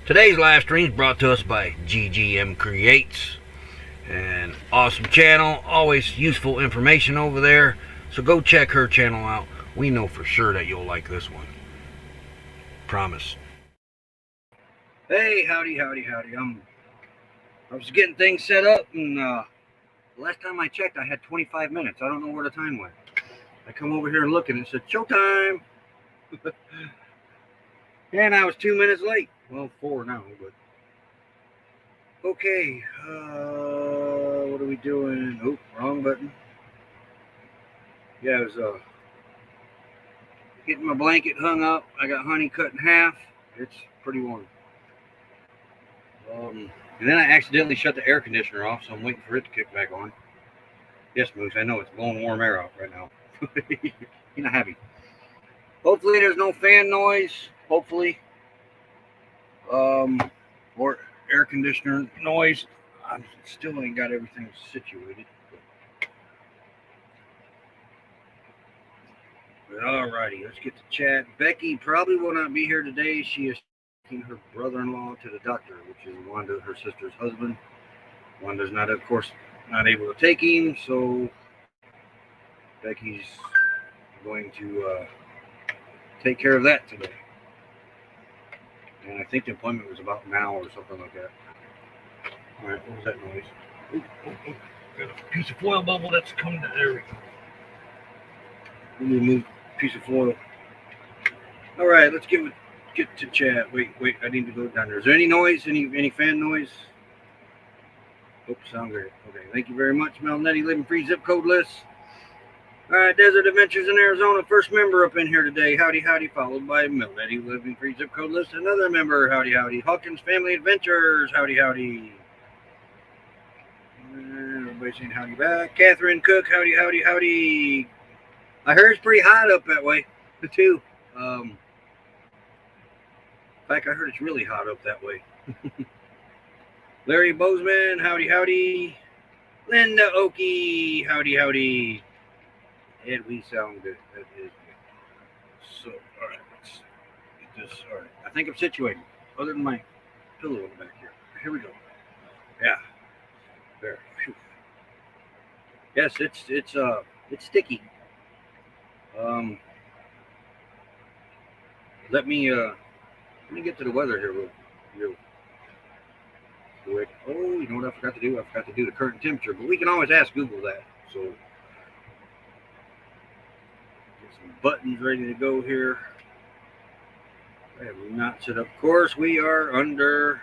Today's live stream is brought to us by GGM Creates, an awesome channel, always useful information over there, so go check her channel out. We know for sure that you'll like this one. Promise. Hey, howdy. I was getting things set up, and last time I checked I had 25 minutes. I don't know where the time went. I come over here and look, and it said showtime. And I was 2 minutes late. Well, 4 now, but okay. What are we doing? Oh, wrong button. Yeah, I was getting my blanket hung up. I got honey cut in half. It's pretty warm. And then I accidentally shut the air conditioner off, so I'm waiting for it to kick back on. Yes, Moose, I know it's blowing warm air out right now. You're not happy. Hopefully there's no fan noise. Hopefully. Or air conditioner noise. I still ain't got everything situated. But alrighty, let's get to chat. Becky probably will not be here today. She is taking her brother-in-law to the doctor, which is Wanda, her sister's husband. Wanda's not, of course, not able to take him, so Becky's going to take care of that today. And I think the appointment was about now or something like that. All right, what was that noise? Oh. Got a piece of foil bubble that's coming to there. Let me move a piece of foil. All right, let's get to chat. Wait, I need to go down there. Is there any noise? Any fan noise? Oops, sound great. Okay, thank you very much, Melnetti, living free zip code list. All right, Desert Adventures in Arizona, first member up in here today. Howdy, followed by Melnetti, living free zip code list. Another member, howdy. Hawkins Family Adventures, howdy. Everybody saying howdy back. Catherine Cook, howdy. I heard it's pretty hot up that way, too. In fact, I heard it's really hot up that way. Larry Bozeman, howdy. Linda Oakey, howdy. And we sound good. That is good. So, all right, let's get this. All right, I think I'm situated. Other than my pillow in the back here. Here we go. Yeah. There. Whew. Yes, it's sticky. Let me get to the weather here real quick. Oh, you know what I forgot to do? I forgot to do the current temperature, but we can always ask Google that. So get some buttons ready to go here. I have not set up. Of course, we are under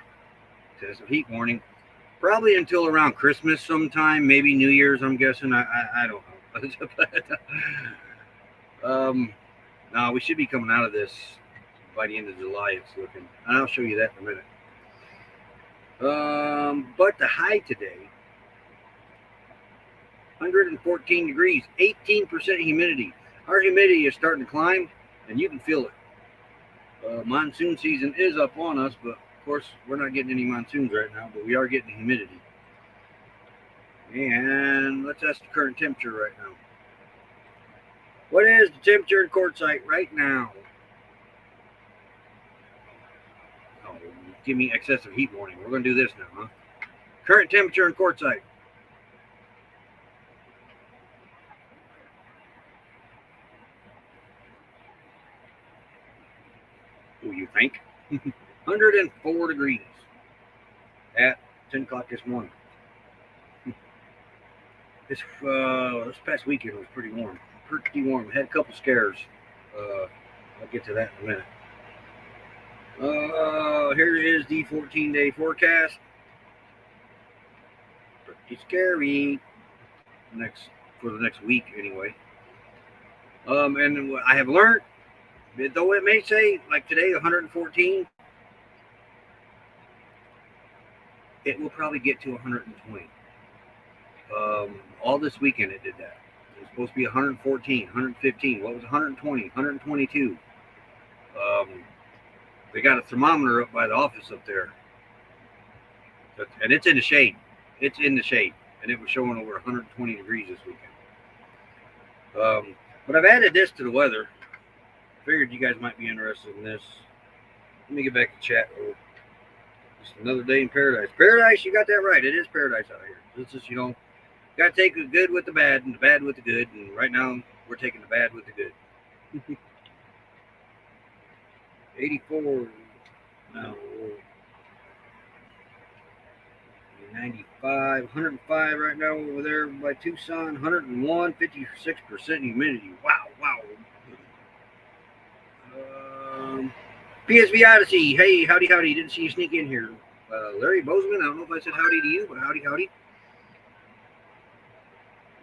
test of heat warning. Probably until around Christmas sometime, maybe New Year's, I'm guessing. I don't know. No, we should be coming out of this by the end of July, it's looking. And I'll show you that in a minute. But the high today, 114 degrees, 18% humidity. Our humidity is starting to climb, and you can feel it. Monsoon season is up on us, but of course, we're not getting any monsoons right now, but we are getting humidity. And let's ask the current temperature right now. What is the temperature in Quartzsite right now? Oh, give me excessive heat warning. We're going to do this now, huh? Current temperature in Quartzsite. What do you think? 104 degrees at 10 o'clock this morning. This past weekend was pretty warm. Had a couple scares. I'll get to that in a minute. Here is the 14-day forecast. Pretty scary. For the next week, anyway. And I have learned, though it may say, like today, 114, it will probably get to 120. All this weekend it did that. It was supposed to be 114, 115. What was 120? 122. They got a thermometer up by the office up there. And it's in the shade. It's in the shade, and it was showing over 120 degrees this weekend. But I've added this to the weather. Figured you guys might be interested in this. Let me get back to chat. Oh, just another day in paradise. Paradise, you got that right. It is paradise out here. It's just, got to take the good with the bad and the bad with the good. And right now, we're taking the bad with the good. 84. No. 95, 105 right now over there by Tucson, 101, 56% humidity. Wow. PSV Odyssey, hey, howdy. Didn't see you sneak in here. Larry Bozeman, I don't know if I said howdy to you, but howdy.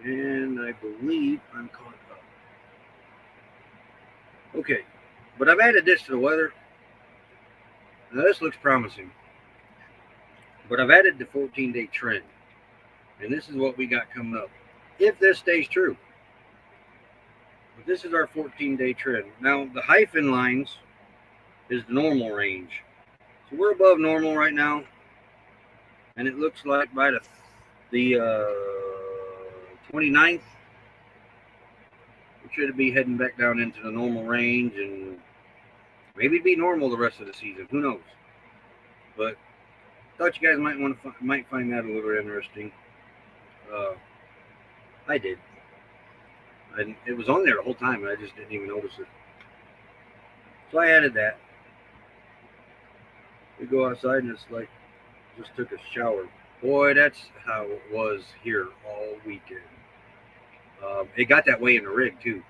And I believe I'm caught up. Okay, but I've added this to the weather. Now this looks promising. But I've added the 14-day trend. And this is what we got coming up. If this stays true. But this is our 14-day trend. Now, the hyphen lines is the normal range. So we're above normal right now. And it looks like by the 29th, we should be heading back down into the normal range. And maybe it'd be normal the rest of the season. Who knows? But thought you guys might find that a little interesting. I did. It was on there the whole time, and I just didn't even notice it. So I added that. We go outside, and it's like just took a shower. Boy, that's how it was here all weekend. It got that way in the rig too.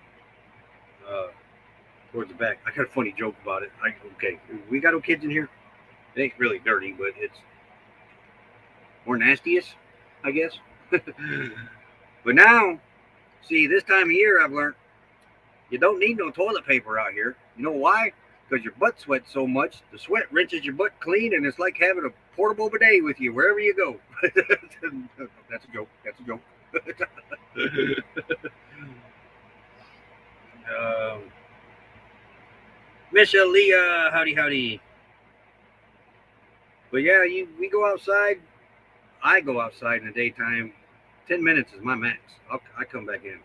Towards the back. I got a funny joke about it. Okay, we got no kids in here. It ain't really dirty, but it's more nastiest, I guess. But now, see, this time of year I've learned you don't need no toilet paper out here. You know why? Because your butt sweats so much, the sweat rinses your butt clean, and it's like having a portable bidet with you wherever you go. That's a joke. Miss Aaliyah, howdy. But yeah, we go outside. I go outside in the daytime. 10 minutes is my max. I come back in.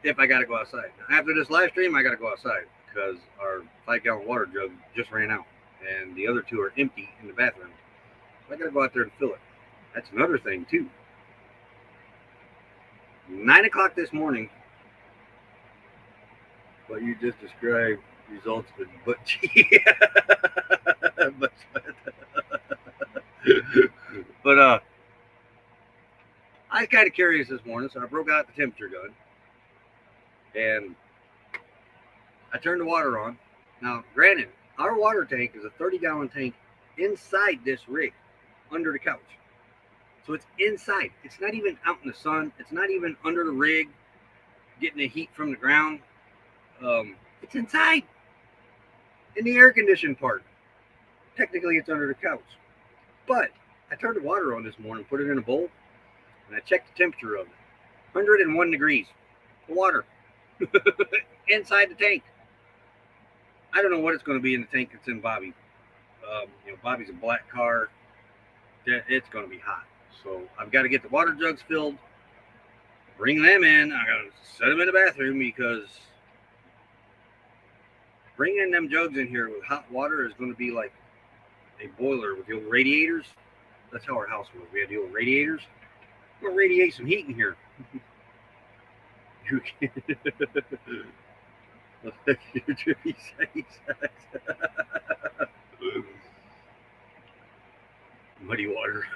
If I got to go outside. After this live stream, I got to go outside because our 5-gallon water jug just ran out. And the other 2 are empty in the bathroom. So I got to go out there to fill it. That's another thing, too. 9 o'clock this morning. What you just described results in butt cheek. But I was kind of curious this morning, so I broke out the temperature gun and I turned the water on. Now, granted, our water tank is a 30-gallon tank inside this rig, under the couch. So it's inside. It's not even out in the sun. It's not even under the rig, getting the heat from the ground. It's inside, in the air-conditioned part. Technically, it's under the couch. But I turned the water on this morning, put it in a bowl, and I checked the temperature of it. 101 degrees. The water. Inside the tank. I don't know what it's going to be in the tank that's in Bobby. Bobby's a black car. It's going to be hot. So I've got to get the water jugs filled, bring them in. I got to set them in the bathroom because bringing them jugs in here with hot water is going to be like a boiler with the old radiators. That's how our house was. We had the old radiators. We're going to radiate some heat in here. Muddy water.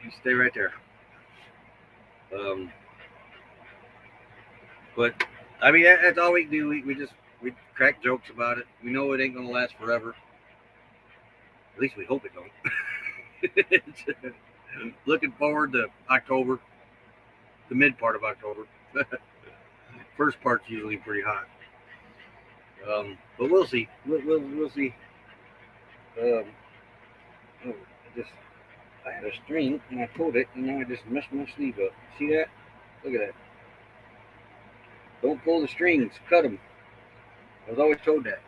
You stay right there. But I mean, that's all we do. We crack jokes about it. We know it ain't gonna last forever. At least we hope it don't. Looking forward to October, the mid part of October. First part's usually pretty hot. But we'll see. We'll see. I had a string and I pulled it and now I just messed my sleeve up. See that? Look at that. Don't pull the strings, cut them. I was always told that.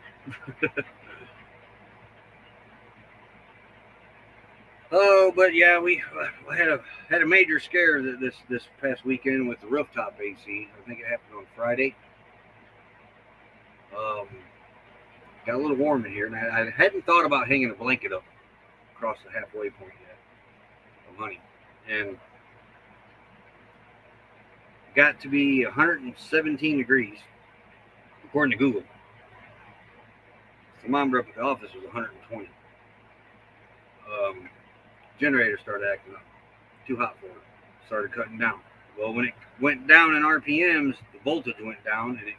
Oh, but yeah, we had a major scare this past weekend with the rooftop AC. I think it happened on Friday. Um, got a little warm in here, and I hadn't thought about hanging a blanket up across the halfway point yet of honey, and got to be 117 degrees according to Google. The thermometer up at the office was 120. Generator started acting up, too hot for it. Started cutting down. Well, when it went down in RPMs, the voltage went down, and it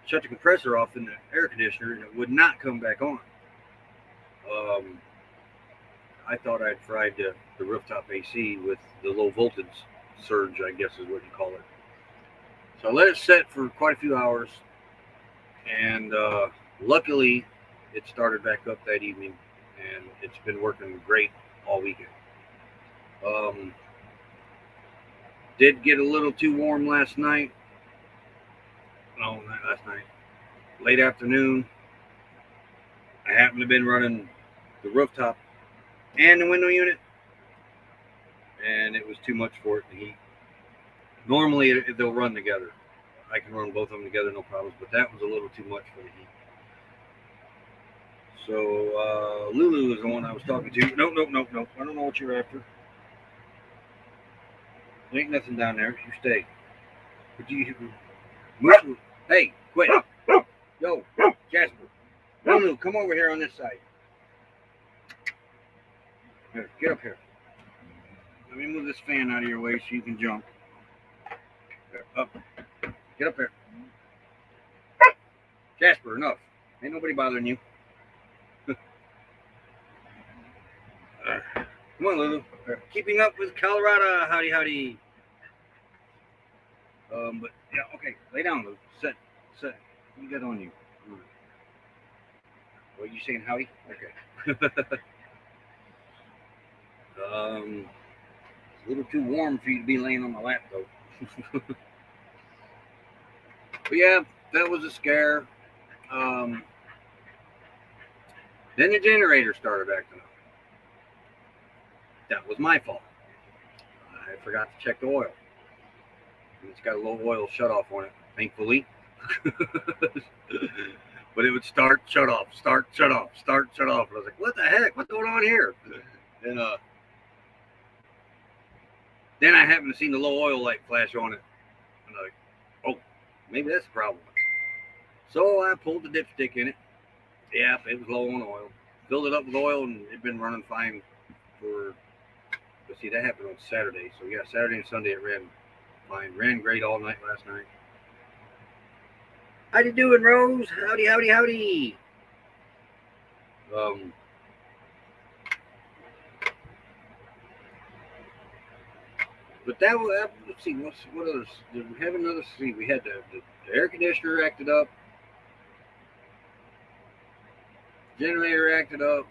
shut the compressor off in the air conditioner, and it would not come back on. I thought I'd fried the rooftop AC with the low voltage surge, I guess is what you call it. So I let it set for quite a few hours, and luckily it started back up that evening, and it's been working great all weekend. Did get a little too warm last night. No, not last night. Late afternoon. I happened to have been running the rooftop and the window unit, and it was too much for it to heat. Normally, they'll run together. I can run both of them together, no problems, but that was a little too much for the heat. So, Lulu is the one I was talking to. Nope. I don't know what you're after. There ain't nothing down there. You stay. But you move. Hey, quit. Yo, Jasper. Lulu, come over here on this side. Here, get up here. Let me move this fan out of your way so you can jump. There, up. Get up here. Jasper, enough. Ain't nobody bothering you. Come on, Lulu. Keeping up with Colorado. Howdy. But yeah, okay. Lay down, Lulu. Sit. You got on you. What are you saying, howdy? Okay. It's a little too warm for you to be laying on my lap, though. But yeah, that was a scare. Then the generator started acting up. That was my fault. I forgot to check the oil. It's got a low oil shutoff on it, thankfully. But it would start, shut off. And I was like, what the heck? What's going on here? And then I happened to see the low oil light flash on it. And I'm like, oh, maybe that's the problem. So I pulled the dipstick in it. Yeah, it was low on oil. Filled it up with oil, and it'd been running fine for, let's see, that happened on Saturday. So yeah, Saturday and Sunday it ran fine. Ran great all night last night. How you doing, Rose? Howdy. But that was, let's see, what others? Did we have another? See, we had the air conditioner acted up. Generator acted up.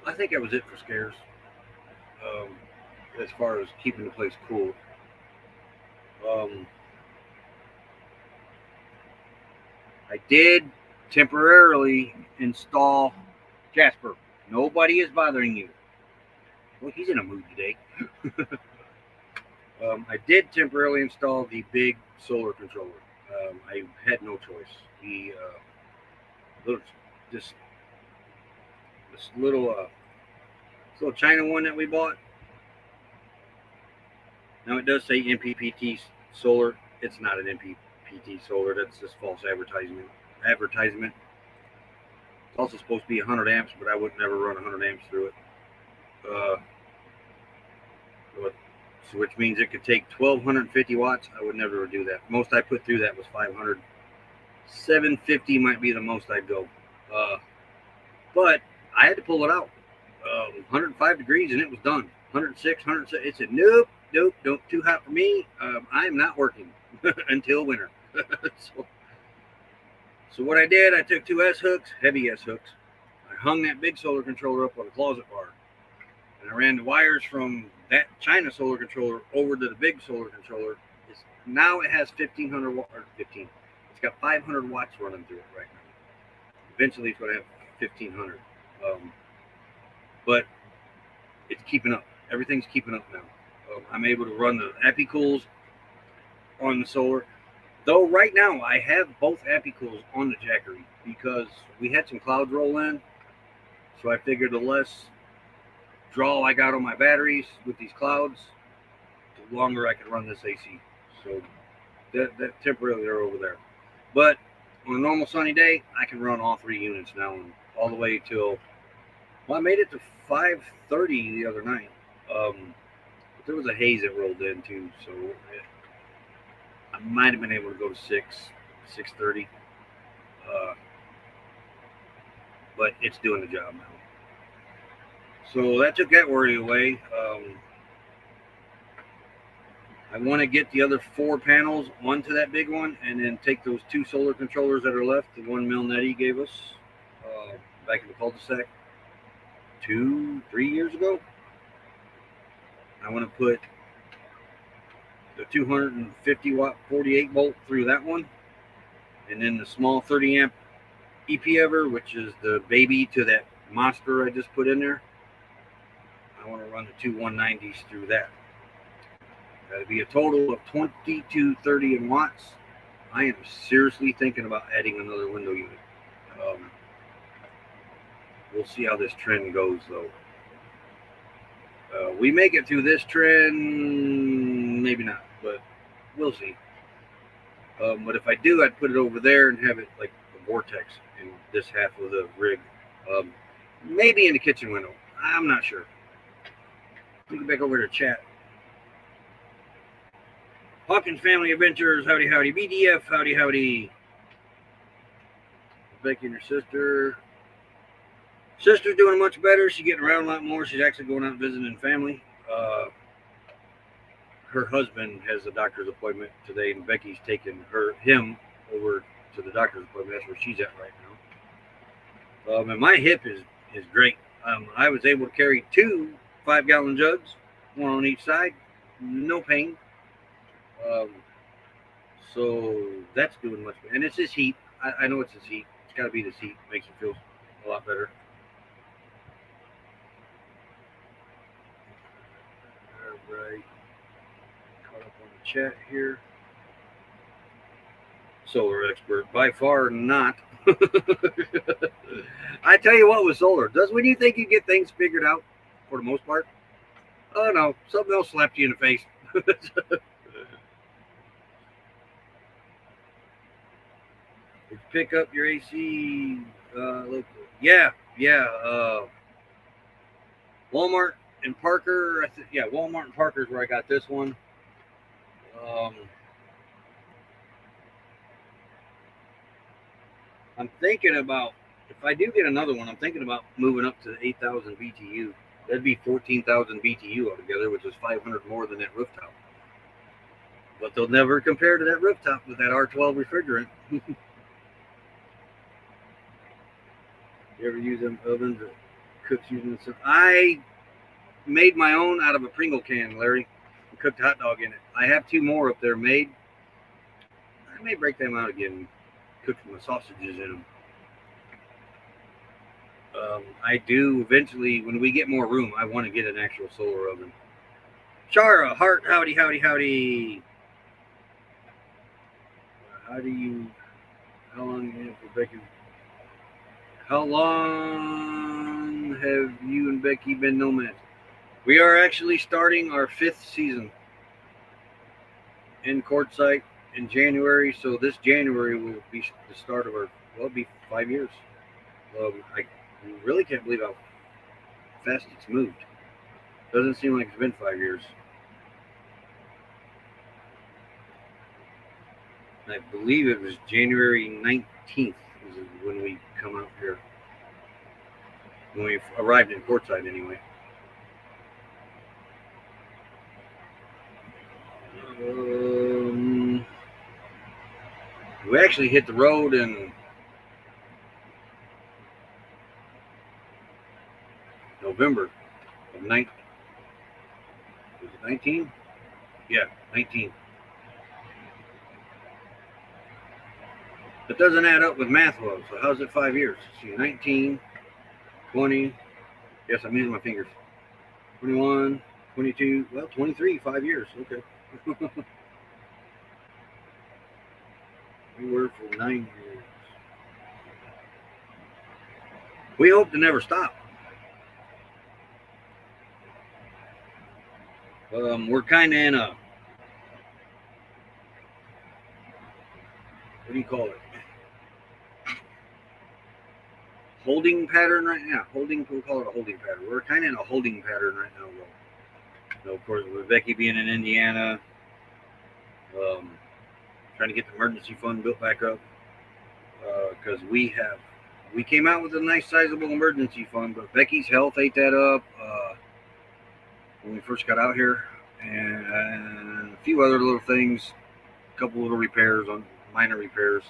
I think that was it for scares. As far as keeping the place cool. I did temporarily install Jasper. Nobody is bothering you. Well, he's in a mood today. I did temporarily install the big solar controller. I had no choice. This little China one that we bought. Now it does say MPPT solar. It's not an MPPT solar. That's just false advertisement. It's also supposed to be 100 amps, but I would never run 100 amps through it. Which means it could take 1,250 watts. I would never do that. Most I put through that was 500. 750 might be the most I'd go. But I had to pull it out. 105 degrees and it was done. 106, 107. It said, nope, too hot for me. I am not working until winter. So what I did, I took two S-hooks, heavy S-hooks. I hung that big solar controller up on a closet bar. And I ran the wires from that China solar controller over to the big solar controller. Now it has 1,500 watt, or It's got 500 watts running through it right now. Eventually, it's going to have 1,500. But it's keeping up. Everything's keeping up now. I'm able to run the Appy-Cools on the solar. Though right now, I have both Appy-Cools on the Jackery because we had some clouds roll in. So I figured the less draw I got on my batteries with these clouds, the longer I can run this AC. So that temporarily they're over there. But on a normal sunny day, I can run all 3 units now and all the way till, well, I made it to 5:30 the other night. But there was a haze that rolled in too, so I might have been able to go to 6:30. But it's doing the job now. So that took that worry away. I want to get the other 4 panels onto that big one and then take those 2 solar controllers that are left, the one Milnetti gave us back in the cul-de-sac 2-3 years ago. I want to put the 250 watt 48 volt through that one, and then the small 30 amp EP-Ever, which is the baby to that monster I just put in there. I want to run the 2 190s through that. That'd be a total of 2230 in watts. I am seriously thinking about adding another window unit. We'll see how this trend goes, though. We make it through this trend, maybe not, but we'll see. But if I do, I'd put it over there and have it like a vortex in this half of the rig. Maybe in the kitchen window. I'm not sure. Let me get back over to chat. Hawkins Family Adventures, howdy, howdy. BDF, howdy, howdy. Becky and her sister. Sister's doing much better. She's getting around a lot more. She's actually going out and visiting family. Her husband has a doctor's appointment today, and Becky's taking him over to the doctor's appointment. That's where she's at right now. And my hip is great. I was able to carry 2 5-gallon jugs, 1 on each side, no pain. So that's doing much better. And it's this heat. I know it's this heat. It's got to be this heat. Makes it feel a lot better. All right. Caught up on the chat here. Solar expert. By far not. I tell you what with solar. When you think you get things figured out for the most part? Oh no. Something else slapped you in the face. Pick up your AC locally. Yeah. Walmart and Parker. Walmart and Parker is where I got this one. I'm thinking about, if I do get another one, I'm thinking about moving up to 8,000 BTU. That'd be 14,000 BTU altogether, which is 500 more than that rooftop. But they'll never compare to that rooftop with that R12 refrigerant. You ever use them ovens that cooks using stuff? I made my own out of a Pringle can, Larry, and cooked a hot dog in it. I have 2 more up there made. I may break them out again and cook my sausages in them. I do eventually, when we get more room, I want to get an actual solar oven. Shara, Hart, howdy, howdy, howdy. How long have you and Becky been nomads? We are actually starting our 5th season in Quartzsite in January. So this January will be the start of it'll be 5 years. I really can't believe how fast it's moved. Doesn't seem like it's been 5 years. I believe it was January 19th is when we come out here. When we arrived in Quartzsite, anyway. We actually hit the road in November of 19. Was it 19? Yeah, 19. It doesn't add up with math well. So how's it 5 years? Let's see, 19, 20. Yes, I'm using my fingers. 21, 22. Well, 23, 5 years. Okay. We were for 9 years. We hope to never stop. We're kind of in a, what do you call it? Holding pattern right now. We'll call it a holding pattern. We're kind of in a holding pattern right now, though. So, of course, with Becky being in Indiana, trying to get the emergency fund built back up, because we came out with a nice sizable emergency fund, but Becky's health ate that up when we first got out here, and a few other little things, a couple little repairs, on minor repairs,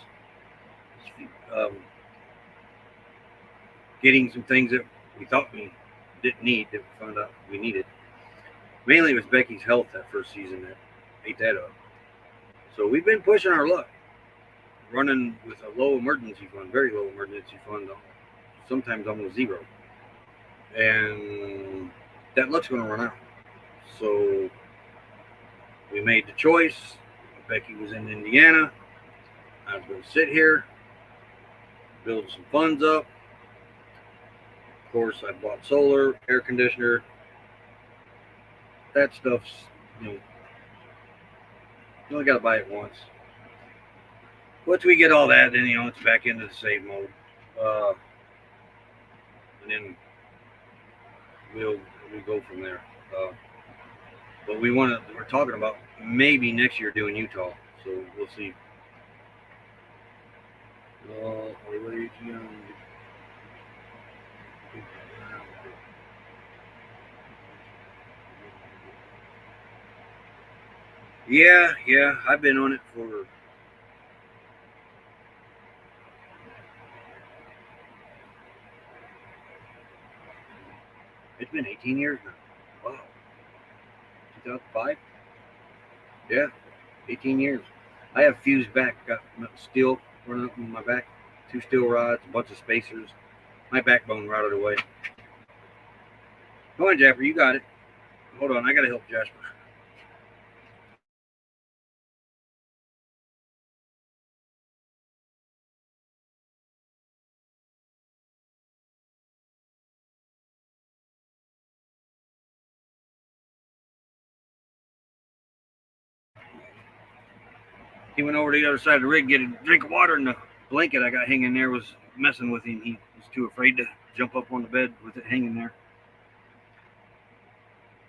getting some things that we thought we didn't need that we found out we needed. Mainly it was Becky's health that first season that ate that up. So we've been pushing our luck, running with a low emergency fund, very low emergency fund, sometimes almost zero. And that luck's going to run out. So we made the choice. Becky was in Indiana. I was going to sit here, build some funds up. Of course, I bought solar, air conditioner. That stuff's, you only got to buy it once. Once we get all that, then, it's back into the save mode. And then we'll go from there. But we're talking about maybe next year doing Utah. So we'll see. Yeah, I've been on it for it's been 18 years now. Wow. 2005? Yeah, 18 years. I have fused back, got steel running up in my back, 2 steel rods, a bunch of spacers. My backbone rotted away. Go on, Jasper, you got it. Hold on, I got to help Jasper. He went over to the other side of the rig, get a drink of water, and the blanket I got hanging there was messing with him. He was too afraid to jump up on the bed with it hanging there.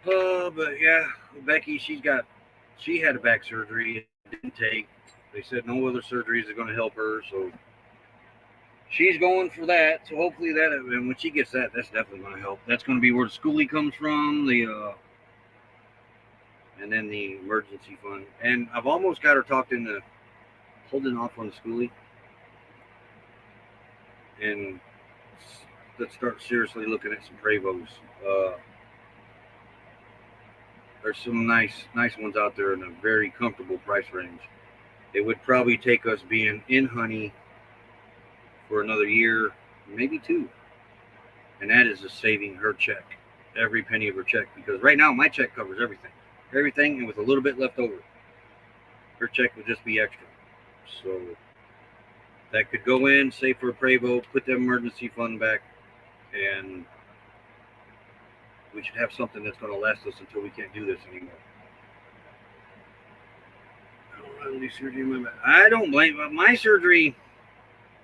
But yeah, Becky, she had a back surgery. It didn't take. They said no other surgeries are going to help her, so she's going for that. So hopefully that, and when she gets that, that's definitely going to help. That's going to be where the schoolie comes from, and then the emergency fund. And I've almost got her talked into holding off on the schoolie, and let's start seriously looking at some Bravos. There's some nice ones out there in a very comfortable price range. It would probably take us being in honey for another year, maybe 2. And that is just saving her check, every penny of her check. Because right now my check covers everything, and with a little bit left over. Her check would just be extra. So that could go in, save for a Prevo, put the emergency fund back, and we should have something that's going to last us until we can't do this anymore. I don't have any surgery in my back. I don't blame my surgery.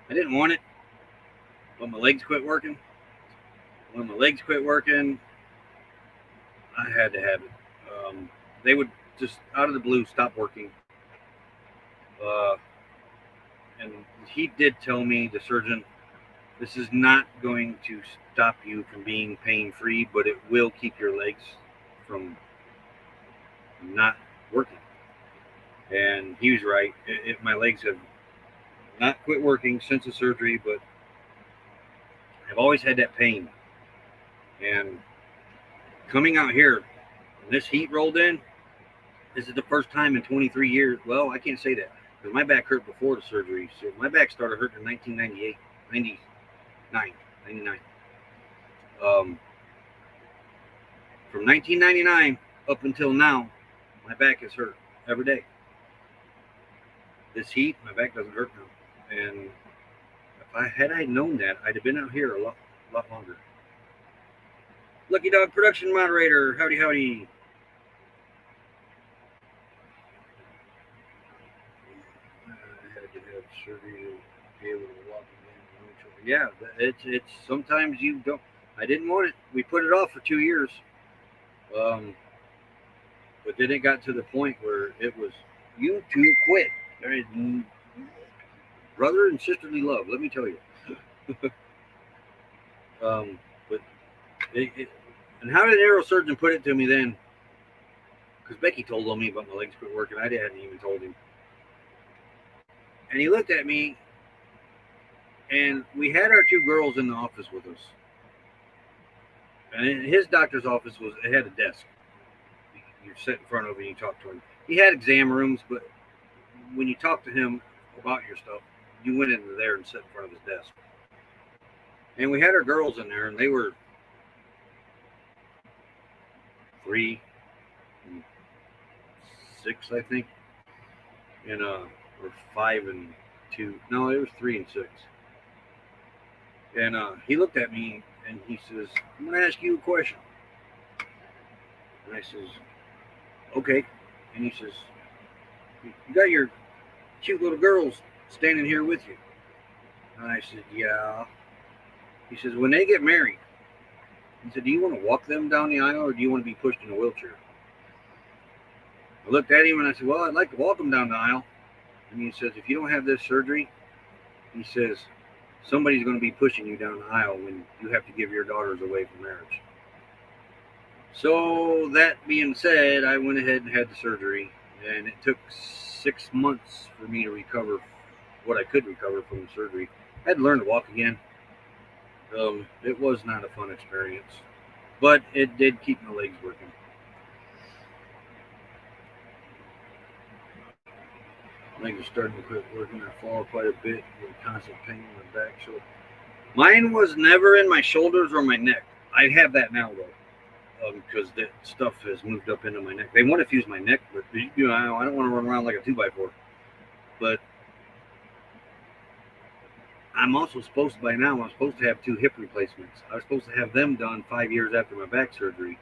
I didn't want it, but my legs quit working. When my legs quit working, I had to have it. They would just out of the blue stop working. And he did tell me, the surgeon, this is not going to stop you from being pain-free, but it will keep your legs from not working. And he was right. My legs have not quit working since the surgery, but I've always had that pain. And coming out here, when this heat rolled in, this is the first time in 23 years. Well, I can't say that, because my back hurt before the surgery. So my back started hurting in 1998, 99. From 1999 up until now, my back is hurt every day. This heat, my back doesn't hurt now. And had I known that, I'd have been out here a lot longer. Lucky Dog production moderator, howdy howdy. I had to have surgery to be able to walk again. Yeah, it's sometimes you don't. I didn't want it. We put it off for 2 years. But then it got to the point where it was, you two quit. There is brother and sisterly love, let me tell you. But and how did the neurosurgeon put it to me then? Because Becky told on me about my legs quit working. I hadn't even told him. And he looked at me, and we had our 2 girls in the office with us. And in his doctor's office it had a desk. You sit in front of him and you talk to him. He had exam rooms, but when you talk to him about your stuff, you went into there and sat in front of his desk. And we had our girls in there, and they were 3 and 6, I think, and or 5 and 2. No, it was 3 and 6. And he looked at me and he says, "I'm going to ask you a question." And I says, "Okay." And he says, "You got your cute little girls standing here with you?" And I said, "Yeah." He says, "When they get married," he said, "do you want to walk them down the aisle or do you want to be pushed in a wheelchair?" I looked at him and I said, "Well, I'd like to walk them down the aisle." And he says, "If you don't have this surgery," he says, "somebody's going to be pushing you down the aisle when you have to give your daughters away for marriage." So that being said, I went ahead and had the surgery, and it took 6 months for me to recover what I could recover from the surgery. I had to learn to walk again. It was not a fun experience, but it did keep my legs working. Legs are starting to quit working. I fall quite a bit with constant pain in my back. So mine was never in my shoulders or my neck. I have that now though, because that stuff has moved up into my neck. They want to fuse my neck, but I don't want to run around like a 2x4. But I'm also supposed to, by now, I'm supposed to have 2 hip replacements. I was supposed to have them done 5 years after my back surgery.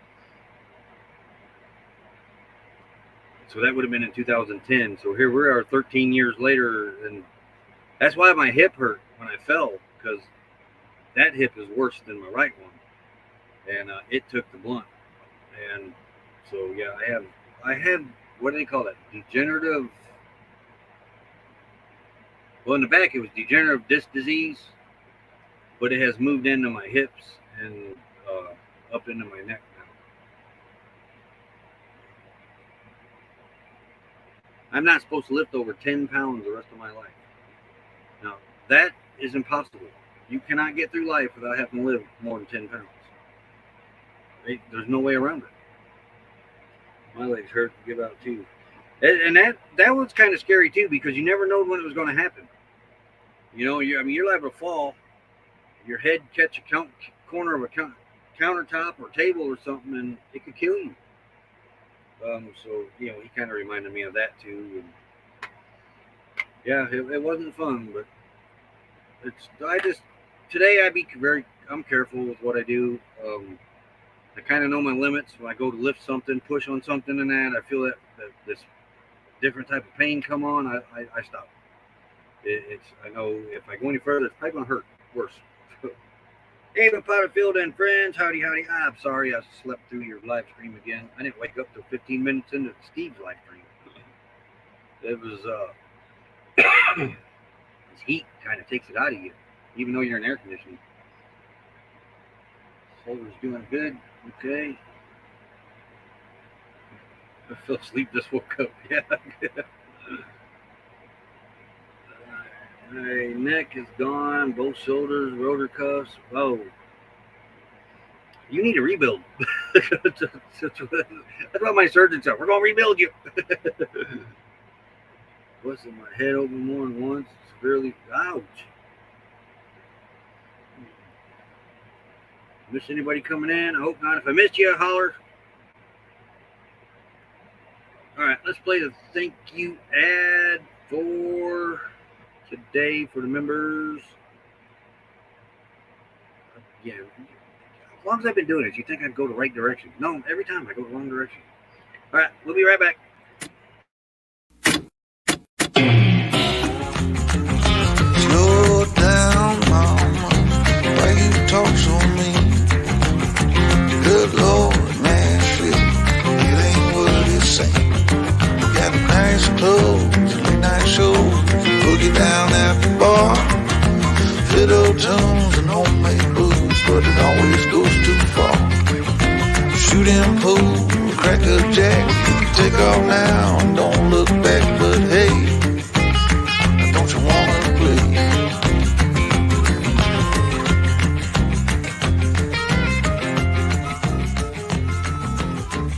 So that would have been in 2010. So here we are 13 years later, and that's why my hip hurt when I fell, because that hip is worse than my right one, and it took the blunt. And so yeah, I have what do they call that? Degenerative. Well, in the back it was degenerative disc disease, but it has moved into my hips and up into my neck now. I'm not supposed to lift over 10 pounds the rest of my life. Now, that is impossible. You cannot get through life without having to lift more than 10 pounds. There's no way around it. My legs hurt to give out too. And that was kind of scary too, because you never know when it was going to happen. You're liable to fall, your head catch a corner of a countertop or table or something, and it could kill you. So he kind of reminded me of that too. And yeah, it wasn't fun, but today I'm careful with what I do. I kind of know my limits. When I go to lift something, push on something and that, I feel that this different type of pain come on, I stop. I know if I go any further, it's probably going to hurt worse. Hey, Potterfield and friends, howdy. I'm sorry I slept through your live stream again. I didn't wake up till 15 minutes into Steve's live stream. It was, this heat kind of takes it out of you, even though you're in air conditioning. Shoulder's doing good. Okay. I fell asleep, just woke up. Yeah. My neck is gone, both shoulders, rotor cuffs. Oh, you need a rebuild. That's what my surgeon said. We're going to rebuild you. Busted my head open more than once. Severely. Ouch. Miss anybody coming in? I hope not. If I missed you, holler. All right, let's play the thank you ad for today for the members. Yeah, as long as I've been doing it, you think I'd go the right direction. No, every time I go the wrong direction. All right, we'll be right back. Slow down, mama, why you talk so mean? Good Lord, Nashville, it ain't what it seems. Got nice clothes, late night shows, boogie down at the bar. Fiddle tunes and homemade blues, but it always goes too far. Shooting pool, crack a jack, take off now and don't look back. But hey, don't you wanna play?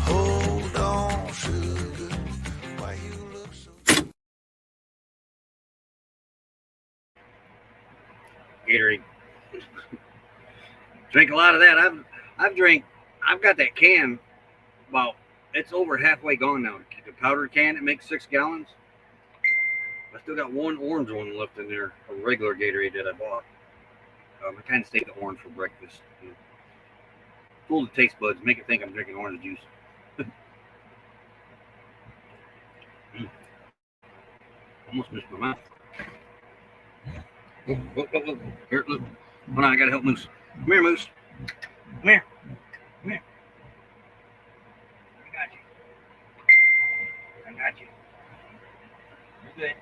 Hold on, sugar, why you look so... Gatorade. Drink a lot of that. I've got that can. Well, it's over halfway gone now. The powdered can, it makes 6 gallons. I still got one orange one left in there, a regular Gatorade that I bought. I kind of saved the orange for breakfast. Fool the taste buds, make it think I'm drinking orange juice. Almost missed my mouth. Oh. Here, look. Hold on, I gotta help Moose. Come here, Moose. Come here. Come here. I got you. You're good.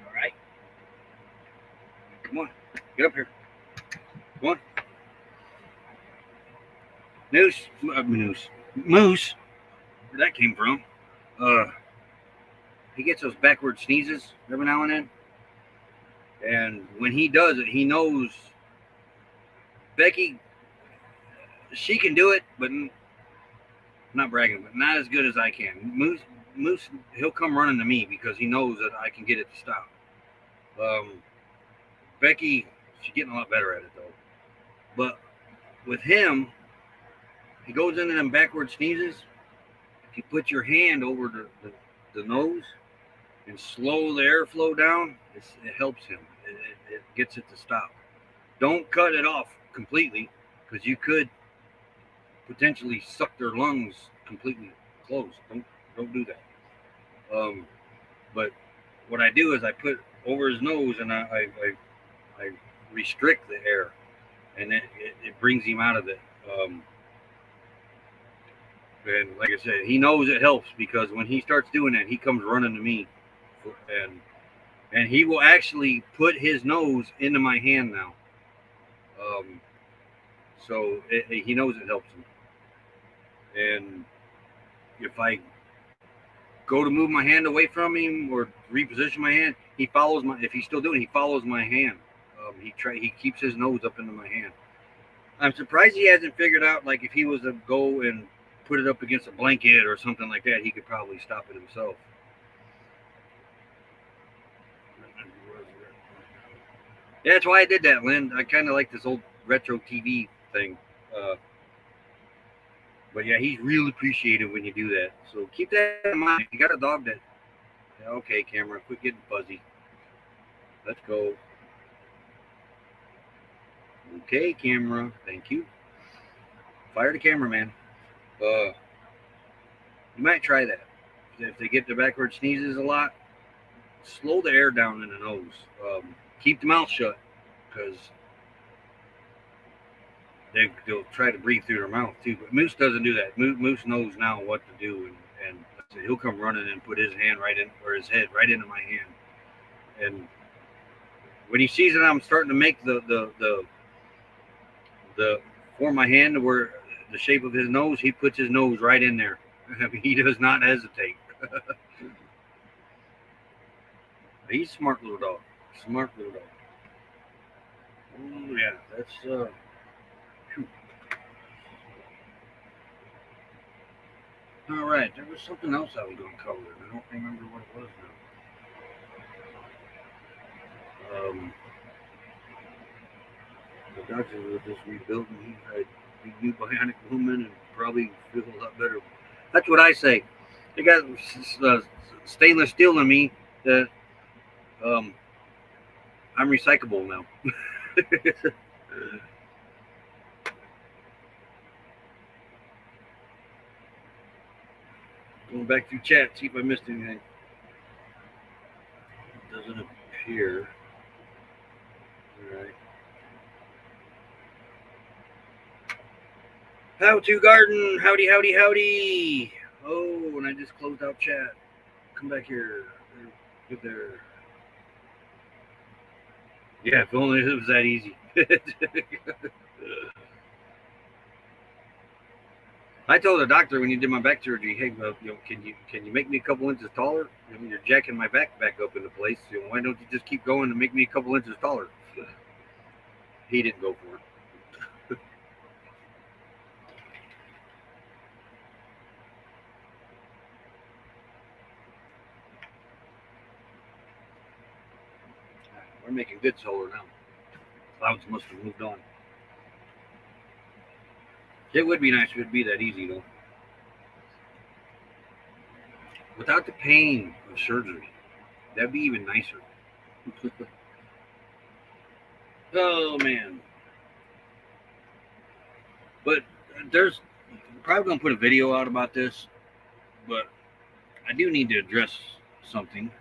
All right. Come on. Get up here. Come on. Moose. Moose. Where that came from. He gets those backward sneezes every now and then. And when he does it, he knows Becky, she can do it, but I'm not bragging, but not as good as I can. Moose, he'll come running to me because he knows that I can get it to stop. Becky, she's getting a lot better at it though. But with him, he goes into them backward sneezes. If you put your hand over the nose and slow the airflow down, it helps him. It gets it to stop. Don't cut it off completely because you could potentially suck their lungs completely closed. Don't do that. But what I do is I put over his nose and I restrict the air, and it brings him out of it. And like I said, he knows it helps because when he starts doing that, he comes running to me, and he will actually put his nose into my hand now. So he knows it helps him. And if I go to move my hand away from him or reposition my hand, he follows my. If he's still doing it, he follows my hand. He keeps his nose up into my hand. I'm surprised he hasn't figured out, like, if he was to go and put it up against a blanket or something like that, he could probably stop it himself. Yeah, that's why I did that, Lynn. I kind of like this old retro TV thing. But yeah, he's real appreciative when you do that. So keep that in mind. If you got a dog that, okay, camera, quit getting fuzzy. Let's go. Okay, camera. Thank you. Fire the cameraman. You might try that. If they get the backward sneezes a lot, slow the air down in the nose. Keep the mouth shut because they'll try to breathe through their mouth too. But Moose doesn't do that. Moose knows now what to do, and he'll come running and put his hand right in, or his head right into my hand. And when he sees that I'm starting to make the form my hand to where the shape of his nose, he puts his nose right in there. I mean, he does not hesitate. He's a smart little dog. Smart little dog. Oh yeah, that's whew. All right, there was something else I was going to cover, and I don't remember what it was now. The doctor was just rebuilding. He knew Bionic Woman and probably feel a lot better. That's what I say. They got stainless steel in me that um, I'm recyclable now. Going back through chat, see if I missed anything. It doesn't appear. All right. How to garden. Howdy, howdy, howdy. Oh, and I just closed out chat. Come back here. Good there. Yeah, if only it was that easy. I told the doctor when you did my back surgery, hey, well, can you make me a couple inches taller? I mean, you're jacking my back up into place. Why don't you just keep going and make me a couple inches taller? He didn't go for it. We're making good solar now. Clouds must have moved on. It would be nice if it'd be that easy, though. Without the pain of surgery, that'd be even nicer. Oh, man. But there's probably going to put a video out about this, but I do need to address something,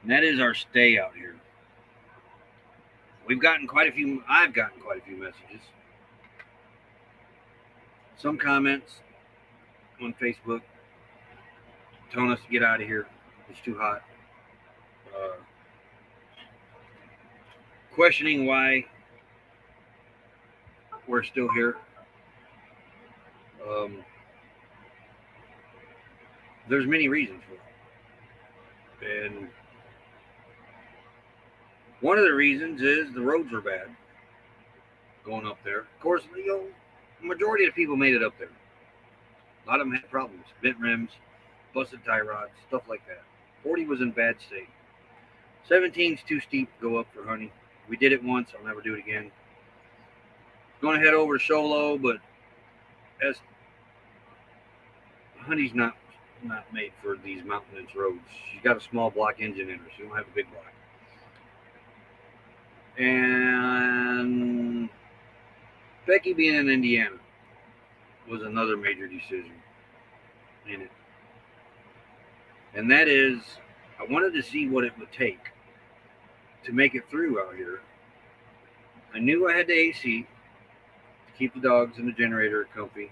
and that is our stay out here. I've gotten quite a few messages, some comments on Facebook telling us to get out of here. It's too hot. Questioning why we're still here. There's many reasons for it. And one of the reasons is the roads are bad going up there. Of course, the majority of the people made it up there. A lot of them had problems. Bent rims, busted tie rods, stuff like that. 40 was in bad state. 17's too steep to go up for Honey. We did it once. I'll never do it again. Going to head over to Sholo, but as Honey's not made for these mountainous roads. She's got a small block engine in her. She don't have a big block. And Becky being in Indiana was another major decision in it. And that is, I wanted to see what it would take to make it through out here. I knew I had the AC to keep the dogs and the generator comfy.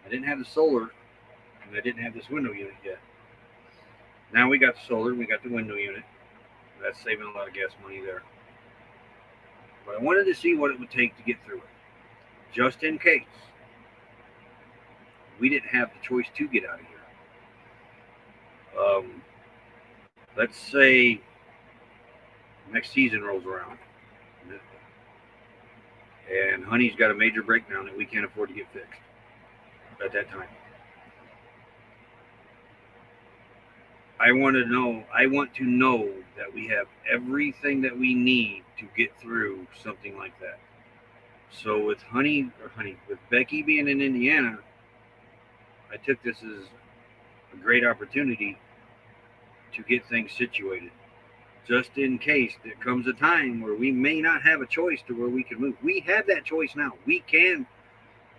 I didn't have the solar, and I didn't have this window unit yet. Now we got the solar, we got the window unit. That's saving a lot of gas money there. But I wanted to see what it would take to get through it, just in case we didn't have the choice to get out of here. Let's say next season rolls around and Honey's got a major breakdown that we can't afford to get fixed at that time. I want to know that we have everything that we need to get through something like that. So with with Becky being in Indiana, I took this as a great opportunity to get things situated, just in case there comes a time where we may not have a choice to where we can move. We have that choice now. We can.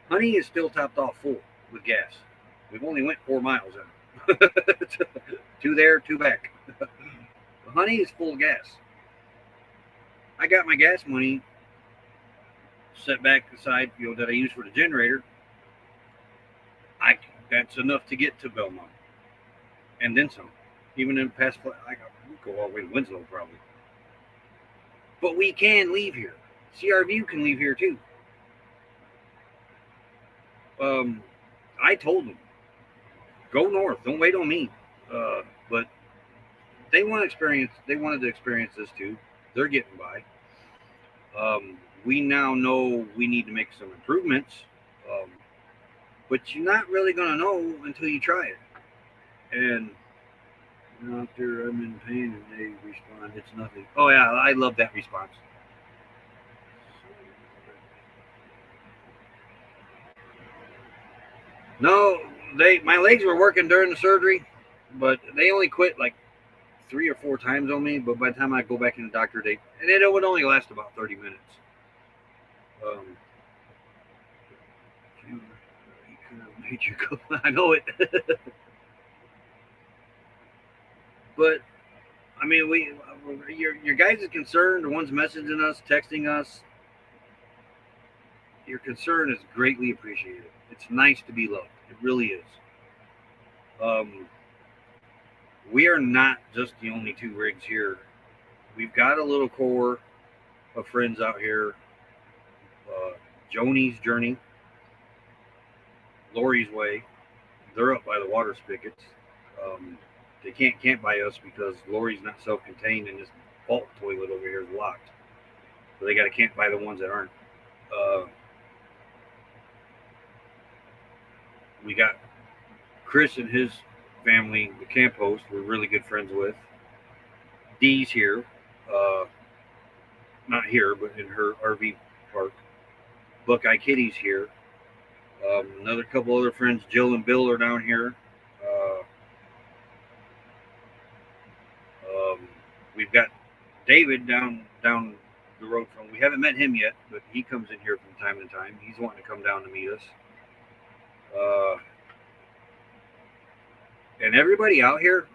Honey is still topped off full with gas. We've only went 4 miles in. 2 there, 2 back. Honey is full of gas. I got my gas money set back aside, that I use for the generator. That's enough to get to Belmont, and then some. Even in past, I go all the way to Winslow probably. But we can leave here. CRView can leave here too. I told them, go north. Don't wait on me. But they wanted to experience this too. They're getting by. We now know we need to make some improvements. but you're not really going to know until you try it. And doctor, I'm in pain, and they respond, it's nothing. Oh yeah, I love that response. No, my legs were working during the surgery, but they only quit like 3 or 4 times on me. But by the time I go back in the doctor, and it would only last about 30 minutes. Um, he could have made you go. I know it, but I mean, your guys' concern, the ones messaging us, texting us, your concern is greatly appreciated. It's nice to be loved. It really is. Um, we are not just the only 2 rigs here. We've got a little core of friends out here. Joni's Journey, Lori's Way. They're up by the water spigots. They can't camp by us because Lori's not self-contained and this vault toilet over here is locked. So they got to camp by the ones that aren't. We got Chris and his family, the camp host, we're really good friends with. Dee's here. Not here, but in her RV park. Buckeye Kitty's here. Another couple other friends, Jill and Bill, are down here. We've got David down the road from. We haven't met him yet, but he comes in here from time to time. He's wanting to come down to meet us. And everybody out here,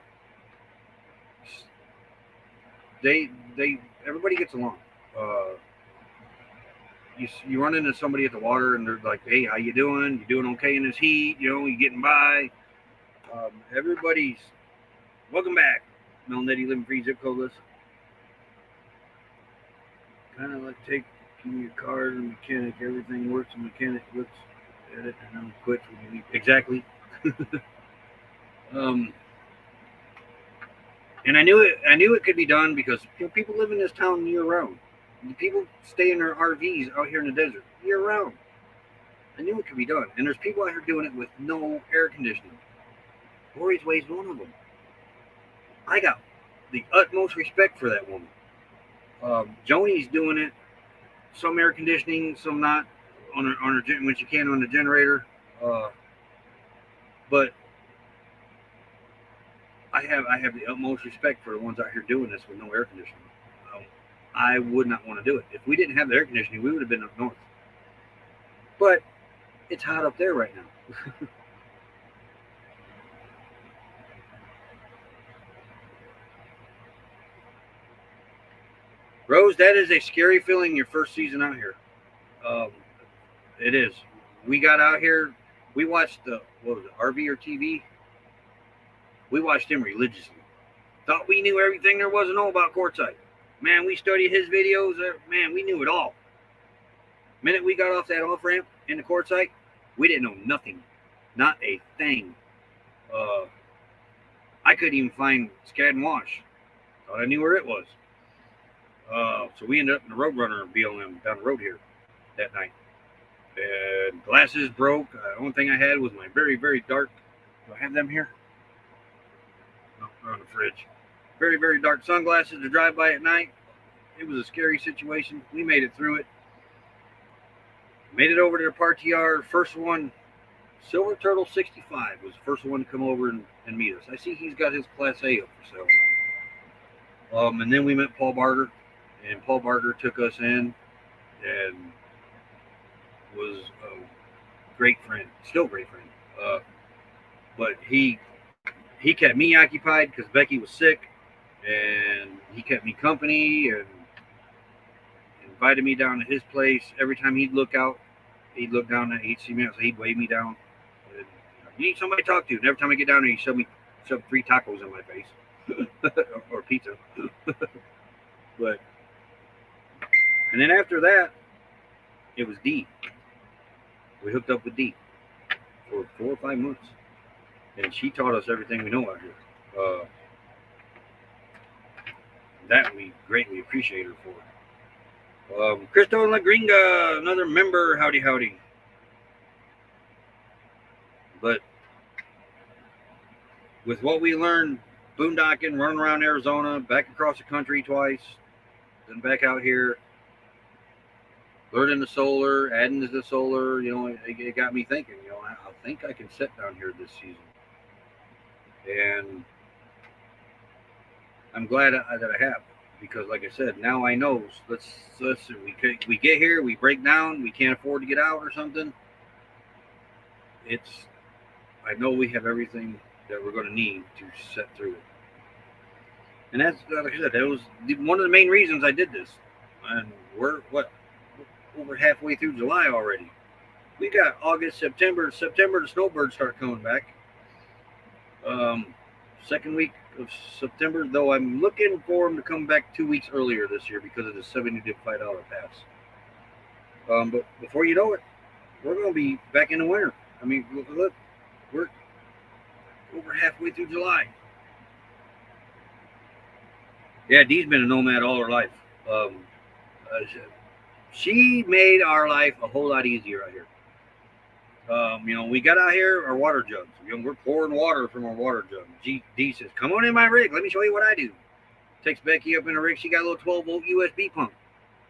everybody gets along. You run into somebody at the water and they're like, hey, how you doing? You doing okay in this heat? You getting by? Everybody's welcome back. Melnetti Living Free zip code list. Kind of like taking your car to the mechanic. Everything works. The mechanic looks at it and then quits when you leave. Exactly. And I knew it could be done because people live in this town year round. People stay in their RVs out here in the desert year round. I knew it could be done. And there's people out here doing it with no air conditioning. Lori's Way is one of them. I got the utmost respect for that woman. Joni's doing it. Some air conditioning, some not. On her when she can on the generator. But I have the utmost respect for the ones out here doing this with no air conditioning. I would not want to do it. If we didn't have the air conditioning, we would have been up north. But it's hot up there right now. Rose, that is a scary feeling your first season out here. It is. We got out here. We watched RV or TV? We watched him religiously. Thought we knew everything there was to know about Quartzsite. Man, we studied his videos. Man, we knew it all. The minute we got off that off-ramp in the Quartzsite, we didn't know nothing. Not a thing. I couldn't even find Scad and Wash. Thought I knew where it was. So we ended up in the Roadrunner BLM down the road here that night. And glasses broke. The only thing I had was my very, very dark. Do I have them here? No, they're on the fridge. Very, very dark sunglasses to drive by at night. It was a scary situation. We made it through it. Made it over to the party yard. First one, Silver Turtle 65 was the first one to come over and meet us. I see he's got his Class A up for sale now. And then we met Paul Barger, and Paul Barger took us in and was a great friend, still a great friend. But he kept me occupied because Becky was sick, and he kept me company and invited me down to his place. Every time he'd look out, he'd look down and he'd see me, so he'd wave me down. And, you need somebody to talk to. And every time I get down there, he shoved 3 tacos in my face. or pizza. But and then after that, it was Dee. We hooked up with Dee for 4 or 5 months. And she taught us everything we know out here. That we greatly appreciate her for. Cristo La Gringa, another member. Howdy, howdy. But with what we learned, boondocking, running around Arizona, back across the country twice, then back out here, learning the solar, adding to the solar, it got me thinking, I think I can sit down here this season. And I'm glad that I have, because like I said, now I know, we get here, we break down, we can't afford to get out or something. I know we have everything that we're going to need to set through it. And that's, like I said, that was one of the main reasons I did this. And we're, over halfway through July already. We got August, September, the snowbirds start coming back. Second week of September, though I'm looking for them to come back 2 weeks earlier this year because of the $75 pass. But before you know it, we're going to be back in the winter. I mean, look, we're over halfway through July. Yeah, Dee's been a nomad all her life. She made our life a whole lot easier out here. We got out here, our water jugs. We're pouring water from our water jug. Dee says, "Come on in my rig. Let me show you what I do." Takes Becky up in the rig. She got a little 12-volt USB pump.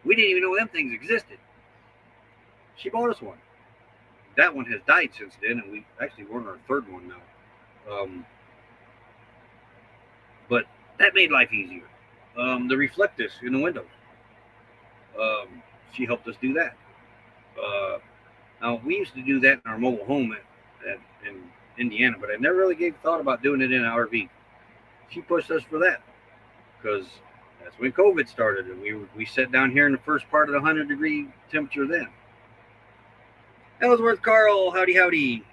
We didn't even know them things existed. She bought us one. That one has died since then, and we're on our third one now. But that made life easier. The reflectors in the windows. She helped us do that. Now, we used to do that in our mobile home in Indiana, but I never really gave thought about doing it in an RV. She pushed us for that because that's when COVID started, and we sat down here in the first part of the 100-degree temperature then. Ellsworth Carl, howdy.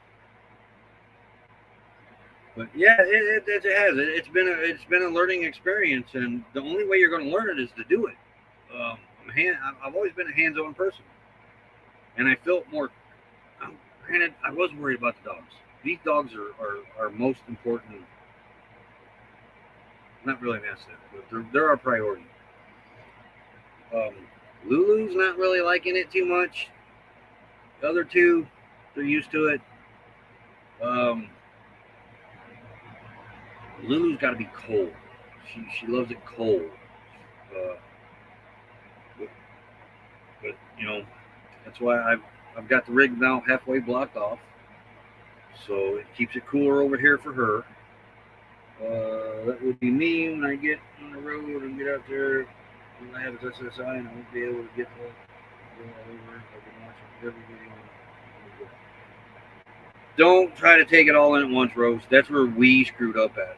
But yeah, it has. It's been a learning experience, and the only way you're going to learn it is to do it. I've always been a hands-on person, and I felt more. Granted, I was worried about the dogs. These dogs are most important. Not really an asset, but they're our priority. Lulu's not really liking it too much. The other two, they're used to it. Lulu's got to be cold. She loves it cold. But that's why I've got the rig now halfway blocked off, so it keeps it cooler over here for her. That would be me when I get on the road and get out there. When I have this SSI, and I won't be able to get all over. I can watch every video. Don't try to take it all in at once, Rose. That's where we screwed up at.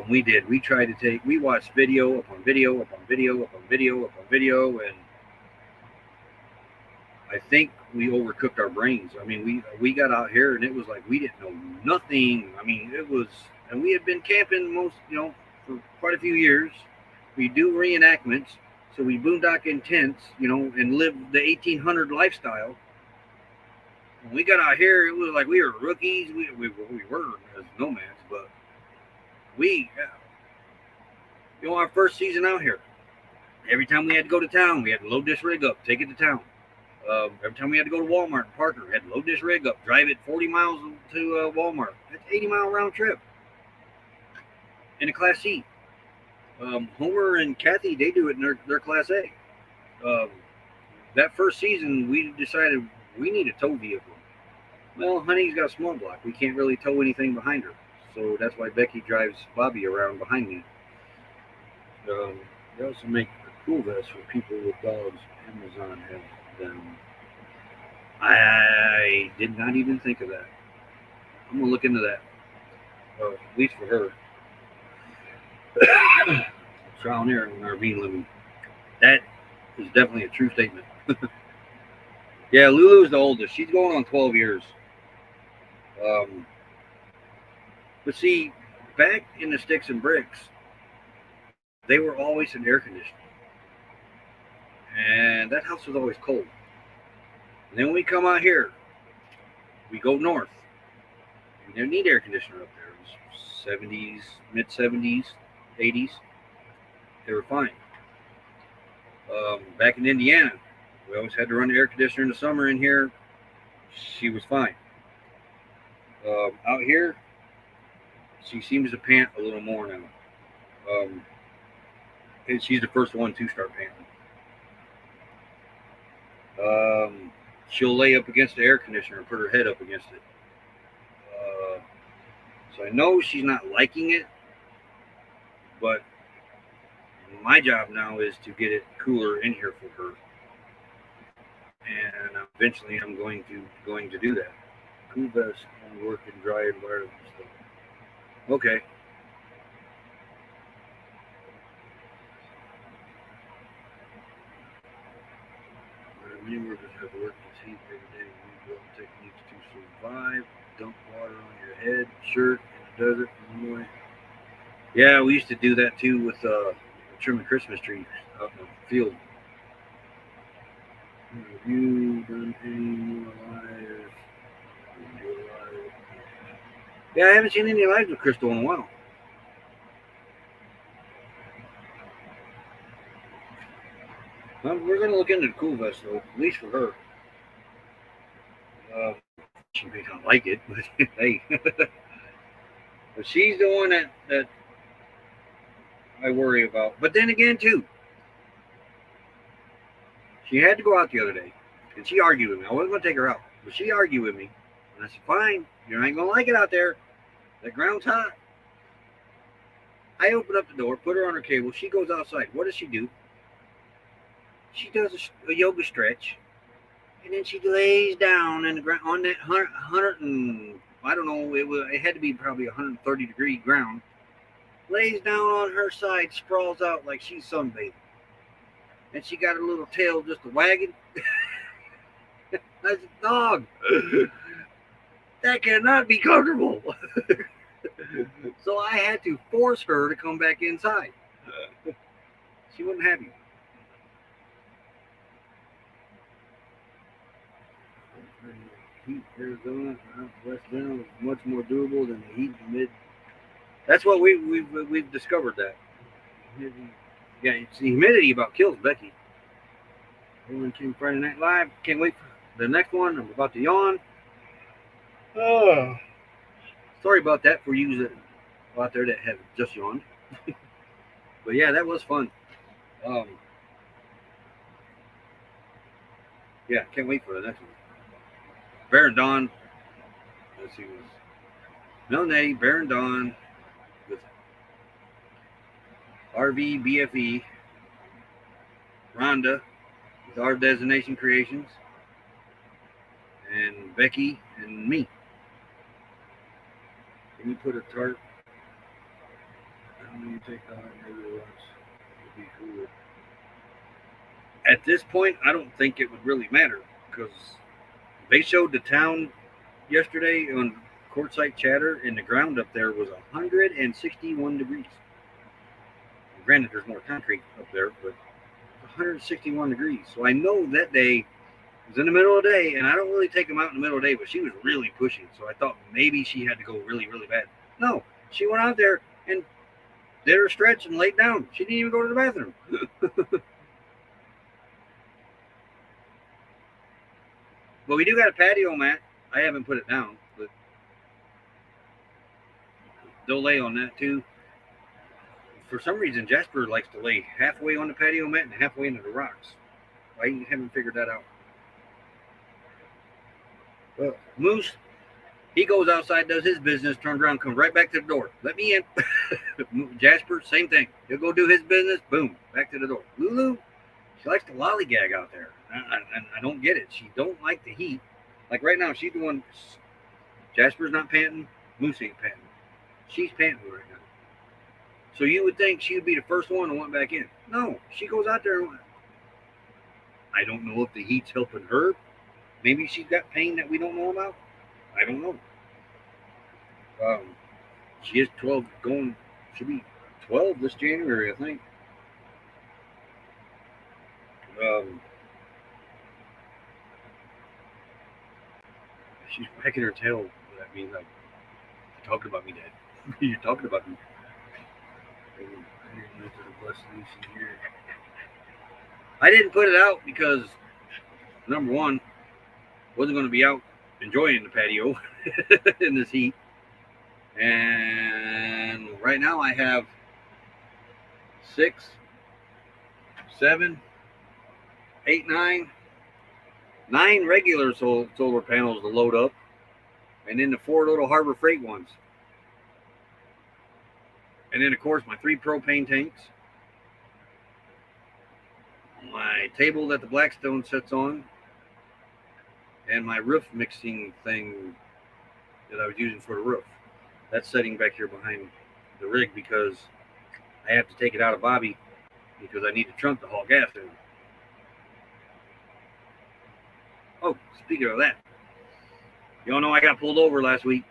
We did. We watched video upon video upon video upon video upon video, and I think we overcooked our brains. I mean, we got out here, and it was like we didn't know nothing. I mean, and we had been camping for quite a few years. We do reenactments, so we boondock in tents, and live the 1800 lifestyle. When we got out here, it was like we were rookies. We were as nomads, but our first season out here, every time we had to go to town, we had to load this rig up, take it to town. Every time we had to go to Walmart and Parker, we had to load this rig up, drive it 40 miles to Walmart. That's 80-mile round trip in a Class C. Homer and Kathy, they do it in their Class A. That first season, we decided we need a tow vehicle. Well, Honey's got a small block. We can't really tow anything behind her. So that's why Becky drives Bobby around behind me. They also make a cool vest for people with dogs. Amazon has them. I did not even think of that. I'm going to look into that. At least for her. Trial and error in RV living. That is definitely a true statement. Yeah, Lulu's the oldest. She's going on 12 years. But see, back in the sticks and bricks, they were always in air conditioning. And that house was always cold. And then when we come out here, we go north. We didn't need air conditioner up there. It was 70s, mid-70s, 80s. They were fine. Back in Indiana, we always had to run the air conditioner in the summer in here. She was fine. Out here, she seems to pant a little more now. And she's the first one to start panting. She'll lay up against the air conditioner and put her head up against it. So I know she's not liking it, but my job now is to get it cooler in here for her, and eventually I'm going to do that. Cool vest on work and dry environment stuff. Okay. Many workers have to work in heat every day. We build techniques to survive. Dump water on your head, shirt in the desert in the morning. Yeah, we used to do that too with trimming Christmas trees out in the field. Have you done any more lives? Yeah, I haven't seen any lives with Crystal in a while. Well, we're going to look into the cool vest, though, at least for her. She may not like it, but hey. But she's the one that I worry about. But then again, too, she had to go out the other day, and she argued with me. I wasn't going to take her out, but she argued with me. And I said, fine, you ain't going to like it out there. The ground's hot. I open up the door, put her on her cable. She goes outside. What does she do? She does a yoga stretch, and then she lays down in the ground on that 100 and I don't know. It had to be probably 130-degree ground. Lays down on her side, sprawls out like she's sunbathing, and she got her little tail just a wagging. I said, dog, that cannot be comfortable. So I had to force her to come back inside. She wasn't happy. Heat Arizona, West Down is much more doable than the heat in mid. That's what we've discovered that. Yeah, it's the humidity about kills Becky. Everyone came Friday Night Live. Can't wait for the next one. I'm about to yawn. Oh, sorry about that for you out there that have just yawned. But yeah, that was fun. Yeah, can't wait for the next one. Bear and Dawn. Let's see, was Mel Nettie, Bear and Dawn with RV BFE, Rhonda with Our Destination Creations, and Becky and me. Can you put a tarp? How many you take out maybe once? It'd be cooler. At this point, I don't think it would really matter because they showed the town yesterday on Courtside Chatter, and the ground up there was 161 degrees. Granted, there's more concrete up there, but 161 degrees. So I know that day was in the middle of the day, and I don't really take them out in the middle of the day, but she was really pushing. So I thought maybe she had to go really, really bad. No, she went out there and did her stretch and laid down. She didn't even go to the bathroom. But we do got a patio mat. I haven't put it down, but they'll lay on that too. For some reason, Jasper likes to lay halfway on the patio mat and halfway into the rocks. I haven't figured that out. Well, Moose, he goes outside, does his business, turns around, comes right back to the door. Let me in. Jasper, same thing. He'll go do his business, boom, back to the door. Lulu, she likes to lollygag out there. I don't get it. She don't like the heat. Like right now, she's the one. Jasper's not panting. Moose ain't panting. She's panting right now. So you would think she would be the first one to went back in. No, she goes out there and I don't know if the heat's helping her. Maybe she's got pain that we don't know about. I don't know. She is 12 going. Should be 12 this January, I think. She's wagging her tail. That means like, you're talking about me, Dad. You're talking about me. I didn't put it out because, number one, wasn't going to be out enjoying the patio. in this heat. And right now I have 6, 7, 8, 9 regular solar panels to load up, and then the 4 little Harbor Freight ones. And then, of course, my 3 propane tanks, my table that the Blackstone sits on, and my roof mixing thing that I was using for the roof. That's sitting back here behind the rig because I have to take it out of Bobby because I need the trunk to haul gas in. Oh, speaking of that, y'all know I got pulled over last week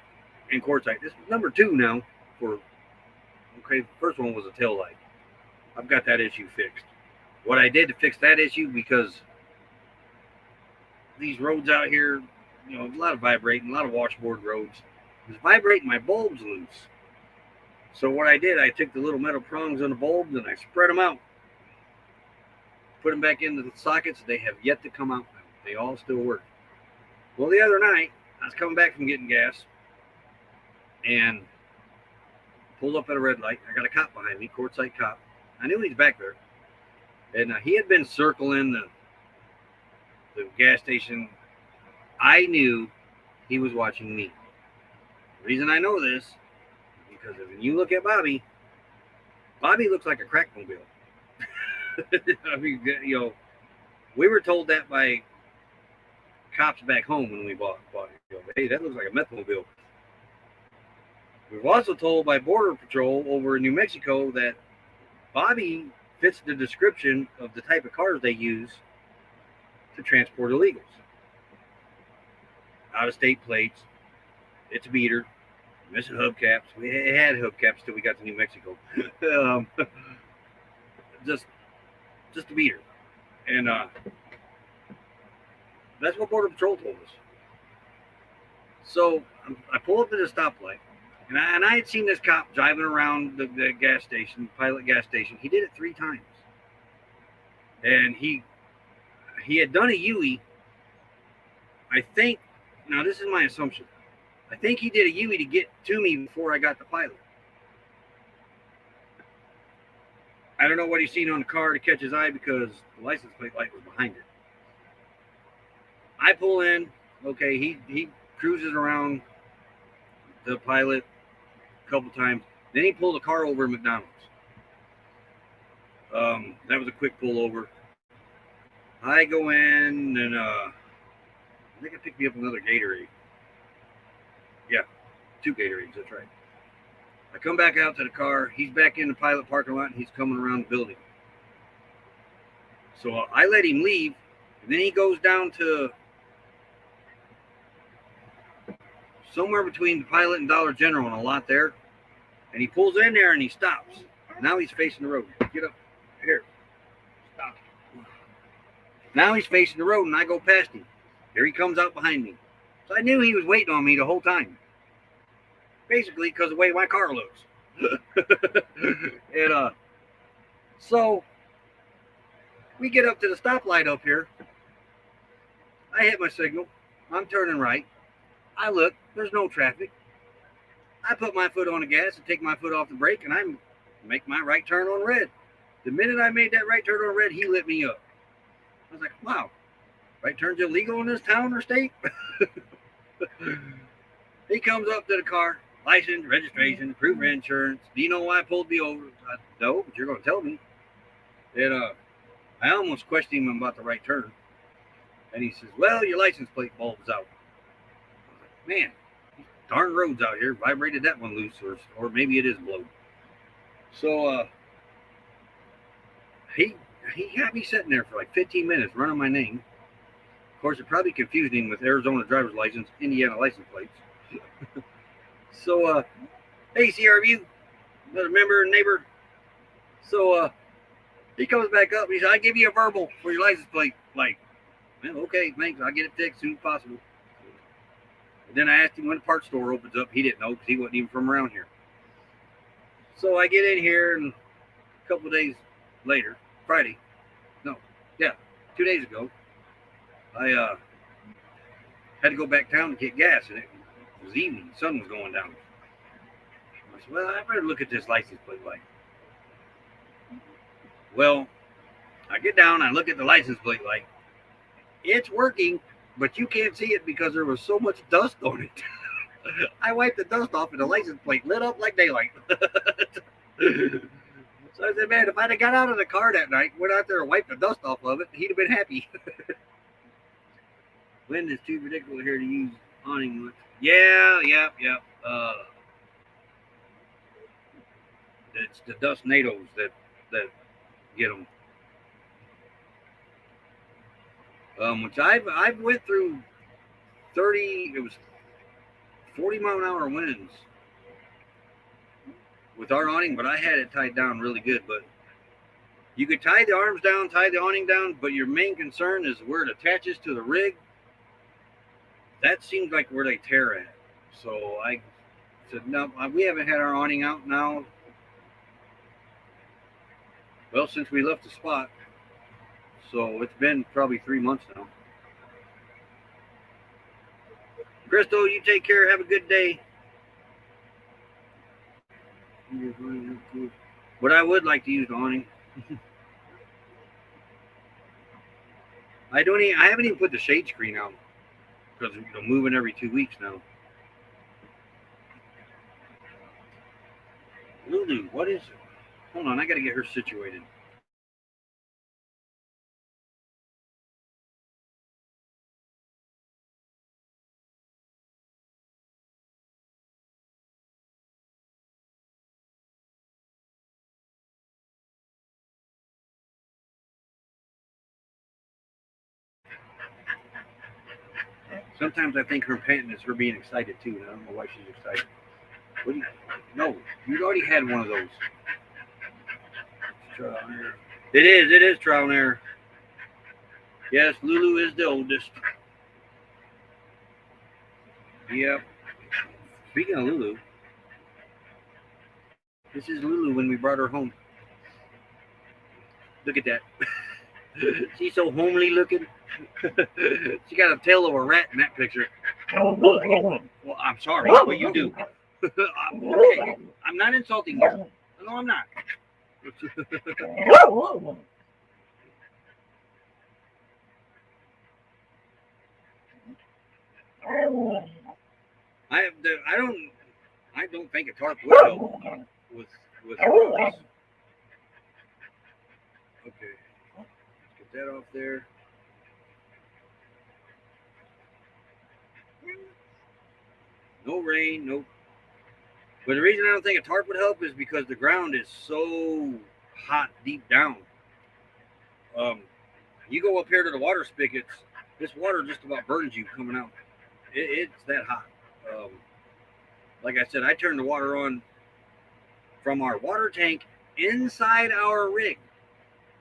in Quartzsite. This is number 2 now for, okay, the first one was a tail light. I've got that issue fixed. What I did to fix that issue, because these roads out here, you know, a lot of vibrating, a lot of washboard roads. It was vibrating, my bulbs loose. So what I did, I took the little metal prongs on the bulbs and I spread them out. Put them back into the sockets. They have yet to come out. They all still work. Well, the other night, I was coming back from getting gas and pulled up at a red light. I got a cop behind me, Quartzsite cop. I knew he's back there. And he had been circling the gas station. I knew he was watching me. The reason I know this is because when you look at Bobby looks like a crackmobile. I mean, you know, we were told that by cops back home when we bought it. You know, hey, that looks like a methmobile. We were also told by Border Patrol over in New Mexico that Bobby fits the description of the type of cars they use to transport illegals. Out-of-state plates. It's a beater. Missing hubcaps. We had hubcaps till we got to New Mexico. Just a beater. And that's what Border Patrol told us. So I pull up at a stoplight, and I had seen this cop driving around the gas station, Pilot gas station. He did it 3 times. And he had done a U-E. I think, now this is my assumption, I think he did a U-E to get to me before I got the Pilot. I don't know what he's seen on the car to catch his eye because the license plate light was behind it. I pull in, okay, he cruises around the Pilot a couple times. Then he pulled a car over at McDonald's. That was a quick pull over. I go in and I think I picked me up another Gatorade. Yeah, 2 Gatorades, that's right. I come back out to the car. He's back in the Pilot parking lot, and he's coming around the building. So I let him leave, and then he goes down to somewhere between the Pilot and Dollar General and a lot there, and he pulls in there and he stops. Now he's facing the road. Get up here. Stop. Now he's facing the road, and I go past him. Here he comes out behind me. So I knew he was waiting on me the whole time. Basically, because of the way my car looks. And so we get up to the stoplight up here. I hit my signal. I'm turning right. I look. There's no traffic. I put my foot on the gas and take my foot off the brake, and I make my right turn on red. The minute I made that right turn on red, he lit me up. I was like, wow, right turns illegal in this town or state? He comes up to the car. License, registration, proof of insurance. Do you know why I pulled me over? No, but you're going to tell me. And I almost questioned him about the right turn. And he says, well, your license plate bulb's out. I was like, man, darn roads out here. Vibrated that one loose, or maybe it is blown. So he had me sitting there for like 15 minutes running my name. Of course, it probably confused him with Arizona driver's license, Indiana license plates. So, hey, CRU, another member and neighbor. So, he comes back up and he said, I give you a verbal for your license plate. Like, well, okay, thanks. I'll get it fixed as soon as possible. And then I asked him when the parts store opens up. He didn't know because he wasn't even from around here. So I get in here, and a couple of days later, Friday, 2 days ago, I had to go back down to get gas. And It was evening. The sun was going down. I said, well, I better look at this license plate light. Well, I get down, I look at the license plate light. It's working, but you can't see it because there was so much dust on it. I wiped the dust off and the license plate lit up like daylight. So I said, man, if I'd have got out of the car that night, went out there and wiped the dust off of it, he'd have been happy. Wind is too ridiculous here to use awning much. Yeah. It's the dust NATOs that get them. Which I've went through 40-mile-an-hour winds with our awning, but I had it tied down really good. But you could tie the arms down, tie the awning down, but your main concern is where it attaches to the rig. That seems like where they tear at. So I said, no, we haven't had our awning out now. Well, since we left the spot. So it's been probably 3 months now. Crystal, you take care. Have a good day. But I would like to use the awning. I haven't even put the shade screen out because I'm moving every 2 weeks now. Lulu, what is it? Hold on, I got to get her situated. Sometimes I think her panting is her being excited too, and I don't know why she's excited. No, you already had one of those. Trial and error. It is trial and error. Yes, Lulu is the oldest. Yep. Speaking of Lulu, this is Lulu when we brought her home. Look at that. She's so homely looking. She got a tail of a rat in that picture. Well, I'm sorry, but you do. Okay, I'm not insulting you. No, I'm not. I don't think a tarp would help with dogs. Okay, let's get that off there. No rain, no. But the reason I don't think a tarp would help is because the ground is so hot deep down. You go up here to the water spigots, this water just about burns you coming out. It's that hot. Like I said, I turned the water on from our water tank inside our rig,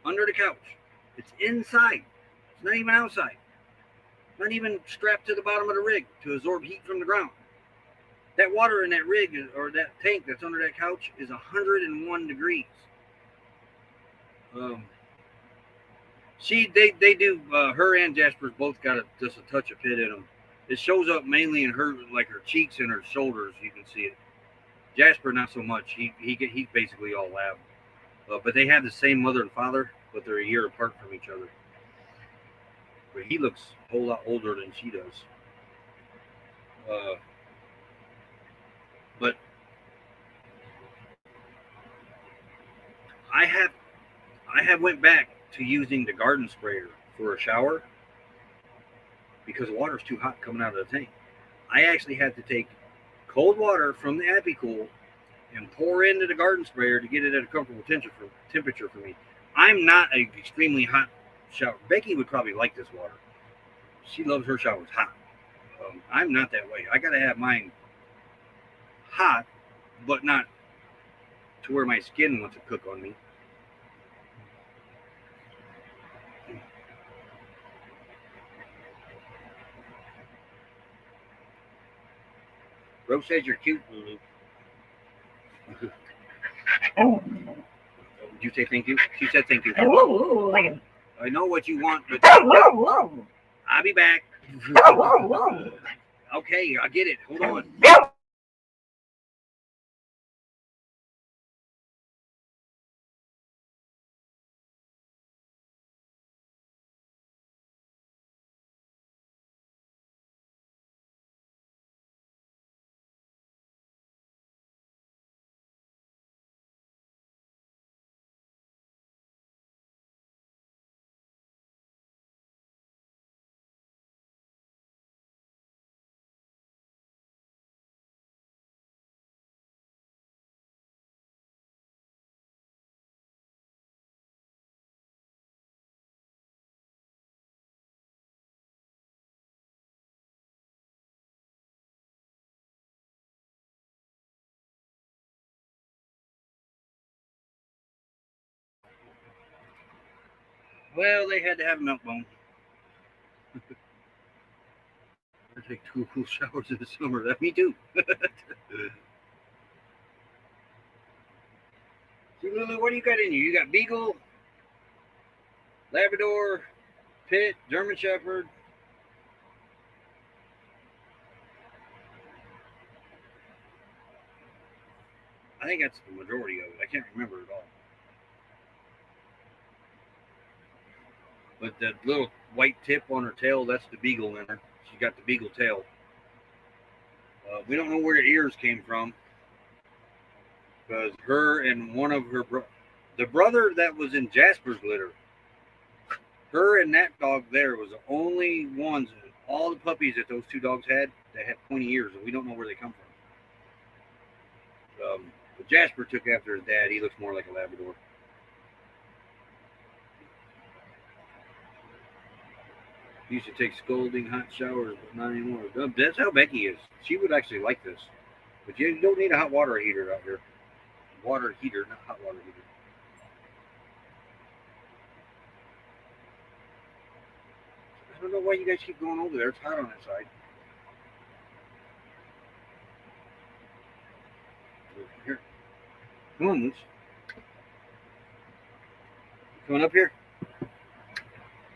under the couch. It's inside. It's not even outside. Not even strapped to the bottom of the rig to absorb heat from the ground. That water in that rig or that tank that's under that couch is 101 degrees. They do. Her and Jasper's both got just a touch of pit in them. It shows up mainly in her, like her cheeks and her shoulders. You can see it. Jasper, not so much. He's basically all lab. But they have the same mother and father, but they're a year apart from each other. But he looks a whole lot older than she does. But I have went back to using the garden sprayer for a shower because the water's too hot coming out of the tank. I actually had to take cold water from the Apicool and pour into the garden sprayer to get it at a comfortable temperature for me. I'm not an extremely hot shower. Becky would probably like this water. She loves her showers hot. I'm not that way. I got to have mine hot, but not to where my skin wants to cook on me. Rose says you're cute, Lulu. Did you say thank you? She said thank you. I know what you want, but I'll be back. Okay, I get it. Hold on. Well, they had to have a milk bone. I take 2 cool showers in the summer. That me too. See, Lulu, what do you got in you? You got Beagle, Labrador, Pit, German Shepherd. I think that's the majority of it. I can't remember it all. But that little white tip on her tail, that's the Beagle in her. She's got the Beagle tail. We don't know where her ears came from because her and one of the brother that was in Jasper's litter, her and that dog there was the only ones, all the puppies that those 2 dogs had that had pointy ears, and we don't know where they come from. But Jasper took after his dad. He looks more like a Labrador. He used to take scalding hot showers, but not anymore. That's how Becky is. She would actually like this. But you don't need a hot water heater out here. Water heater, not hot water heater. I don't know why you guys keep going over there. It's hot on that side. Here. Come on, Moose. Coming up here?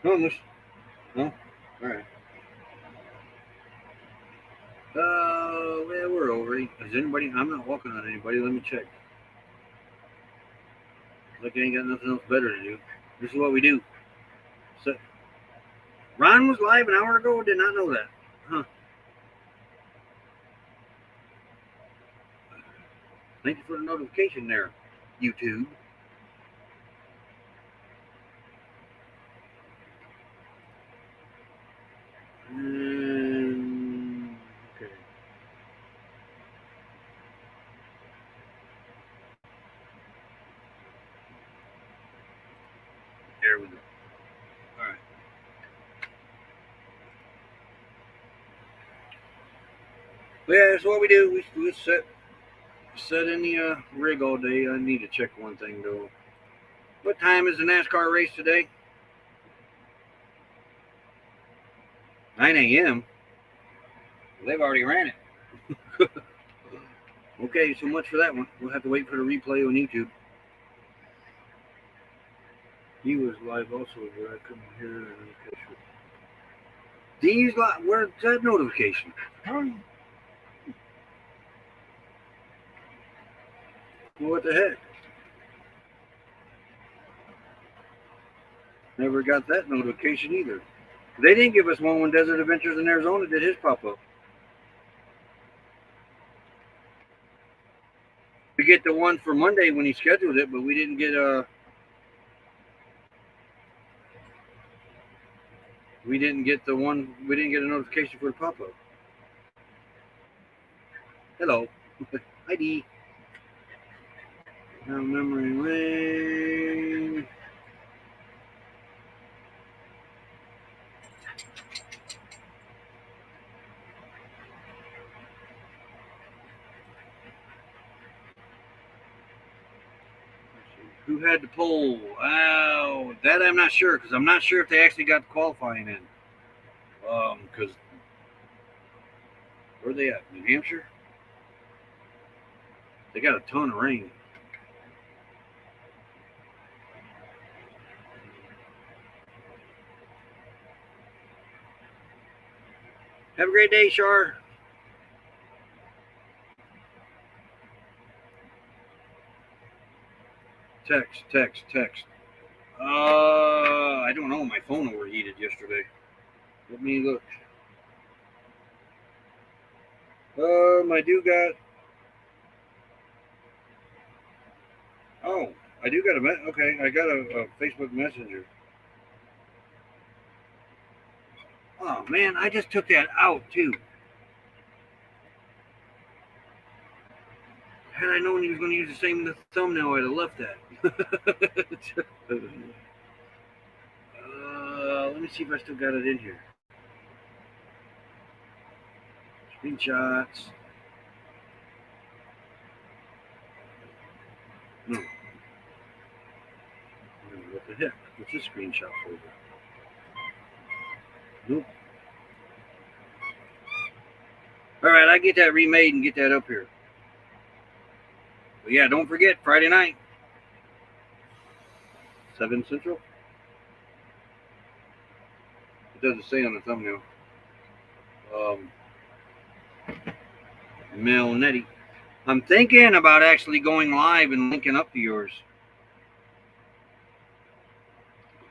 Come on, Moose. No? Alright. Well, we're over. Is anybody? I'm not walking on anybody. Let me check. Like I ain't got nothing else better to do. This is what we do. So, Ron was live an hour ago. Did not know that. Huh. Thank you for the notification there, YouTube. Okay. There we go. All right. But yeah, that's what we do. We sit in the rig all day. I need to check one thing though. What time is the NASCAR race today? 9 a.m. They've already ran it. Okay, so much for that one. We'll have to wait for the replay on YouTube. He was live also, but I couldn't hear the notification. These where's that notification? Well, what the heck? Never got that notification either. They didn't give us one when Desert Adventures in Arizona did his pop up. We get the one for Monday when he scheduled it, but we didn't get a notification for the pop up. Hello. ID. Now memory lane. Who had the poll? Oh, that I'm not sure because I'm not sure if they actually got the qualifying in. Because where are they at? New Hampshire? They got a ton of rain. Have a great day, Shar. Text. I don't know. My phone overheated yesterday. Let me look. I do got. Oh, I do got a. Okay, I got a Facebook Messenger. Oh man, I just took that out too. Had I known he was going to use the same thumbnail, I'd have left that. Let me see if I still got it in here. Screenshots. No. What the heck? What's this screenshot folder? Nope. All right, I get that remade and get that up here. But yeah, don't forget Friday night, 7 Central. It doesn't say on the thumbnail. Mel Nettie. I'm thinking about actually going live and linking up to yours.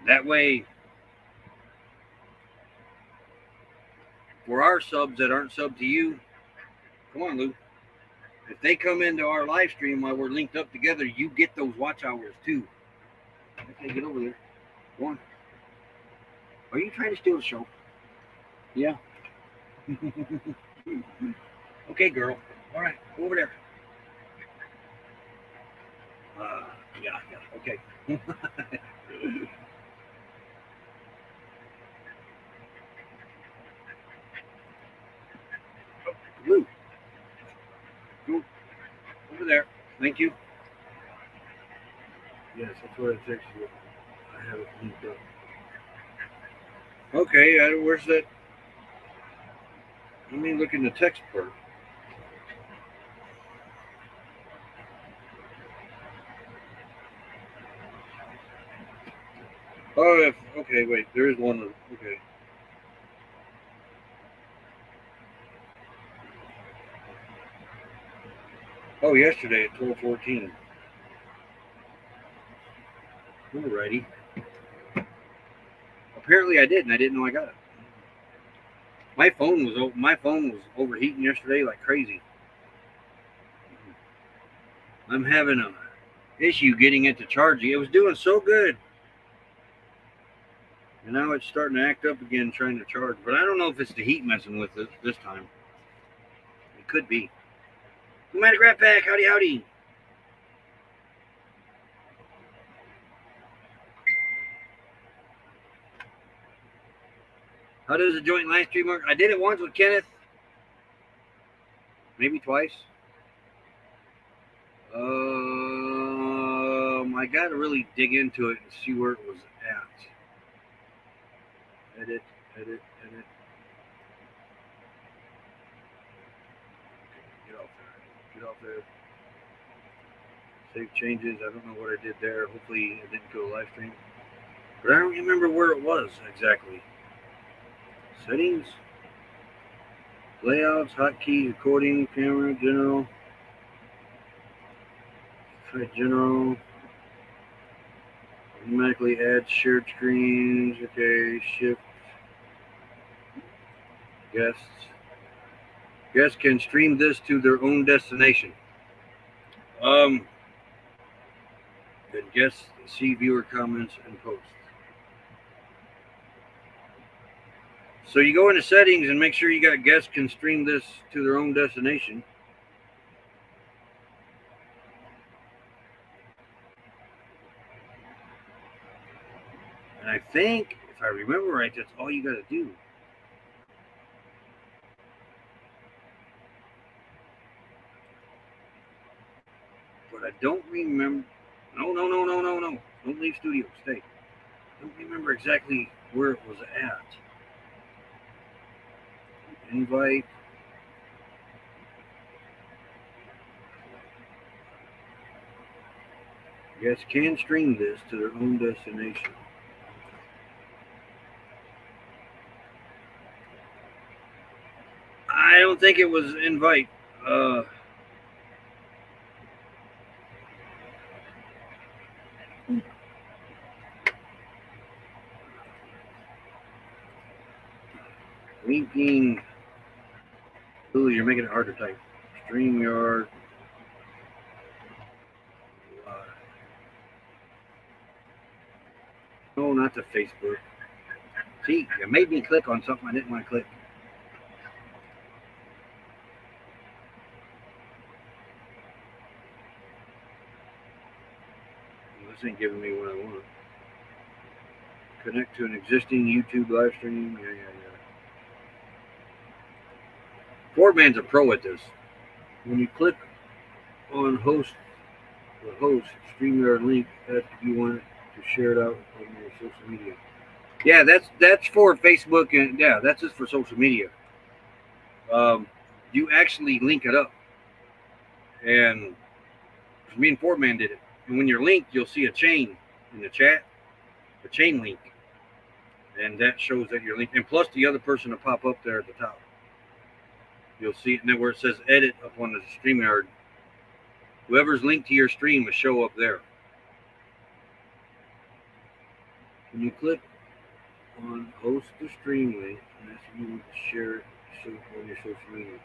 That way, for our subs that aren't subbed to you, come on, Lou. If they come into our live stream while we're linked up together, you get those watch hours too. Okay, get over there. Go on. Are you trying to steal the show? Yeah. Okay, girl. All right, go over there. Yeah, okay. Lou, go over there. Thank you. Yes, that's what I texted you. I have it linked up. Okay, where's that? Let me look in the text part. Oh, okay, wait. There is one. Okay. Oh, yesterday at 12:14. Alrighty. Apparently, I did, and I didn't know I got it. My phone was overheating yesterday like crazy. I'm having a issue getting it to charge. It was doing so good, and now it's starting to act up again, trying to charge. But I don't know if it's the heat messing with it this time. It could be. Pneumatic Rat Pack, howdy. How does a joint live stream work? I did it once with Kenneth. Maybe twice. I got to really dig into it and see where it was at. Edit. Get off there. Save changes. I don't know what I did there. Hopefully it didn't go to live stream. But I don't remember where it was exactly. Settings. Layouts, hotkey, recording, camera, general. Try general. Automatically add shared screens. Okay, shift. Guests. Guests can stream this to their own destination. Then guests see viewer comments and posts. So you go into settings and make sure you got guests can stream this to their own destination. And I think, if I remember right, that's all you got to do. But I don't remember. No. Don't leave studio. Stay. I don't remember exactly where it was at. Invite. Guests can stream this to their own destination. I don't think it was invite. Linking. Ooh, you're making it hard to type. StreamYard. No, not to Facebook. See, it made me click on something I didn't want to click. This ain't giving me what I want. Connect to an existing YouTube live stream. Yeah. Boardman's a pro at this. When you click on host, the host StreamYard link, if you want to share it out on your social media. Yeah, that's for Facebook, and yeah, that's just for social media. You actually link it up, and me and Boardman did it. And when you're linked, you'll see a chain in the chat, a chain link, and that shows that you're linked. And plus, the other person will pop up there at the top. You'll see it, and then where it says edit up on the StreamYard, whoever's linked to your stream will show up there. When you click on host the stream link, and you would share it on your social media.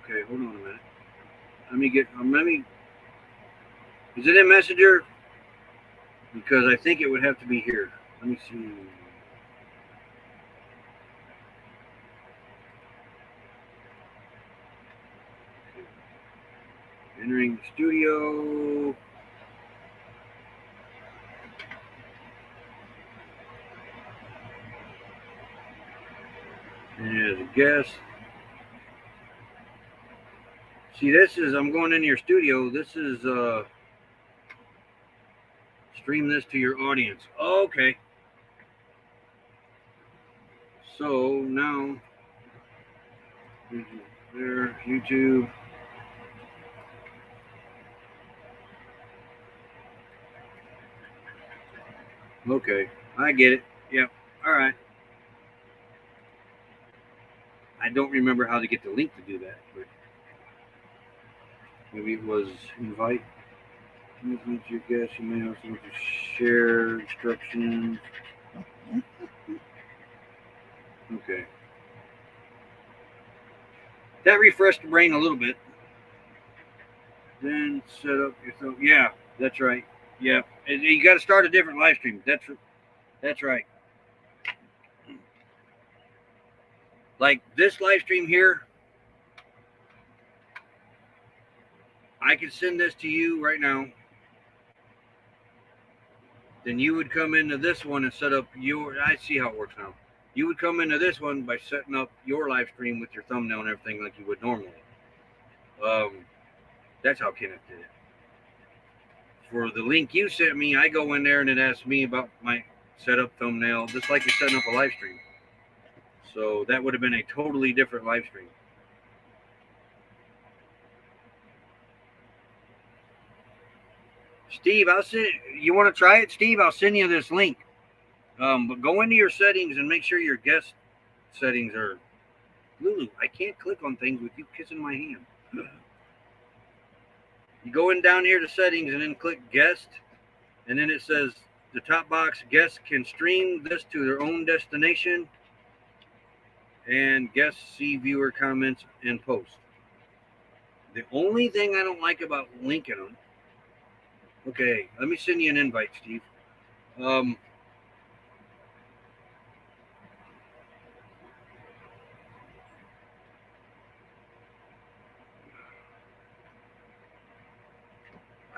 Okay, hold on a minute. Let me. Is it in Messenger? Because I think it would have to be here. Let me see. Entering the studio. And as a guest. See, I'm going into your studio. This is, stream this to your audience. Oh, okay. So now, there, YouTube. Okay, I get it. Yep. All right. I don't remember how to get the link to do that, but maybe it was invite. Meet your guests. You may also want to share instructions. Okay. That refreshed the brain a little bit. Then set up your thumb. Yeah, that's right. Yeah, you got to start a different live stream. That's right. Like this live stream here, I could send this to you right now. Then you would come into this one and set up your. I see how it works now. You would come into this one by setting up your live stream with your thumbnail and everything like you would normally. That's how Kenneth did it. For the link you sent me, I go in there and it asks me about my setup thumbnail, just like you're setting up a live stream. So that would have been a totally different live stream. Steve, you want to try it, Steve? I'll send you this link. But go into your settings and make sure your guest settings are. Lulu, I can't click on things with you kissing my hand. You go in down here to settings and then click guest, and then it says the top box, guests can stream this to their own destination, and guests see viewer comments and post. The only thing I don't like about linking them. Okay, let me send you an invite, Steve. I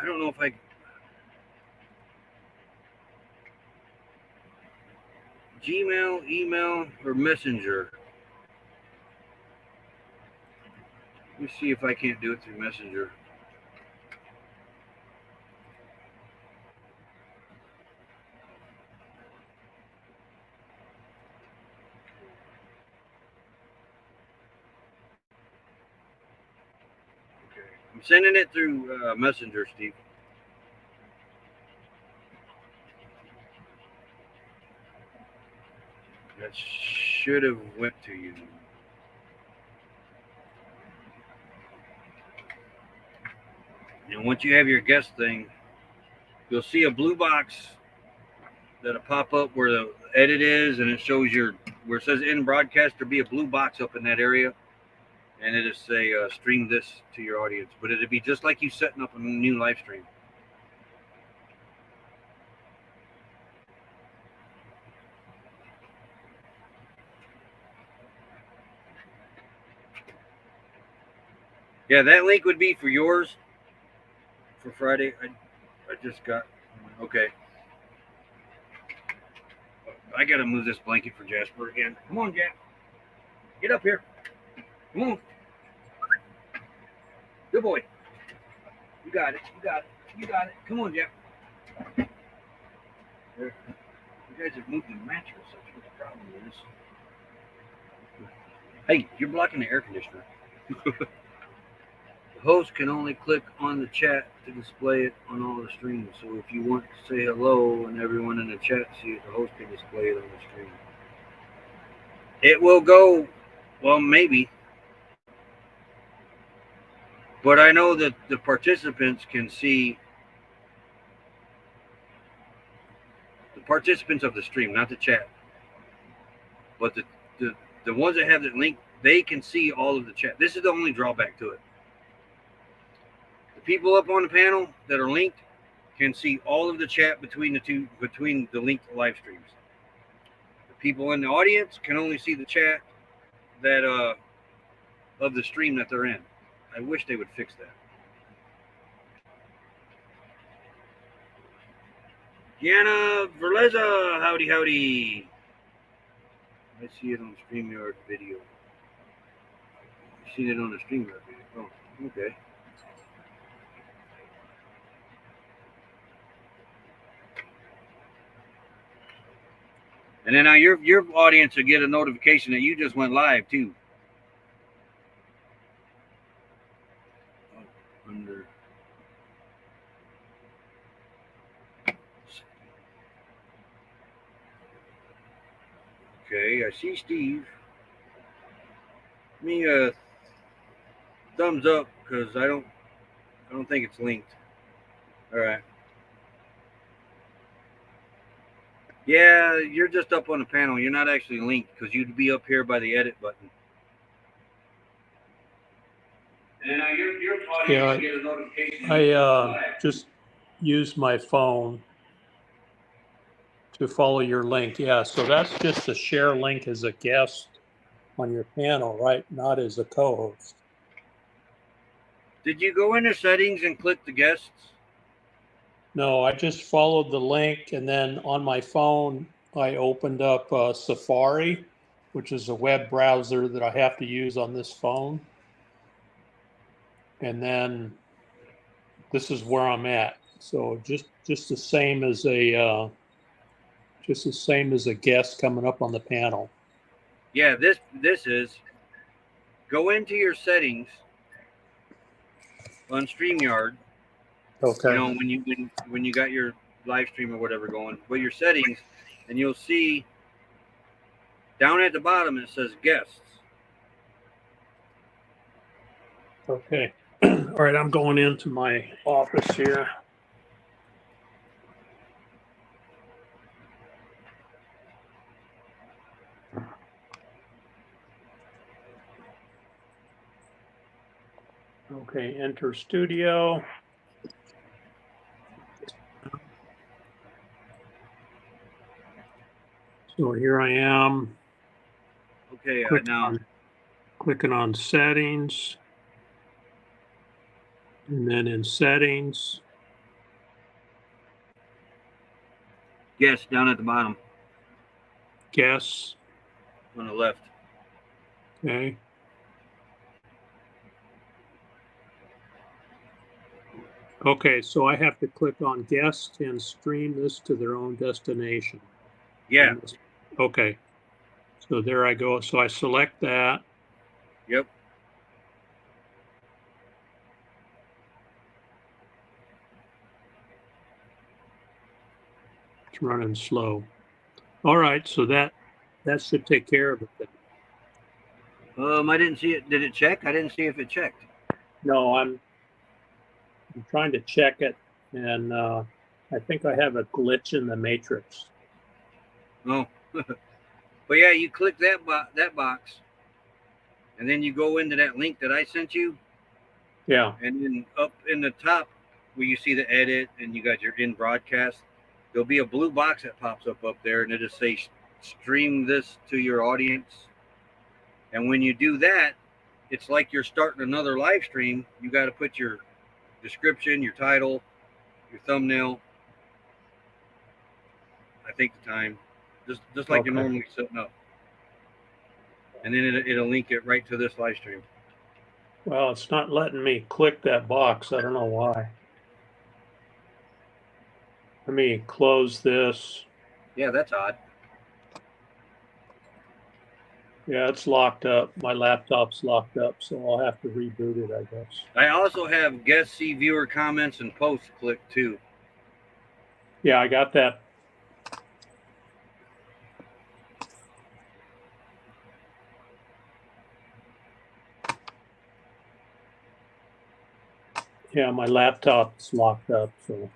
don't know if I. Gmail, email, or Messenger. Let me see if I can't do it through Messenger. Okay, I'm sending it through Messenger, Steve. That should have went to you. And once you have your guest thing, you'll see a blue box that'll pop up where the edit is, and it shows where it says in broadcast. There'll be a blue box up in that area, and it'll say stream this to your audience. But it'll be just like you setting up a new live stream. Yeah, that link would be for yours for Friday. I just got okay. I gotta move this blanket for Jasper again. Come on, Jack. Get up here. Come on. Good boy. You got it. You got it. You got it. Come on, Jack. There. You guys have moved the mattress. That's what the problem is. Hey, you're blocking the air conditioner. The host can only click on the chat to display it on all the streams. So if you want to say hello and everyone in the chat see it, the host can display it on the stream. It will go, well, maybe. But I know that the participants can see the participants of the stream, not the chat. But the ones that have the link, they can see all of the chat. This is the only drawback to it. The people up on the panel that are linked can see all of the chat between the linked live streams. The people in the audience can only see the chat that of the stream that they're in. I wish they would fix that. Deanna Verleza, howdy, howdy. I see it on the StreamYard video. I've seen it on the StreamYard video. Oh, okay. And then now your audience will get a notification that you just went live too. Under. Okay, I see Steve. Give me a thumbs up because I don't think it's linked. All right. Yeah, you're just up on the panel. You're not actually linked because you'd be up here by the edit button. And now Yeah, get a notification. I just used my phone to follow your link. Yeah, so that's just a share link as a guest on your panel, right? Not as a co-host. Did you go into settings and click the guests? No, I just followed the link, and then on my phone, I opened up Safari, which is a web browser that I have to use on this phone. And then this is where I'm at. So just the same as a guest coming up on the panel. Yeah, this is go into your settings on StreamYard. Okay. You know, when you got your live stream or whatever going, go your settings, and you'll see down at the bottom it says guests. Okay. All right, I'm going into my office here. Okay, enter studio. So here I am. Okay, clicking on settings. And then in settings. Yes, down at the bottom. Guests. On the left. Okay. Okay, so I have to click on guests and stream this to their own destination. Yeah. Okay. So there I go. So I select that. Yep. It's running slow. All right, so that should take care of it. I didn't see it. Did it check? I didn't see if it checked. No, I'm trying to check it, and I think I have a glitch in the matrix. No. But yeah, you click that box, and then you go into that link that I sent you, Yeah. and then up in the top where you see the edit and you got your in broadcast, there'll be a blue box that pops up there, and it'll say stream this to your audience. And when you do that, it's like you're starting another live stream. You got to put your description, your title, your thumbnail. I think the time, just like you're Okay. normally setting up, and then it'll link it right to this live stream. Well, it's not letting me click that box. I don't know why. Let me close this. Yeah, that's odd. Yeah, it's locked up. My laptop's locked up, so I'll have to reboot it, I guess. I also have guest see viewer comments and posts clicked too. Yeah, I got that. Yeah, my laptop's locked up, so.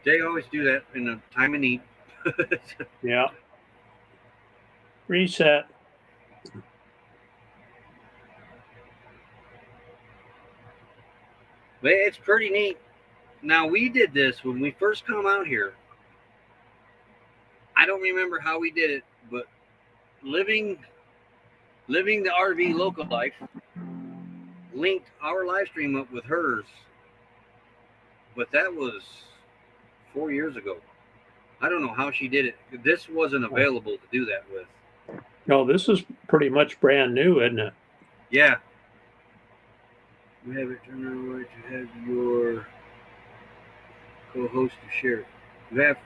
They always do that in a time of need. Yeah. Reset. But it's pretty neat. Now, we did this when we first come out here. I don't remember how we did it, but living the RV local life linked our live stream up with hers. But that was 4 years ago. I don't know how she did it. This wasn't available to do that with. No, this is pretty much brand new, isn't it? Yeah. You have it turned on right to have your co-host to share it.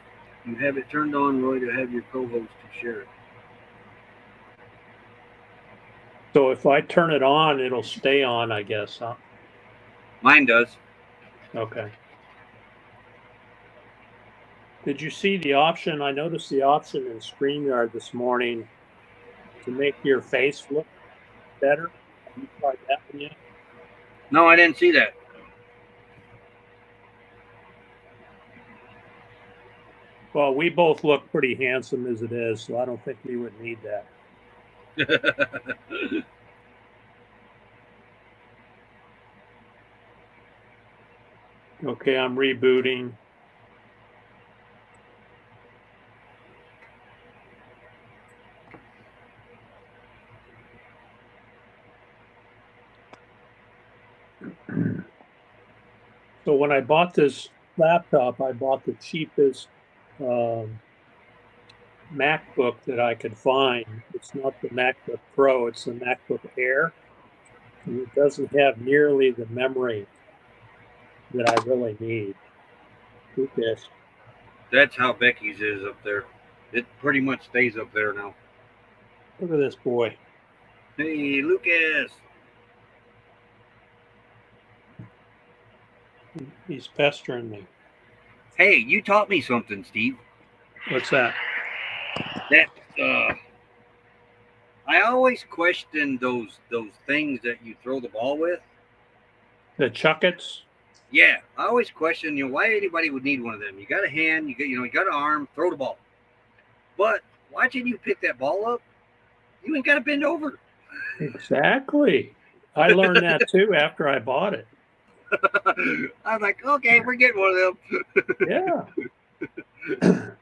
You have it turned on, Roy, to have your co-host to share it. So if I turn it on, it'll stay on, I guess, huh? Mine does. Okay. Did you see the option? I noticed the option in StreamYard this morning to make your face look better. Have you tried that one yet? No, I didn't see that. Well, we both look pretty handsome as it is, so I don't think we would need that. Okay, I'm rebooting. So when I bought this laptop, I bought the cheapest MacBook that I could find. It's not the MacBook Pro, it's the MacBook Air. And it doesn't have nearly the memory that I really need. Lucas. That's how Becky's is up there. It pretty much stays up there now. Look at this boy. Hey, Lucas. He's pestering me. Hey, you taught me something, Steve. What's that? That I always question those things that you throw the ball with. The Chuckets? Yeah, I always question, why anybody would need one of them. You got a hand, you got an arm, throw the ball. But watching you pick that ball up, you ain't got to bend over. Exactly. I learned that too after I bought it. I was like, okay, we're getting one of them.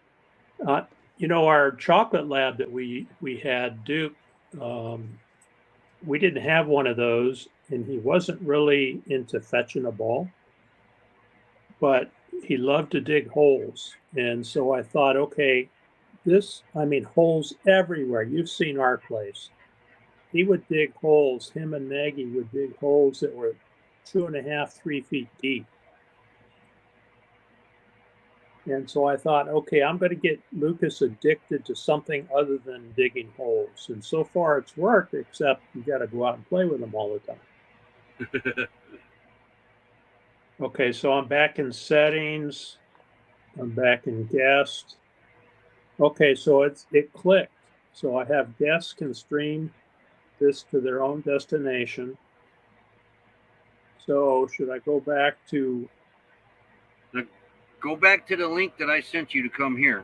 Yeah. Our chocolate lab that we had, Duke, we didn't have one of those, and he wasn't really into fetching a ball, but he loved to dig holes. And so I thought, okay, holes everywhere. You've seen our place. He would dig holes. Him and Maggie would dig holes that were 2.5, 3 feet deep. And so I thought, okay, I'm going to get Lucas addicted to something other than digging holes. And so far it's worked, except you got to go out and play with him all the time. Okay, so I'm back in settings. I'm back in guest. Okay, so it clicked. So I have guests can stream this to their own destination. So should I go back to... Go back to the link that I sent you to come here.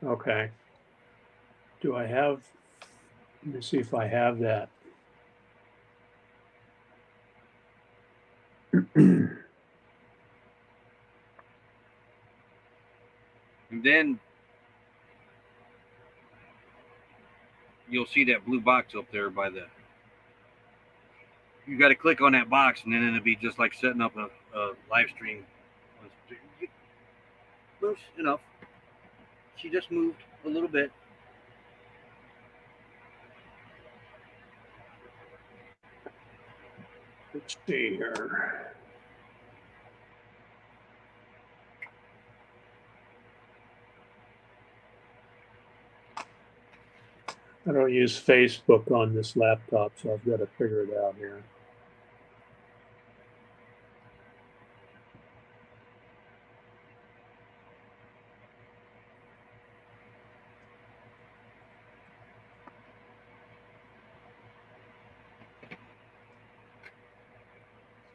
Okay. Do I have, let me see if I have that. And then you'll see that blue box up there by the. You got to click on that box, and then it'll be just like setting up a live stream. Close enough. She just moved a little bit. Let's see here. I don't use Facebook on this laptop, so I've got to figure it out here.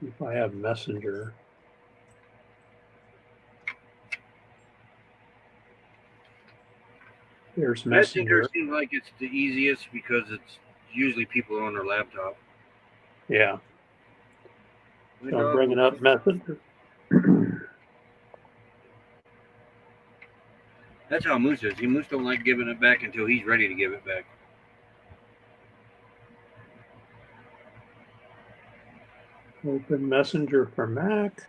See if I have Messenger. There's Messenger Messenger. seems like it's the easiest because it's usually people on their laptop. Yeah. My So I'm dog bringing will- up Messenger. That's how Moose is. Moose don't like giving it back until he's ready to give it back. Open Messenger for Mac.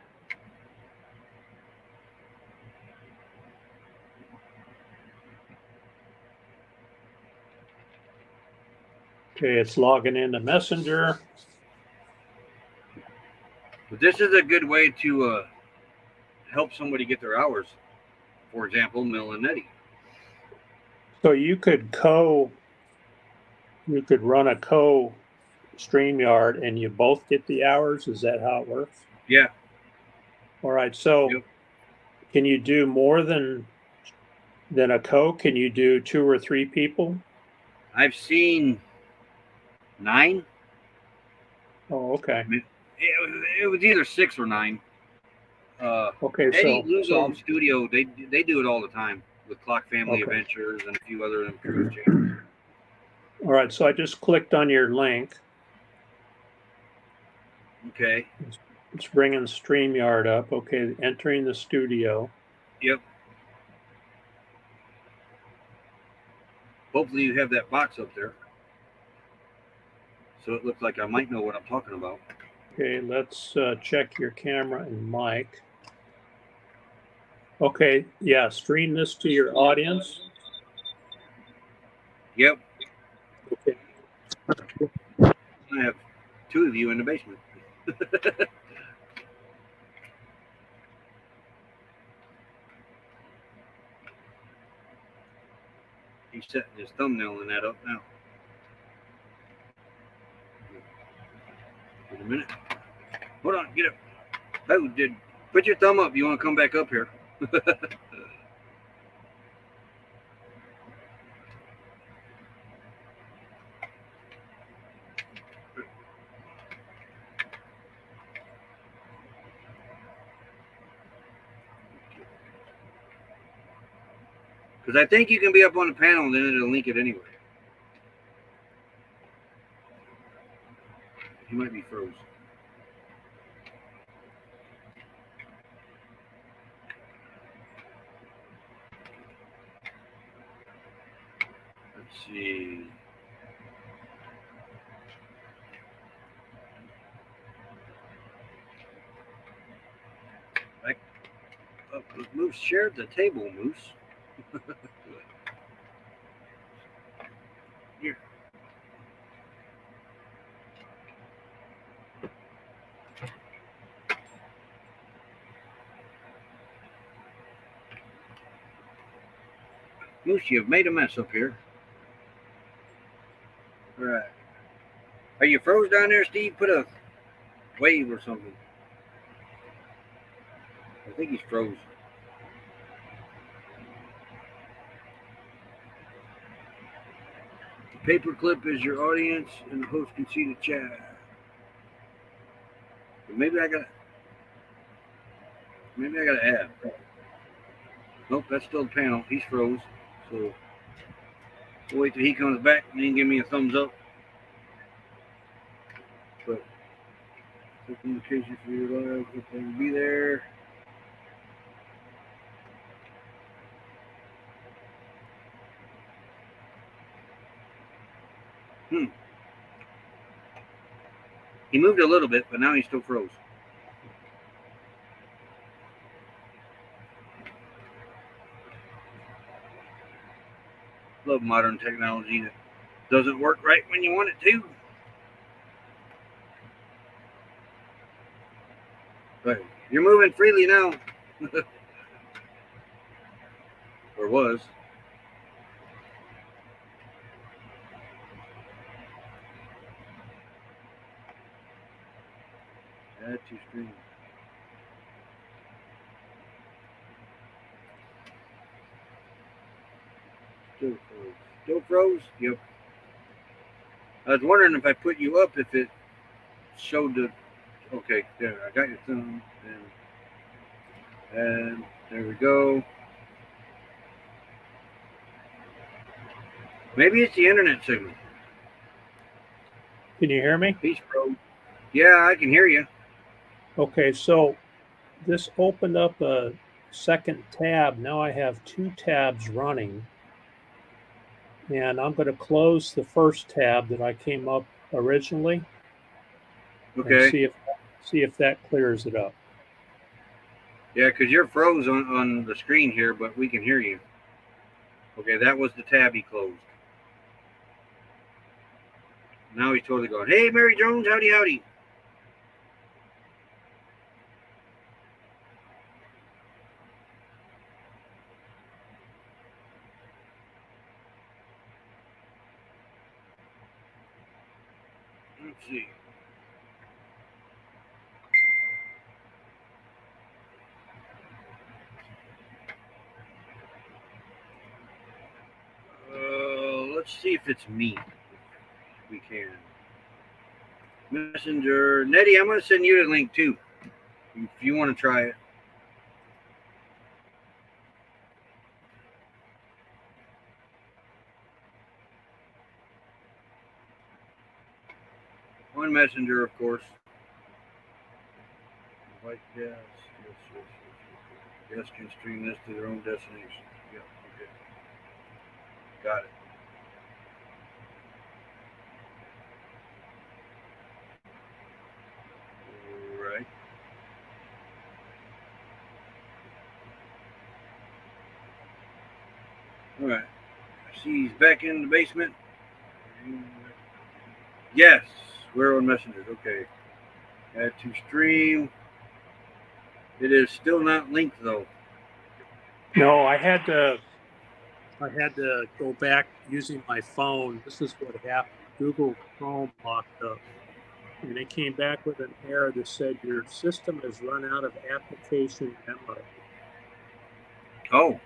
Okay, it's logging into Messenger. But this is a good way to help somebody get their hours. For example, Mill and Nettie. So you could run a StreamYard and you both get the hours. Is that how it works? Yeah. All right. So Yep. Can you do more than a Can you do 2 or 3 people? I've seen 9. Oh, okay. It was either 6 or 9. Okay. Eddie So Lugo Studio, they do it all the time with Clock Family Okay. Adventures and a few other cruise channels. All right. So I just clicked on your link. Okay. It's bringing StreamYard up. Okay. Entering the studio. Yep. Hopefully you have that box up there. So it looks like I might know what I'm talking about. Okay. Let's check your camera and mic. Okay. Yeah. Stream this to your audience. Yep. Okay. I have 2 of you in the basement. He's setting his thumbnail in that up now. Wait a minute. Hold on, get up. Oh, put your thumb up. You want to come back up here? Because I think you can be up on the panel and then it'll link it anyway. He might be froze. Let's see. Back up. Moose shared the table, Moose. Here. Moose, you've made a mess up here. All right. Are you froze down there, Steve? Put a wave or something. I think he's froze. The paperclip is your audience, and the host can see the chat. But maybe I got to add. Nope, that's still the panel. He's froze. So we'll wait till he comes back and then give me a thumbs up. But click indication for your live, will be there. He moved a little bit, but now he's still froze. Love modern technology that doesn't work right when you want it to. But you're moving freely now. Or was. Add to stream. Still froze. Still froze? Yep. I was wondering if I put you up if it showed the... Okay, there. I got your thumb. And there we go. Maybe it's the internet signal. Can you hear me? He's froze. Yeah, I can hear you. Okay, so this opened up a second tab. Now I have 2 tabs running. And I'm going to close the first tab that I came up originally. Okay. And see if that clears it up. Yeah, because you're froze on the screen here, but we can hear you. Okay, that was the tab he closed. Now he's totally going, hey, Mary Jones, howdy, howdy. Let's see. Let's see if it's me. If we can. Messenger. Nettie, I'm going to send you the link too. If you want to try it. On Messenger, of course. Like yes. Guests can stream this to their own destination. Yep, okay. Got it. All right. All right. I see he's back in the basement. Yes, we're on Messenger. Okay. Add to stream. It is still not linked though. No, I had to go back using my phone. This is what happened. Google Chrome locked up. And it came back with an error that said your system has run out of application memory. Oh.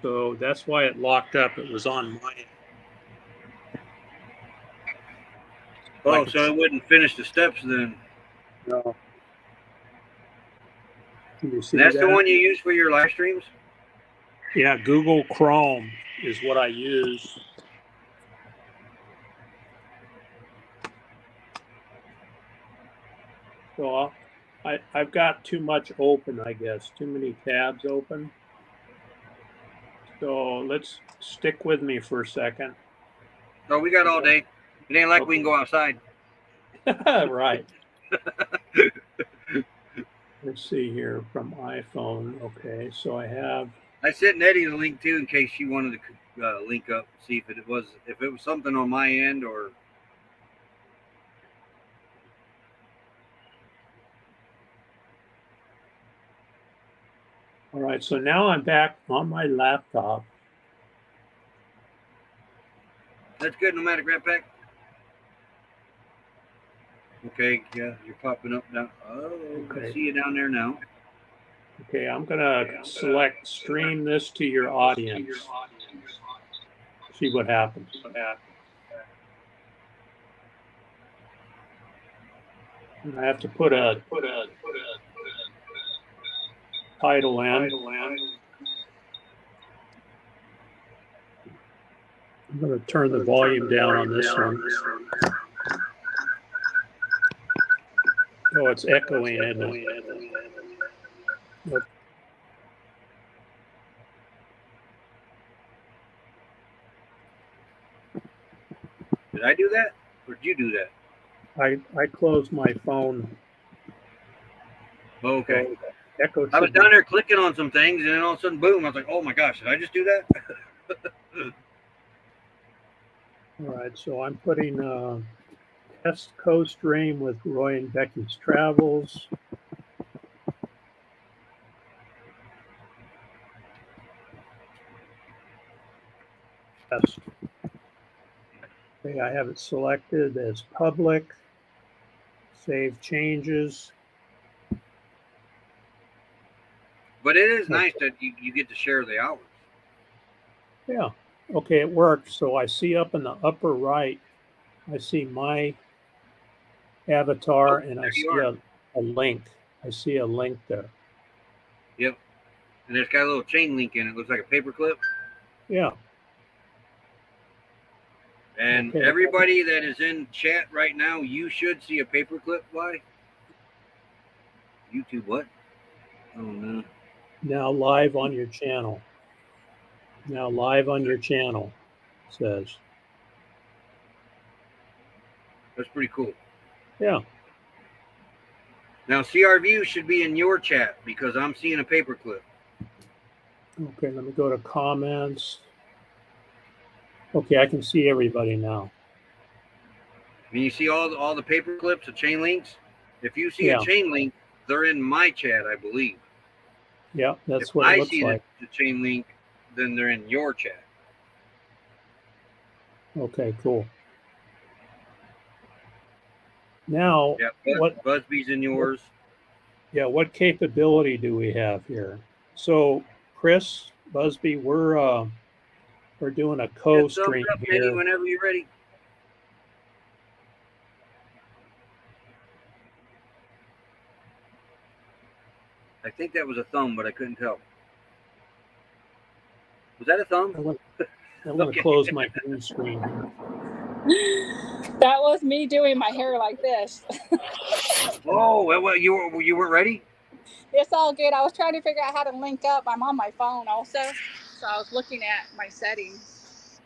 So that's why it locked up. It was on my end. Oh, so it wouldn't finish the steps then. No. Can you see That's that? the one you use for your live streams? Yeah, Google Chrome is what I use. So I've got too much open, I guess, too many tabs open. So let's stick with me for a second. Oh, we got all day. It ain't like we can go outside. Right. Let's see here from iPhone. Okay, so I sent Nettie the link too in case she wanted to link up, see if it was something on my end or. All right, so now I'm back on my laptop. That's good, nomadic rat pack. Okay, yeah, you're popping up now. Oh, okay. I see you down there now. Okay, I'm gonna select stream this to your audience. See what happens. And I have to put a title in. I'm going to turn the volume down on this one. Oh, it's echoing, isn't it? Yep. Did I do that? Or did you do that? I closed my phone. Oh, okay. So echo. I was down there clicking on some things, and then all of a sudden, boom! I was like, "Oh my gosh, did I just do that?" All right, so I'm putting test co-stream with Roy and Becky's travels. Test. Okay, I have it selected as public. Save changes. But it is nice that you get to share the hours. Yeah. Okay, it worked. So I see up in the upper right, I see my avatar, and I see a link. I see a link there. Yep. And it's got a little chain link in it. Looks like a paper clip. Yeah. And okay. Everybody that is in chat right now, you should see a paper clip. Why? YouTube what? Oh no. Now live on your channel. Now live on your channel, says. That's pretty cool. Yeah. Now CR View should be in your chat because I'm seeing a paper clip. Okay, let me go to comments. Okay, I can see everybody now. And you see all the paper clips, the chain links? If you see Yeah. a chain link, they're in my chat, I believe. Yeah, that's if what it looks see like. The chain link, then they're in your chat. Okay, cool. Now, Yeah, Busby's in yours. What capability do we have here? So, Chris, Busby, we're doing a co-stream here. Whenever you're ready. I think that was a thumb, but I couldn't tell. Was that a thumb? I'm going to close my green screen here. That was me doing my hair like this. Oh, well, you weren't ready? It's all good. I was trying to figure out how to link up. I'm on my phone also, so I was looking at my settings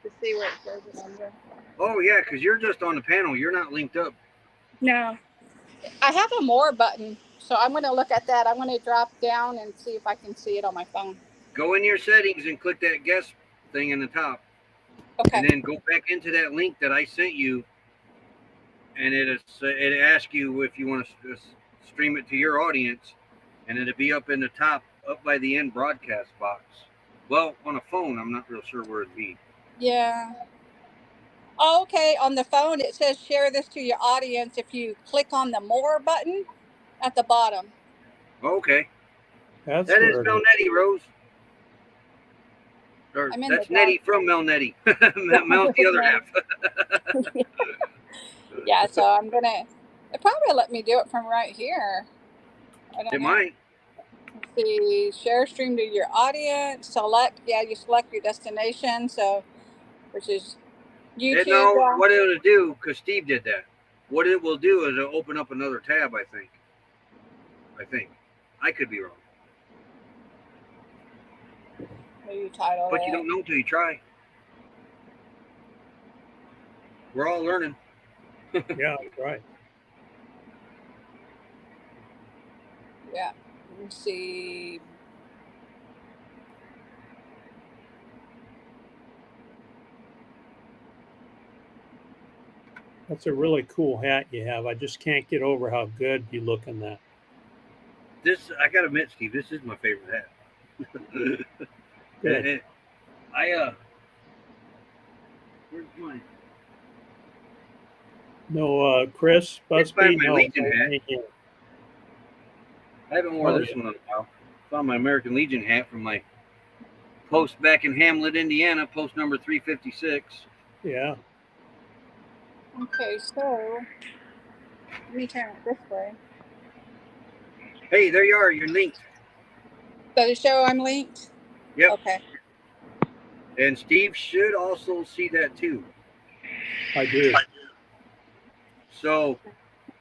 to see where it says it under. Oh, yeah, because you're just on the panel. You're not linked up. No. I have a more button, so I'm going to look at that. I'm going to drop down and see if I can see it on my phone. Go in your settings and click that guest thing in the top. Okay. And then go back into that link that I sent you, and it asks you if you want to stream it to your audience, and it'll be up in the top, up by the end broadcast box. Well, on a phone, I'm not real sure where it'd be. Yeah. Oh, okay. On the phone, it says share this to your audience if you click on the more button at the bottom. Okay. That is Mel Nettie, Rose. That's Nettie from Mel Nettie. Mel's the other half. Yeah, so I'm going to, it probably let me do it from right here. I don't know. Might. Let's see, share stream to your audience, select, you select your destination, so, which is YouTube. No, what it'll do, because Steve did that, what it will do is it'll open up another tab, I think. I could be wrong. Maybe title But you don't know until you try. We're all learning. Yeah, right. Yeah, let's see. That's a really cool hat you have. I just can't get over how good you look in that. This, I gotta admit, Steve, this is my favorite hat. Good. Where's mine? No, Chris, Busby, no. I haven't worn this one in a while. Found my American Legion hat from my post back in Hamlet, Indiana, post number 356. Yeah. Okay, so let me turn it this way. Hey, there you are. You're linked. Does it show I'm linked? Yep. Okay. And Steve should also see that too. I do. So,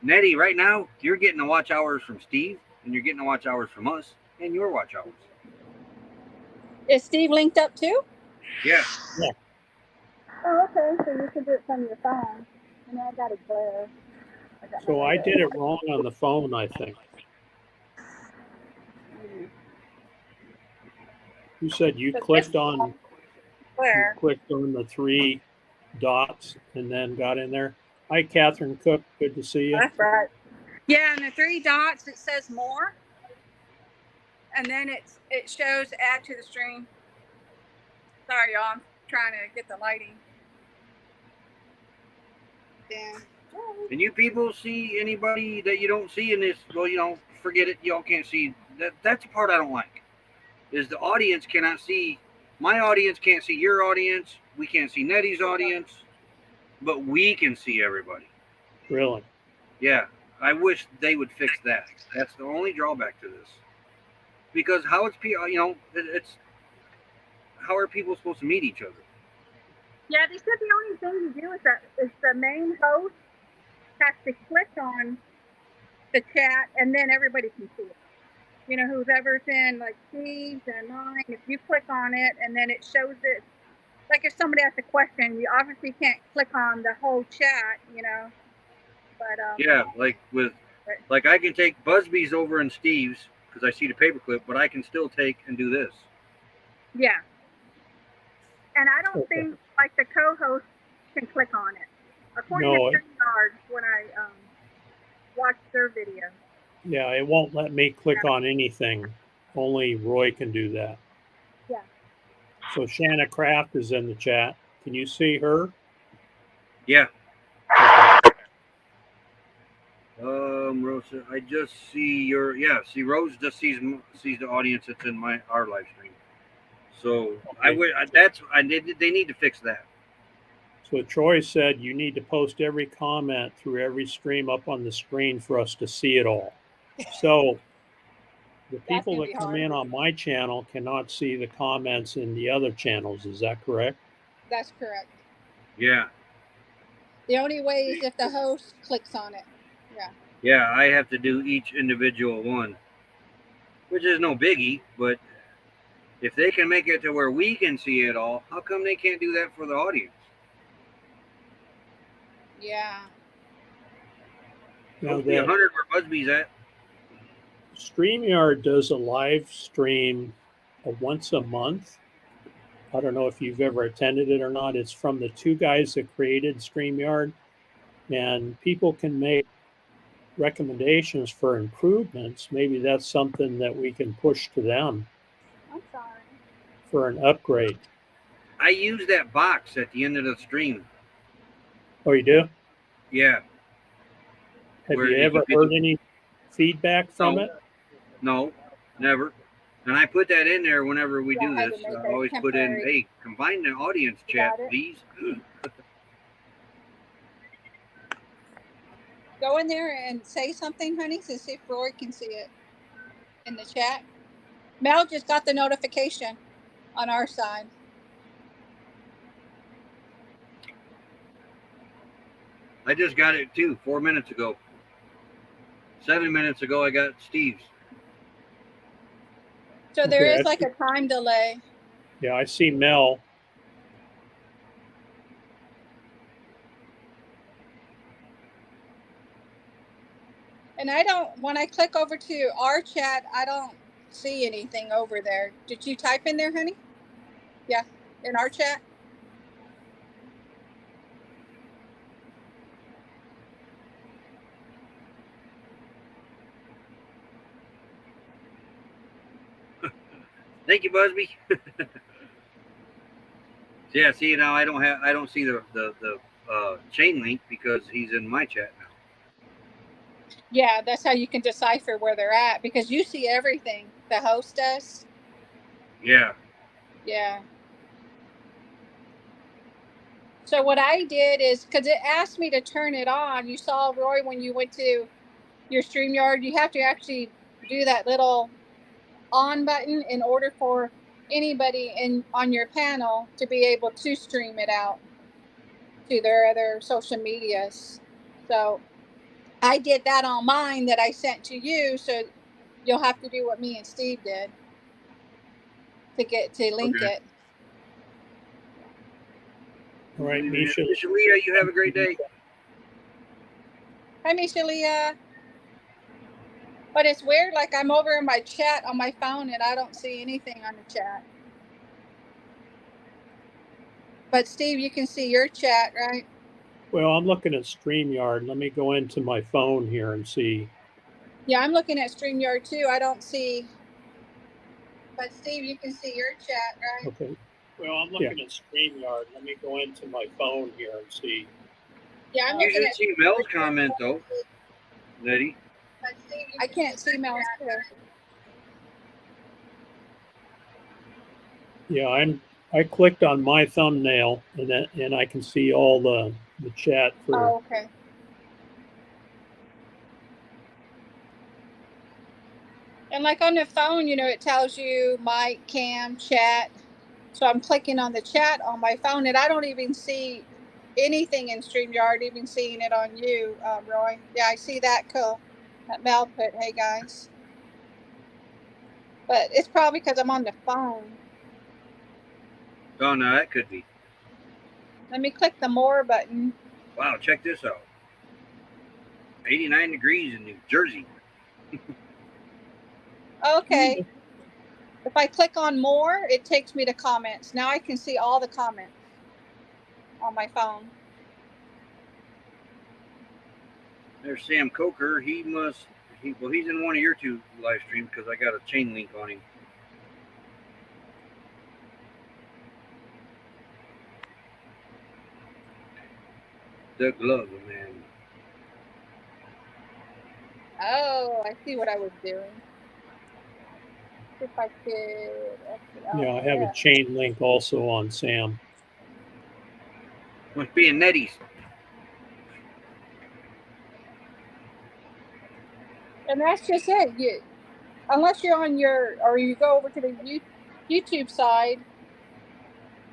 Nettie, right now, you're getting the watch hours from Steve, and you're getting the watch hours from us, and your watch hours. Is Steve linked up too? Yeah. Yeah. Oh, okay. So you can do it from your phone. And I got a glare. So I did it wrong on the phone, I think. You said you clicked on the 3 dots and then got in there. Hi, Catherine Cook. Good to see you. That's right. Yeah, and the 3 dots, it says more. And then it shows add to the stream. Sorry, y'all. I'm trying to get the lighting. Yeah. And you people see anybody that you don't see in this? Well, forget it. Y'all can't see that. That's the part I don't like. Is the audience cannot see. My audience can't see your audience. We can't see Nettie's audience, but we can see everybody. Really? Yeah. I wish they would fix that. That's the only drawback to this. Because how it's it's how are people supposed to meet each other? Yeah, they said the only thing to do is the main host has to click on the chat, and then everybody can see it. You know, whoever's in like Steve's and mine, if you click on it and then it shows it, like if somebody asks a question, you obviously can't click on the whole chat, you know. But yeah, like I can take Busby's over in Steve's because I see the paperclip, but I can still take and do this. Yeah. And I don't think like the co-host can click on it. According to StreamYard, when I watched their video. Yeah, it won't let me click on anything. Only Roy can do that. Yeah. So Shanna Kraft is in the chat. Can you see her? Yeah. Rosa, I just see see Rose just sees the audience that's in our live stream. So okay. They need to fix that. So Troy said you need to post every comment through every stream up on the screen for us to see it all. So the people that come in on my channel cannot see the comments in the other channels. Is that correct? That's correct. Yeah. The only way is if the host clicks on it. Yeah. Yeah, I have to do each individual one, which is no biggie, but if they can make it to where we can see it all, how come they can't do that for the audience? Yeah. Supposed to be 100 where Busby's at. StreamYard does a live stream once a month. I don't know if you've ever attended it or not. It's from the 2 guys that created StreamYard, and people can make recommendations for improvements. Maybe that's something that we can push to them. I'm sorry. For an upgrade. I use that box at the end of the stream. Oh, you do? Yeah. Have you ever heard any feedback from it? No, never. And I put that in there whenever we do this. I always put in, hey, combine the audience chat, please. Go in there and say something, honey, to see if Roy can see it in the chat. Mel just got the notification on our side. I just got it too 4 minutes ago. 7 minutes ago, I got Steve's. So there is like a time delay. Yeah, I see Mel. And when I click over to our chat, I don't see anything over there. Did you type in there, honey? Yeah, in our chat. Thank you, Busby. Yeah, see now I don't see the chain link because he's in my chat now. Yeah, that's how you can decipher where they're at because you see everything. The host does. Yeah. Yeah. So what I did is because it asked me to turn it on. You saw, Roy, when you went to your StreamYard, you have to actually do that little on button in order for anybody on your panel to be able to stream it out to their other social medias. So I did that on mine that I sent to you. So you'll have to do what me and Steve did to link Okay. it. All right, Misha. Leah, you have a great day. Hi, Mishalia. But it's weird, like I'm over in my chat on my phone and I don't see anything on the chat. But Steve, you can see your chat, right? Well, I'm looking at StreamYard. Let me go into my phone here and see. Yeah, I'm looking at StreamYard too. I don't see. But Steve, you can see your chat, right? Okay. Well, I'm looking at StreamYard. Let me go into my phone here and see. Yeah, I'm You looking should at. see Mel's comment though, Letty. I can't see Mel's too. Yeah, I clicked on my thumbnail and I can see all the chat for. Oh, okay. And like on the phone, it tells you mic, cam, chat. So I'm clicking on the chat on my phone and I don't even see anything in StreamYard, even seeing it on you, Roy. Yeah, I see that. Cool. That Mel put, hey guys. But it's probably because I'm on the phone. Oh no, that could be. Let me click the more button. Wow, check this out. 89 degrees in New Jersey. Okay. If I click on more, it takes me to comments. Now I can see all the comments on my phone. There's Sam Coker. He's in one of your two live streams because I got a chain link on him. Doug Love, man. Oh, I see what I was doing. If I could. Yeah, I have a chain link also on Sam. Must be in Nettie's. And that's just it. Unless you're on or you go over to the YouTube side,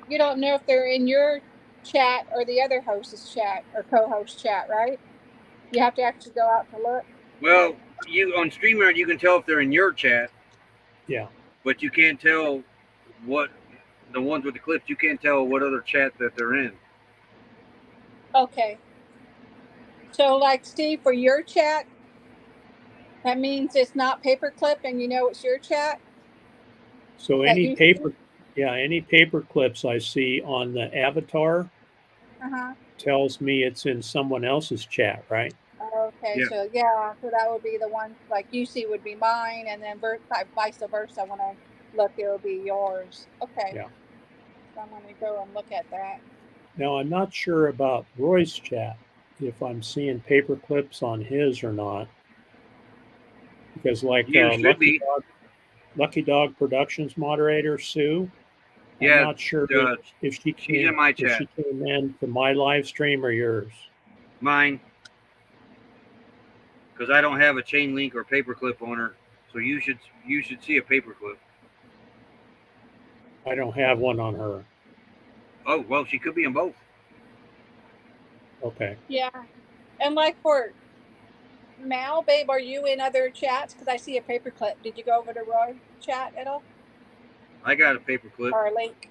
you don't know if they're in your chat or the other host's chat or co-host chat, right? You have to actually go out to look. Well, you on StreamYard you can tell if they're in your chat. Yeah. But you can't tell what the ones with the clips. You can't tell what other chat that they're in. Okay. So, like Steve, for your chat, that means it's not paperclip, and it's your chat. So any paper clips I see on the avatar tells me it's in someone else's chat, right? Okay, yeah. So that would be the one like you see would be mine, and then vice versa. When I look, it will be yours. Okay. Yeah. So I'm going to go and look at that. Now I'm not sure about Roy's chat, if I'm seeing paper clips on his or not, because like Lucky Dog Productions moderator Sue. Yeah, I'm not sure if she she's in my chat. If she came in to my live stream or yours. Mine, because I don't have a chain link or paperclip on her, so you should see a paperclip. I don't have one on her. Oh well, she could be in both. Okay. Yeah, and like for Mal, babe, are you in other chats? Because I see a paperclip. Did you go over to Roy chat at all? I got a paperclip. Or a link.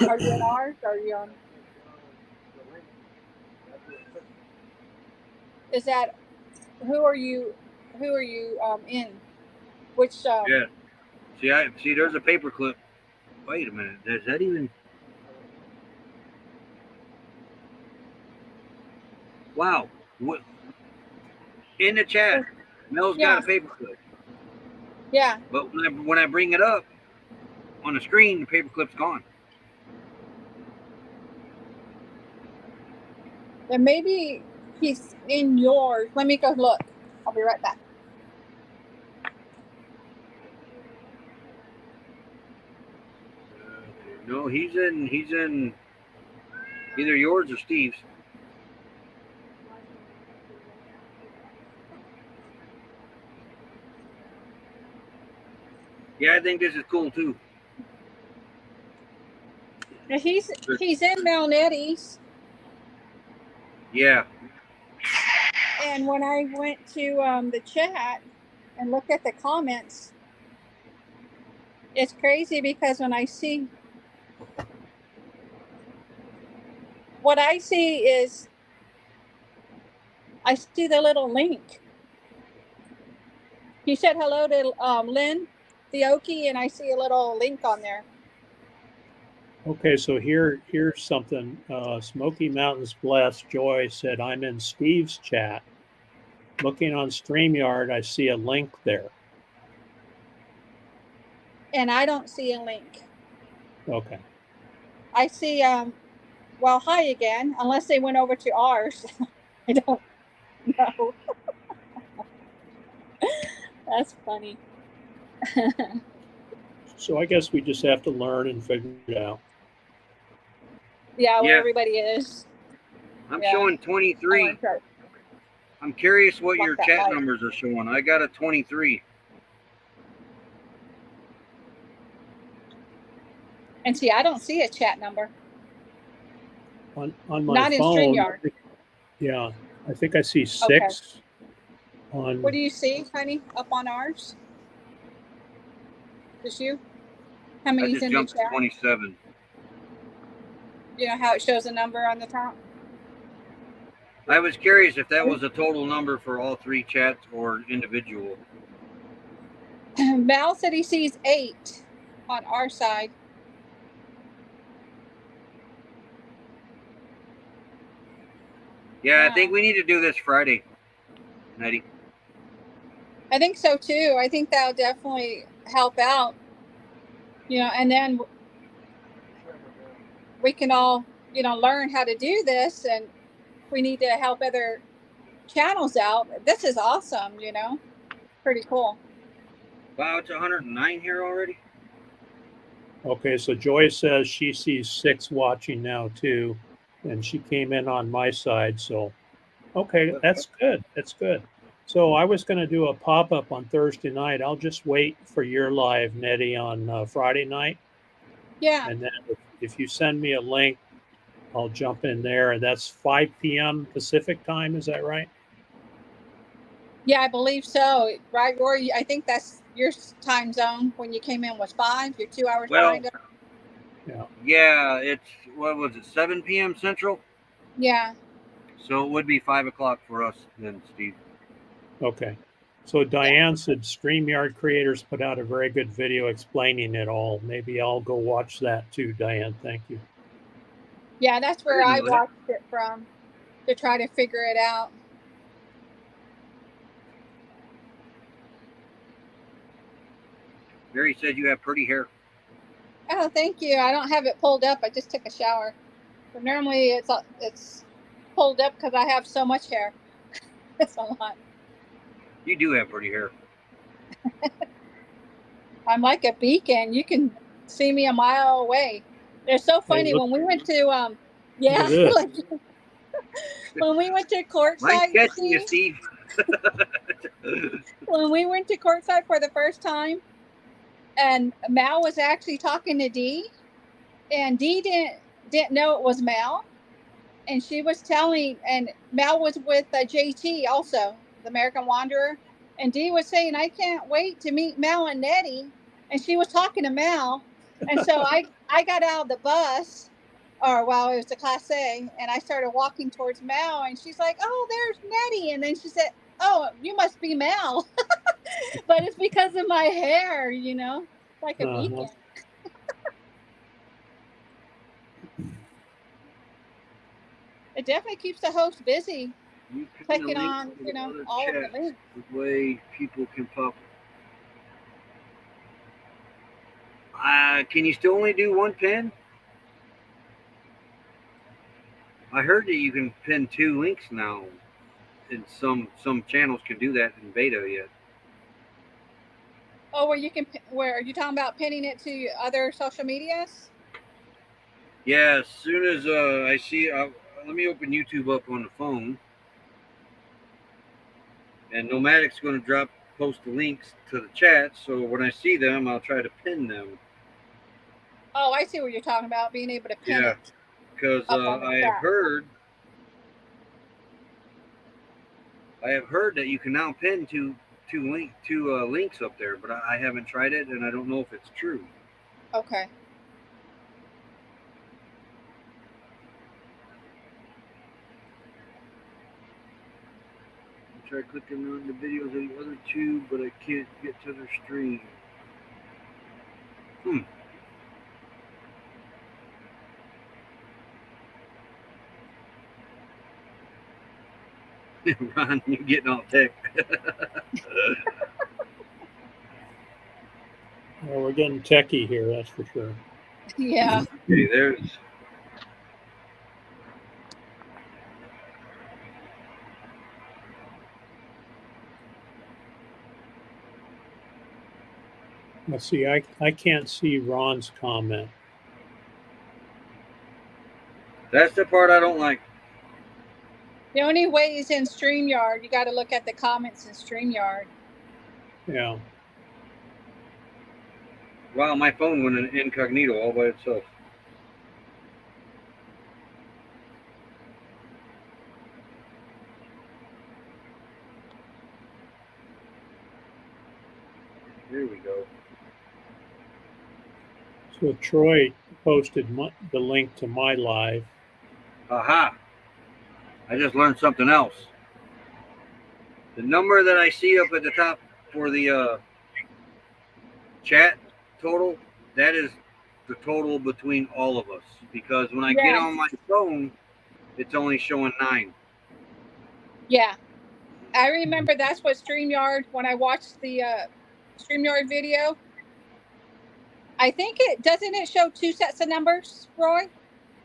Are you in ours? Or are you on? Is that who are you in? Which Yeah. See there's a paperclip. Wait a minute. Is that even? Wow. What? In the chat, Mel's got a paperclip. Yeah. But when I bring it up on the screen, the paperclip's gone. And maybe he's in yours. Let me go look. I'll be right back. No, he's in either yours or Steve's. Yeah, I think this is cool too. Now he's in Mel Nettie's, Yeah. and when I went to the chat and looked at the comments, it's crazy because when I see what I see is I see the little link. He said hello to Lynn Theoki, and I see a little link on there. Okay, so here's something. Smoky Mountains Blessed Joy said, I'm in Steve's chat. Looking on StreamYard, I see a link there. And I don't see a link. Okay. I see, well, hi again, unless they went over to ours. I don't know. That's funny. So I guess we just have to learn and figure it out. Yeah, where Yeah. everybody is. I'm Yeah. showing 23. I'm curious what Block your that chat light. numbers are showing. I got a 23. And see, I don't see a chat number. On my Not in phone, StreamYard. yeah, I think I see 6 Okay. on. What do you see, honey, up on ours? Just you? How I many's just in the jumped to chat? 27. You know how it shows a number on the top? I was curious if that was a total number for all 3 chats or individual. Mal said he sees 8 on our side. Yeah, Wow. I think we need to do this Friday, Nettie. I think so too. I think that'll definitely help out. You know, and then we can all, you know, learn how to do this, and we need to help other channels out. This is awesome, you know. Pretty cool. Wow, it's 109 here already. Okay, so Joy says she sees 6 watching now too, and she came in on my side. So, okay, that's good. That's good. So I was going to do a pop-up on Thursday night. I'll just wait for your live, Nettie, on Friday night. Yeah. And then if you send me a link, I'll jump in there. And that's 5 p.m. Pacific time. Is that right? Yeah, I believe so. Right, Rory? I think that's your time zone. When you came in was 5. You're 2 hours behind us. Yeah, it's, what was it, 7 p.m. Central? Yeah. So it would be 5 o'clock for us then, Steve. Okay. So Diane said StreamYard creators put out a very good video explaining it all. Maybe I'll go watch that too, Diane. Thank you. Yeah, that's where I watched it from to try to figure it out. Mary said you have pretty hair. Oh, thank you. I don't have it pulled up. I just took a shower. But normally it's pulled up because I have so much hair. It's a lot. You do have pretty hair. I'm like a beacon. You can see me a mile away. They're so funny. When we went to like, when we went to Courtside, nice catching you, Steve. When we went to Courtside for the first time, and Mal was actually talking to Dee, and Dee didn't know it was Mal, and she was telling, and Mal was with JT also, the American Wanderer, and Dee was saying, I can't wait to meet Mal and Nettie, and she was talking to Mal, and so I got out of the bus, or well, it was the Class A, and I started walking towards Mal, and she's like, oh, there's Nettie, and then she said, oh, you must be Mal. But it's because of my hair, you know, like a beacon. It definitely keeps the host busy. Clicking on, you know, all of the links. The way people can pop. Can you still only do 1 pin? I heard that you can pin 2 links now, and some channels can do that in beta yet. Oh, where are you talking about pinning it to other social medias? Yeah, as soon as I see, let me open YouTube up on the phone, and Nomadic's going to post the links to the chat. So when I see them, I'll try to pin them. Oh, I see what you're talking about. Being able to pin Yeah, it because up on the I have heard that you can now pin two links up there, but I haven't tried it, and I don't know if it's true. Okay. I tried clicking on the videos of the other two, but I can't get to their stream. Ron, you're getting all tech. Well, we're getting techie here, that's for sure. Yeah. Okay, there's. Let's see, I can't see Ron's comment. That's the part I don't like. The only way is in StreamYard. You got to look at the comments in StreamYard. Yeah. Wow, my phone went in incognito all by itself. Here we go. So Troy posted the link to my live. Aha! I just learned something else. The number that I see up at the top for the chat total, that is the total between all of us. Because when I get on my phone, it's only showing 9. Yeah. I remember that's what StreamYard, when I watched the StreamYard video, I think doesn't it show 2 sets of numbers, Roy?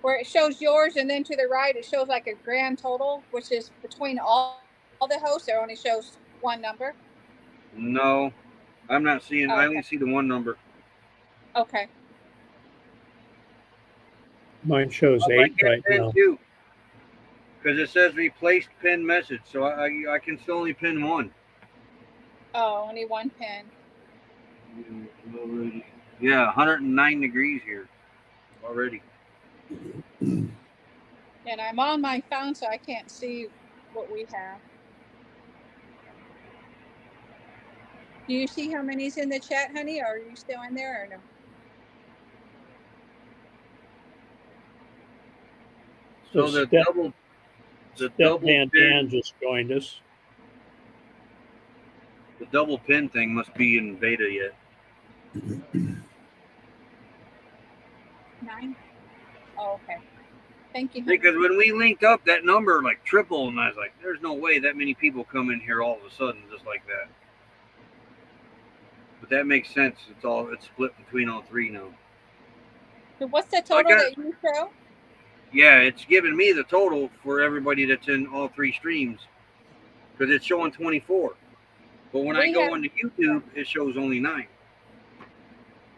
Where it shows yours and then to the right it shows like a grand total, which is between all the hosts. It only shows one number. No, I'm not seeing. Oh, okay. I only see the one number. Okay. Mine shows 8 right now. Because it says replaced pin message, so I can still only pin one. Oh, only one pin. Yeah, 109 degrees here already. And I'm on my phone, so I can't see what we have. Do you see how many's in the chat, honey? Or are you still in there or no? So the double Dan pin just joined us. The double pin thing must be in beta yet. 9? Oh, okay. Thank you, honey. Because when we linked up, that number like tripled, and I was like, "There's no way that many people come in here all of a sudden just like that." But that makes sense. It's split between all 3 now. So what's the total that you show? Yeah, it's giving me the total for everybody that's in all 3 streams because it's showing 24. But when I go into YouTube, it shows only 9.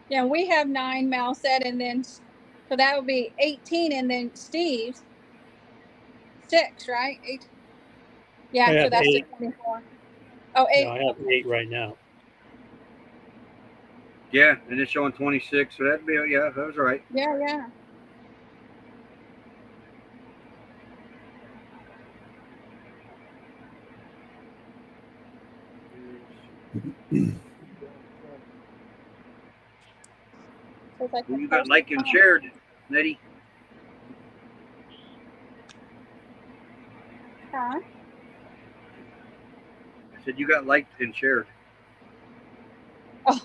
Yeah, we have 9, Mal said, and then so that would be 18, and then Steve's 6, right? 8. Yeah, so that's 8. The 24. Oh, 8. No, I have 8 right now. Yeah, and it's showing 26, so that'd be, yeah, that was right. Yeah, yeah. Well, you got liked and shared, Nettie. Huh? I said you got liked and shared. Oh.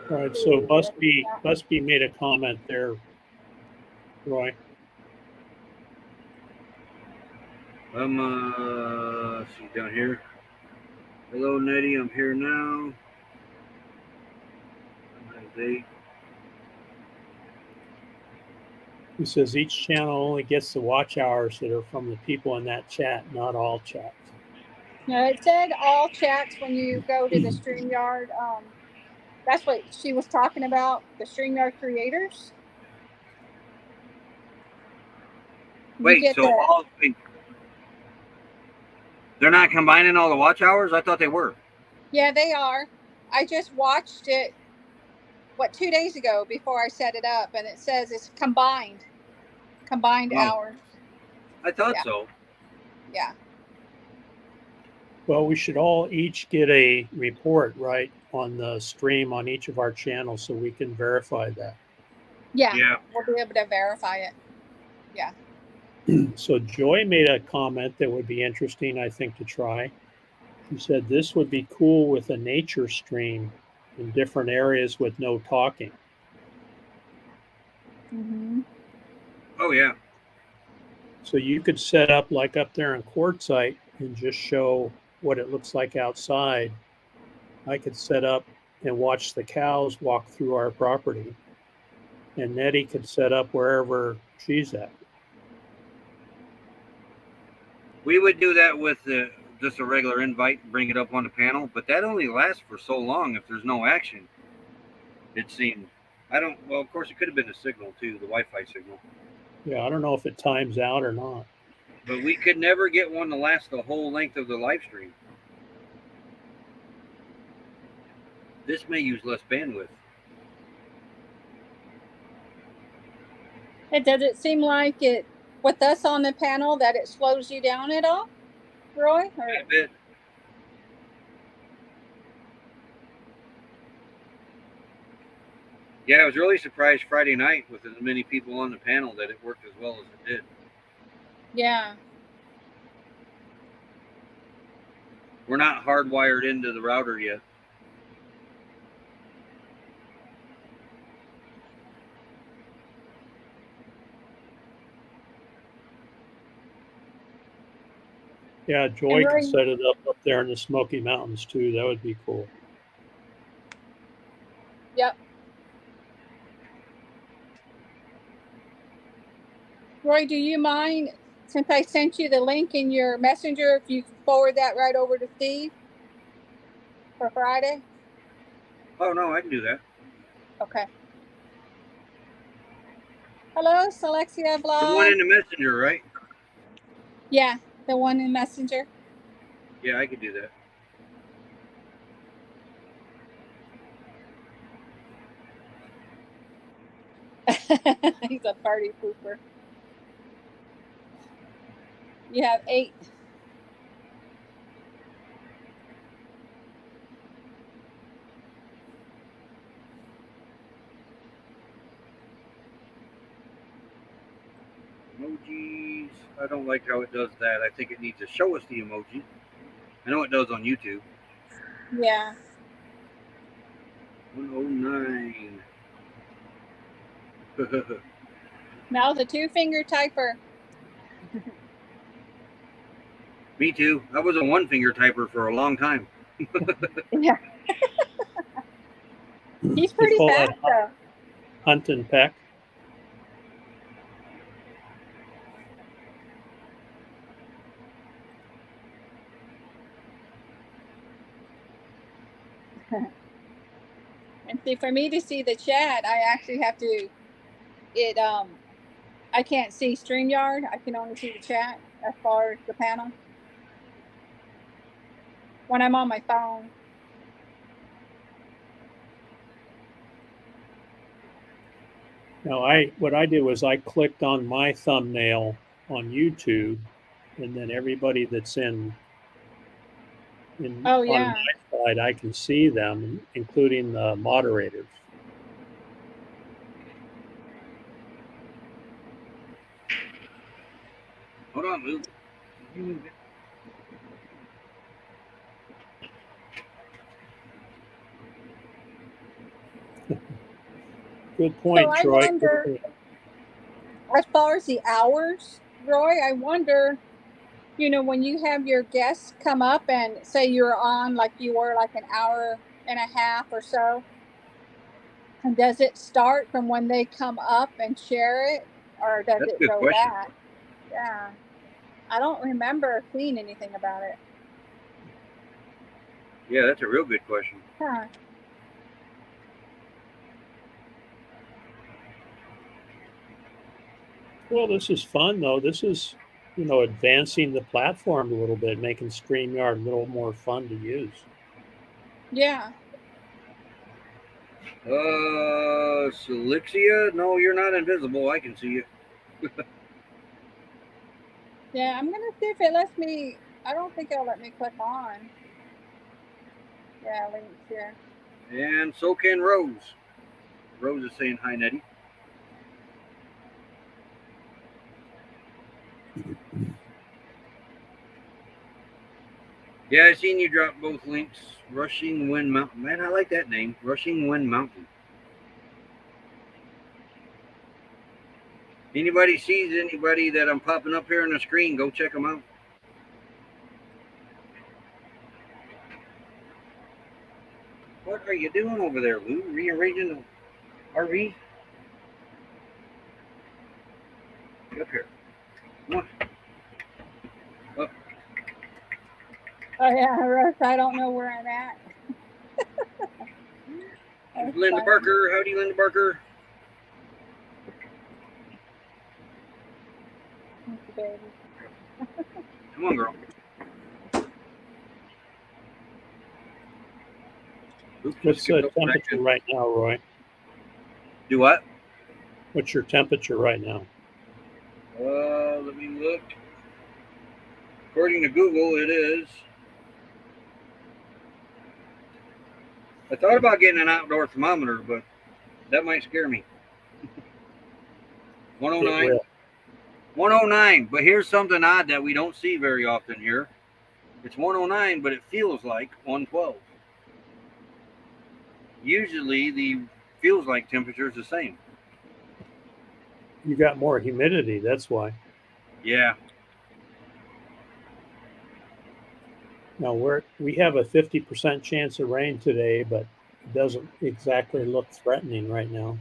All right, so Busby made a comment there, Roy. See down here. Hello, Nettie. I'm here now. He says each channel only gets the watch hours that are from the people in that chat, not all chats. No, it said all chats when you go to the StreamYard. That's what she was talking about, the StreamYard creators. Wait, they're not combining all the watch hours? I thought they were. Yeah, they are. I just watched it, 2 days ago before I set it up, and it says it's combined Oh, hours. I thought Yeah. so. Yeah. Well, we should all each get a report, right, on the stream on each of our channels so we can verify that. Yeah. Yeah. We'll be able to verify it. Yeah. So Joy made a comment that would be interesting, I think, to try. She said this would be cool with a nature stream in different areas with no talking. Mm-hmm. Oh yeah. So you could set up like up there in Quartzsite and just show what it looks like outside. I could set up and watch the cows walk through our property. And Nettie could set up wherever she's at. We would do that with just a regular invite and bring it up on the panel, but that only lasts for so long if there's no action. It seemed. Well, of course, it could have been a signal too, the Wi-Fi signal. Yeah, I don't know if it times out or not. But we could never get one to last the whole length of the live stream. This may use less bandwidth. Does it seem like it, with us on the panel, that it slows you down at all, Roy? Or? A bit. Yeah, I was really surprised Friday night with as many people on the panel that it worked as well as it did. Yeah. We're not hardwired into the router yet. Yeah, Joy can set it up there in the Smoky Mountains too. That would be cool. Yep. Roy, do you mind, since I sent you the link in your messenger, if you forward that right over to Steve for Friday? Oh, no, I can do that. Okay. Hello, Selexia Vlog. The one in the messenger, right? Yeah, the one in messenger. Yeah, I could do that. He's a party pooper. You have 8. Emojis. I don't like how it does that. I think it needs to show us the emoji. I know it does on YouTube. Yeah. 109. Now the 2-finger typer. Me too. I was a 1-finger typer for a long time. Yeah. He's pretty fast though. Hunt and peck. And see, for me to see the chat, I actually have to, I can't see StreamYard. I can only see the chat as far as the panel when I'm on my phone. Now, what I did was I clicked on my thumbnail on YouTube, and then everybody that's on my side, I can see them, including the moderators. Hold on, Lou. You move it. Good point, so Troy. I wonder, as far as the hours, Roy, I wonder, when you have your guests come up and say you're on like you were like an hour and a half or so, and does it start from when they come up and share it, or does it go back? Yeah. I don't remember seeing anything about it. Yeah, that's a real good question. Huh. Well, this is fun, though. This is, advancing the platform a little bit, making StreamYard a little more fun to use. Yeah. Selixia? No, you're not invisible. I can see you. Yeah, I'm gonna see if it lets me. I don't think it'll let me click on. Yeah, links here. And so can Rose. Rose is saying hi, Nettie. Yeah, I seen you drop both links. Rushing Wind Mountain. Man, I like that name. Rushing Wind Mountain. Anybody sees anybody that I'm popping up here on the screen, go check them out. What are you doing over there, Lou? Rearranging the RV? Get up here. Come on. Up. Oh yeah, Russ, I don't know where I'm at. Linda funny. Barker. Howdy, Linda Barker. Baby. Come on, girl. Oops, What's the temperature right now, Roy? Do what? What's your temperature right now? Let me look. According to Google, it is. I thought about getting an outdoor thermometer, but that might scare me. 109. 109. But here's something odd that we don't see very often here. It's 109, but it feels like 112. Usually the feels like temperature is the same. You got more humidity, that's why. Yeah. Now we have a 50% chance of rain today, but it doesn't exactly look threatening right now.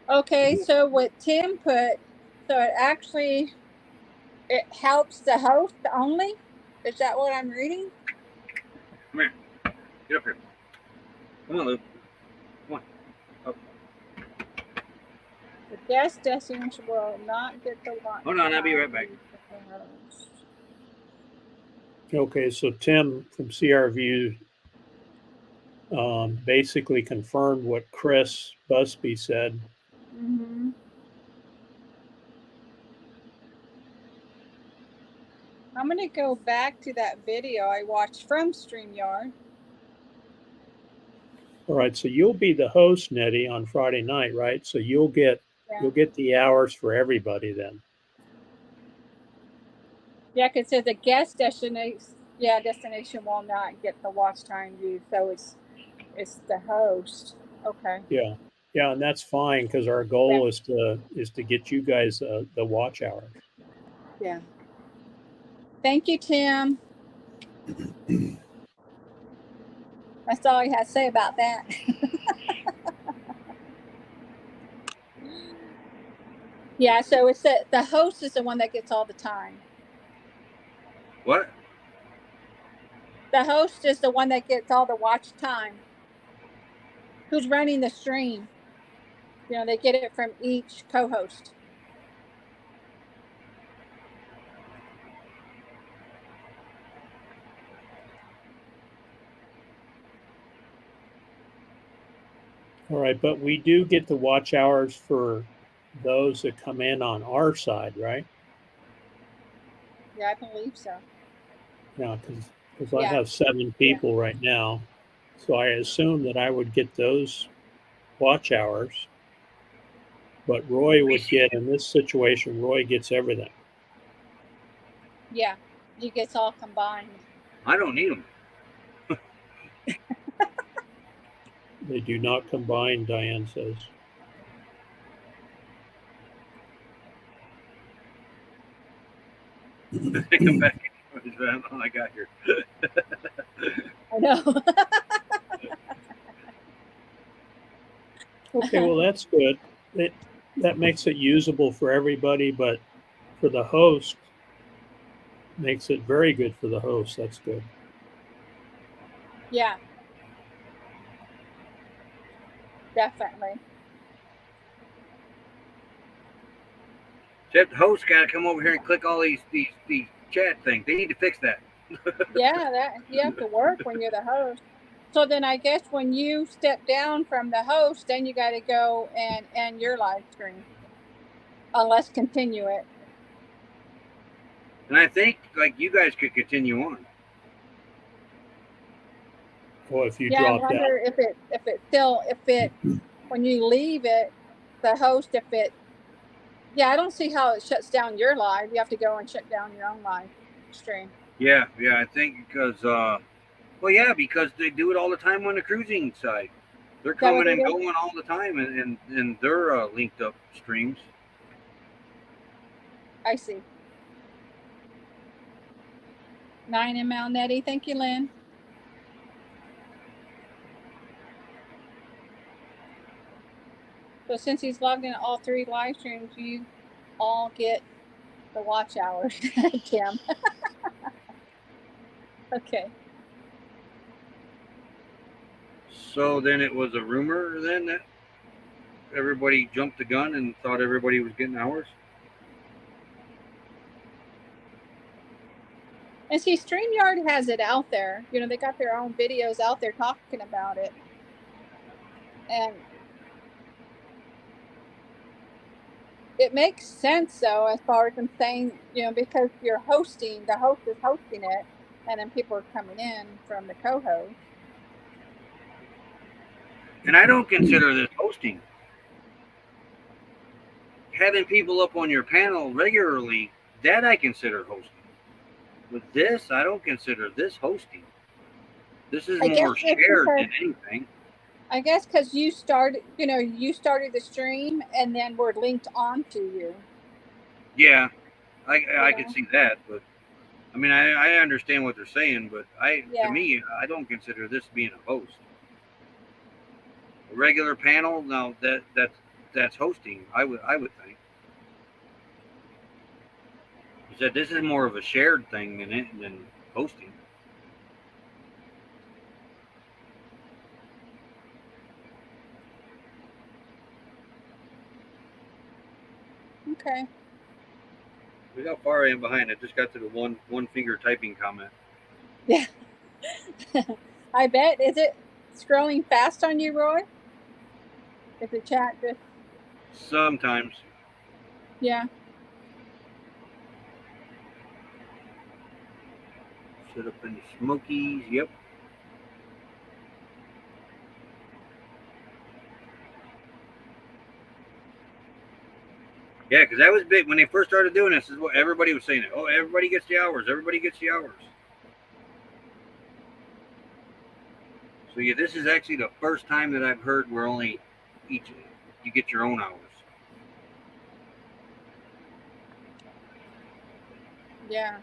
Okay, so what Tim put, so it helps the host only? Is that what I'm reading? Come here. Get up here. Come on, Lou. Come on. Up. The guest destination will not get the watch. Hold on, I'll be right back. Okay, so Tim from CRView basically confirmed what Chris Busby said. Mm-hmm. I'm going to go back to that video I watched from StreamYard. All right, so you'll be the host, Nettie, on Friday night, right? So you'll get the hours for everybody then. Yeah, because it says the guest destination will not get the watch time view, so it's the host. Okay. Yeah, and that's fine because our goal is to get you guys the watch hours. Yeah. Thank you, Tim. That's all he had to say about that. Yeah, so it's the host is the one that gets all the time. What? The host is the one that gets all the watch time. Who's running the stream? You know, they get it from each co-host. All right, but we do get the watch hours for those that come in on our side, right? Yeah, I believe so. Yeah, because I have 7 people right now, so I assume that I would get those watch hours. But Roy would get, in this situation, Roy gets everything. Yeah, he gets all combined. I don't need them. They do not combine, Diane says. Come back. I got here. I know. Okay, well, that's good. That makes it usable for everybody, but for the host, makes it very good for the host. That's good. Yeah. Definitely. Except the host got to come over here and click all these chat things. They need to fix that. Yeah, that you have to work when you're the host. So then I guess when you step down from the host, then you got to go and end your live stream. Unless continue it. And I think like you guys could continue on. Well, if you Yeah, I drop out. wonder if it when you leave it, the host, if it, yeah, I don't see how it shuts down your live. You have to go and shut down your own live stream. Yeah, I think because well, yeah, because they do it all the time on the cruising side. They're Is that what coming they and do? going all the time, and they're linked up streams. I see. 9 in Mount Nettie. Thank you, Lynn. So since he's logged in all 3 live streams, you all get the watch hours, Kim. Okay. So then it was a rumor then that everybody jumped the gun and thought everybody was getting hours. And see, StreamYard has it out there. You know, they got their own videos out there talking about it. And it makes sense, though, as far as them saying, you know, because you're hosting, the host is hosting it, and then people are coming in from the co-host. And I don't consider this hosting. Having people up on your panel regularly, that I consider hosting. With this, I don't consider this hosting. This is more shared than anything. I guess because you started the stream and then we're linked onto you. Yeah, I could see that, but I mean, I understand what they're saying, but to me, I don't consider this being a host. A regular panel, no, that's hosting. I would think. You said this is more of a shared thing than hosting. Okay. Look how far I am behind. I just got to the one finger typing comment. Yeah. I bet. Is it scrolling fast on you, Roy? Is the chat just? Sometimes. Yeah. Sit up in the Smokies. Yep. Yeah, because that was big when they first started doing this. Is what everybody was saying. Oh, everybody gets the hours. Everybody gets the hours. So yeah, this is actually the first time that I've heard where only you get your own hours. Yeah.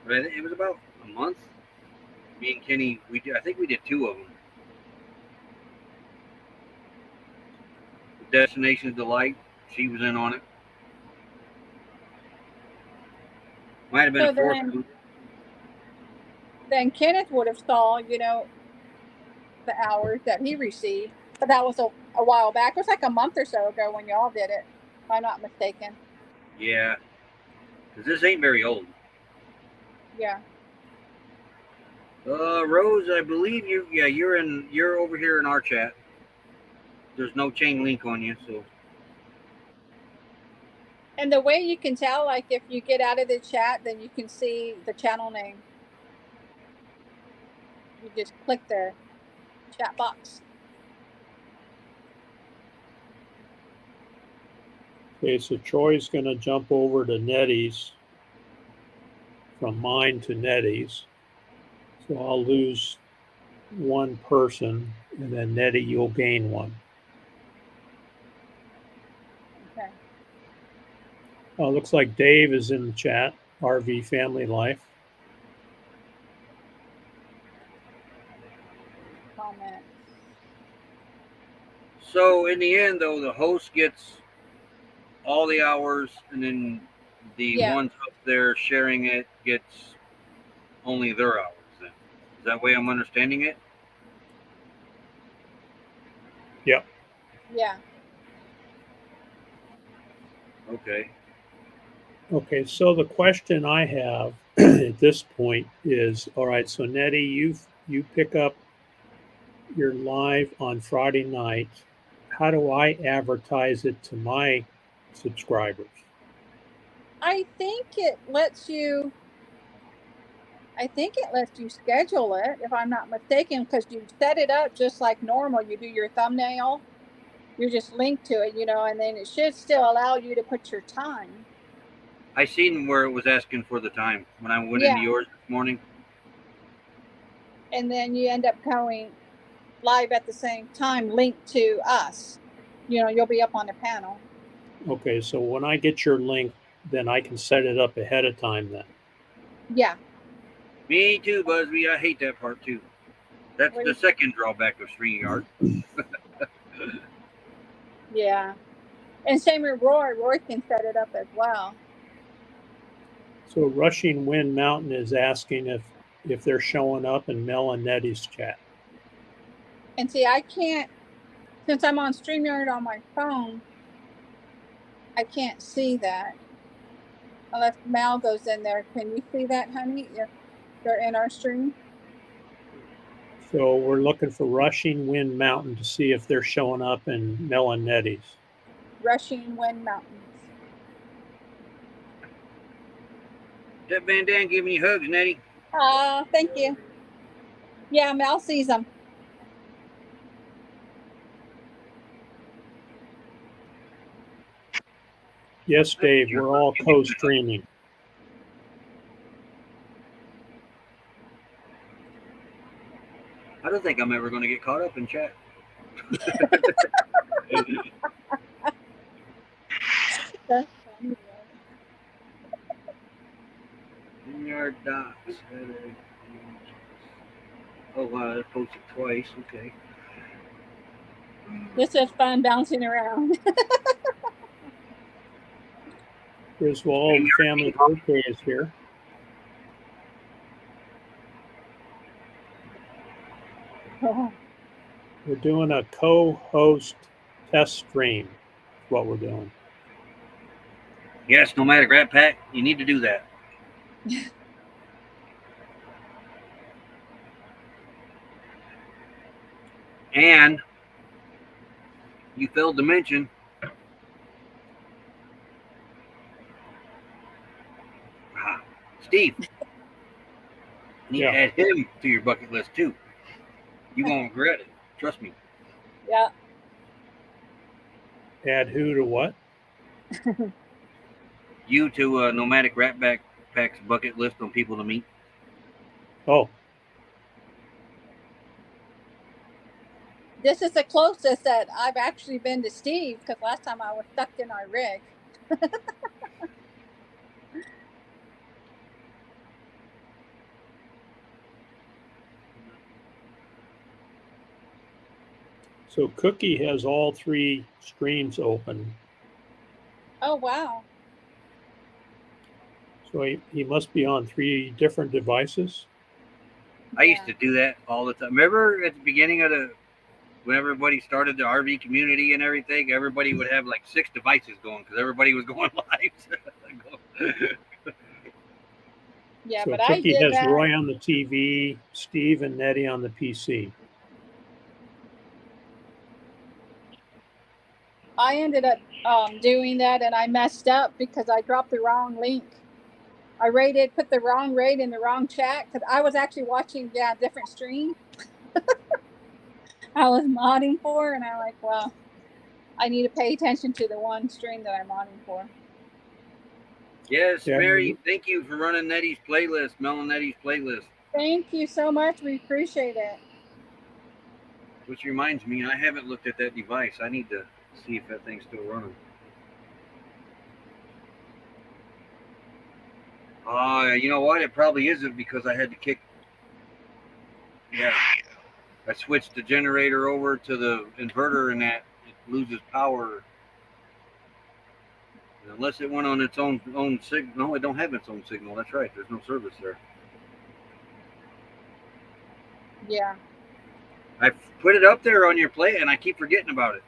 But it was about a month. Me and Kenny, I think we did 2 of them. Destination Delight, she was in on it. Might have been a 4th. Then Kenneth would have saw, the hours that he received. But that was a while back. It was like a month or so ago when y'all did it, if I'm not mistaken. Yeah. Because this ain't very old. Yeah. Rose, I believe you're over here in our chat. There's no chain link on you, so. And the way you can tell, like if you get out of the chat, then you can see the channel name. You just click the chat box. Okay, so Troy's going to jump over to Nettie's, from mine to Nettie's. So I'll lose 1 person, and then Nettie, you'll gain 1. Okay. Looks like Dave is in the chat, RV Family Life. Comment. So in the end, though, the host gets all the hours, and then the ones up there sharing it gets only their hours. Then is that the way I'm understanding it? Yep. Yeah. Okay. Okay, so the question I have at this point is, all right, so Nettie, you pick up your live on Friday night. How do I advertise it to my subscribers? I think it lets you schedule it, if I'm not mistaken, because you set it up just like normal. You do your thumbnail, you just link to it, and then it should still allow you to put your time. I seen where it was asking for the time when I went into yours this morning. And then you end up going live at the same time, linked to us. You'll be up on the panel. Okay, so when I get your link, then I can set it up ahead of time then. Yeah. Me too, Busby. I hate that part too. That's the second drawback of StreamYard. Yeah. And same with Roy. Roy can set it up as well. So Rushing Wind Mountain is asking if they're showing up in Mel and Nettie's chat. And see, I can't, since I'm on StreamYard on my phone, I can't see that. Unless Mal goes in there. Can you see that, honey? If they're in our stream? So we're looking for Rushing Wind Mountain to see if they're showing up in Mel and Nettie's. Rushing Wind Mountains. That Van Dan giving you hugs, Nettie. Thank you. Yeah, Mel sees them. Yes, Dave, we're all co-streaming. I don't think I'm ever going to get caught up in chat. StreamYard docs. Oh, wow, I posted twice. Okay. This is fun bouncing around. Griswold family birthday is here. Oh. We're doing a co-host test stream. That's what we're doing. Yes, Nomadic Rat Pack, you need to do that. And you failed to mention Steve. You need to add him to your bucket list too. You won't regret it. Trust me. Yeah. Add who to what? You to Nomadic Rat Pack's bucket list on people to meet. Oh. This is the closest that I've actually been to Steve, because last time I was stuck in our rig. So Cookie has all 3 streams open. Oh, wow. So he must be on 3 different devices. I used to do that all the time. Remember at the beginning of when everybody started the RV community and everything, everybody would have like 6 devices going because everybody was going live. Yeah, so but Cookie I did has that. Roy on the TV, Steve and Nettie on the PC. I ended up doing that, and I messed up because I dropped the wrong link. I put the wrong raid in the wrong chat because I was actually watching a different stream. I was modding for, and I'm like, well, I need to pay attention to the one stream that I'm modding for. Yes, Mary, thank you for running Nettie's playlist, Mel and Nettie's playlist. Thank you so much. We appreciate it. Which reminds me, I haven't looked at that device. I need to see if that thing's still running. You know what? It probably isn't because I had to kick. Yeah. I switched the generator over to the inverter and that it loses power. Unless it went on its own signal. No, it don't have its own signal. That's right. There's no service there. Yeah. I put it up there on your plate and I keep forgetting about it.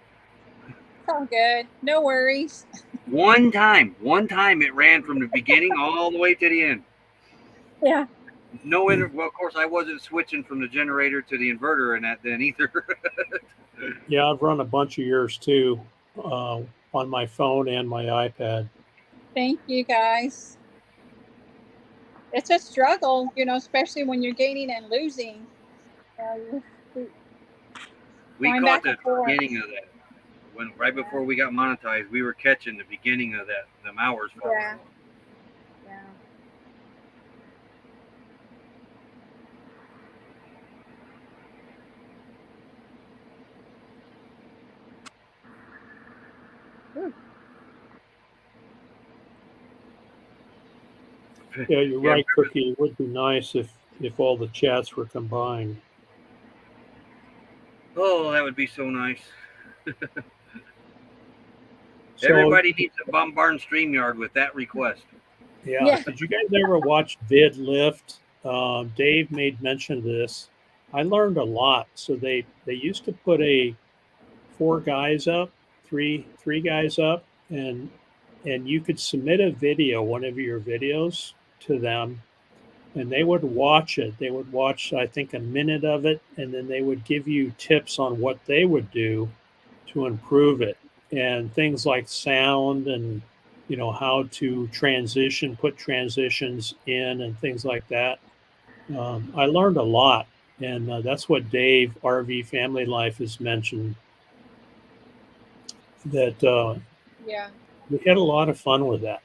It's all good. No worries. One time it ran from the beginning all the way to the end. Yeah. No well, of course, I wasn't switching from the generator to the inverter and that then either. Yeah, I've run a bunch of yours too, on my phone and my iPad. Thank you, guys. It's a struggle, especially when you're gaining and losing. We Going caught back the and forth. beginning of that. When right before we got monetized, we were catching the beginning of that, them hours falling Yeah. off. Yeah. Ooh. Yeah, you're right, Cookie. It would be nice if all the chats were combined. Oh, that would be so nice. So, Everybody needs to bombard StreamYard with that request. yeah. Did you guys ever watch VidLift? Dave made mention of this. I learned a lot. So they used to put four guys up, three guys up, and you could submit a video, one of your videos, to them, and they would watch it. They would watch, I think, a minute of it, and then they would give you tips on what they would do to improve it, and things like sound and how to put transitions in and things like that. I learned a lot, and that's what Dave RV Family Life has mentioned. That Yeah. we had a lot of fun with that.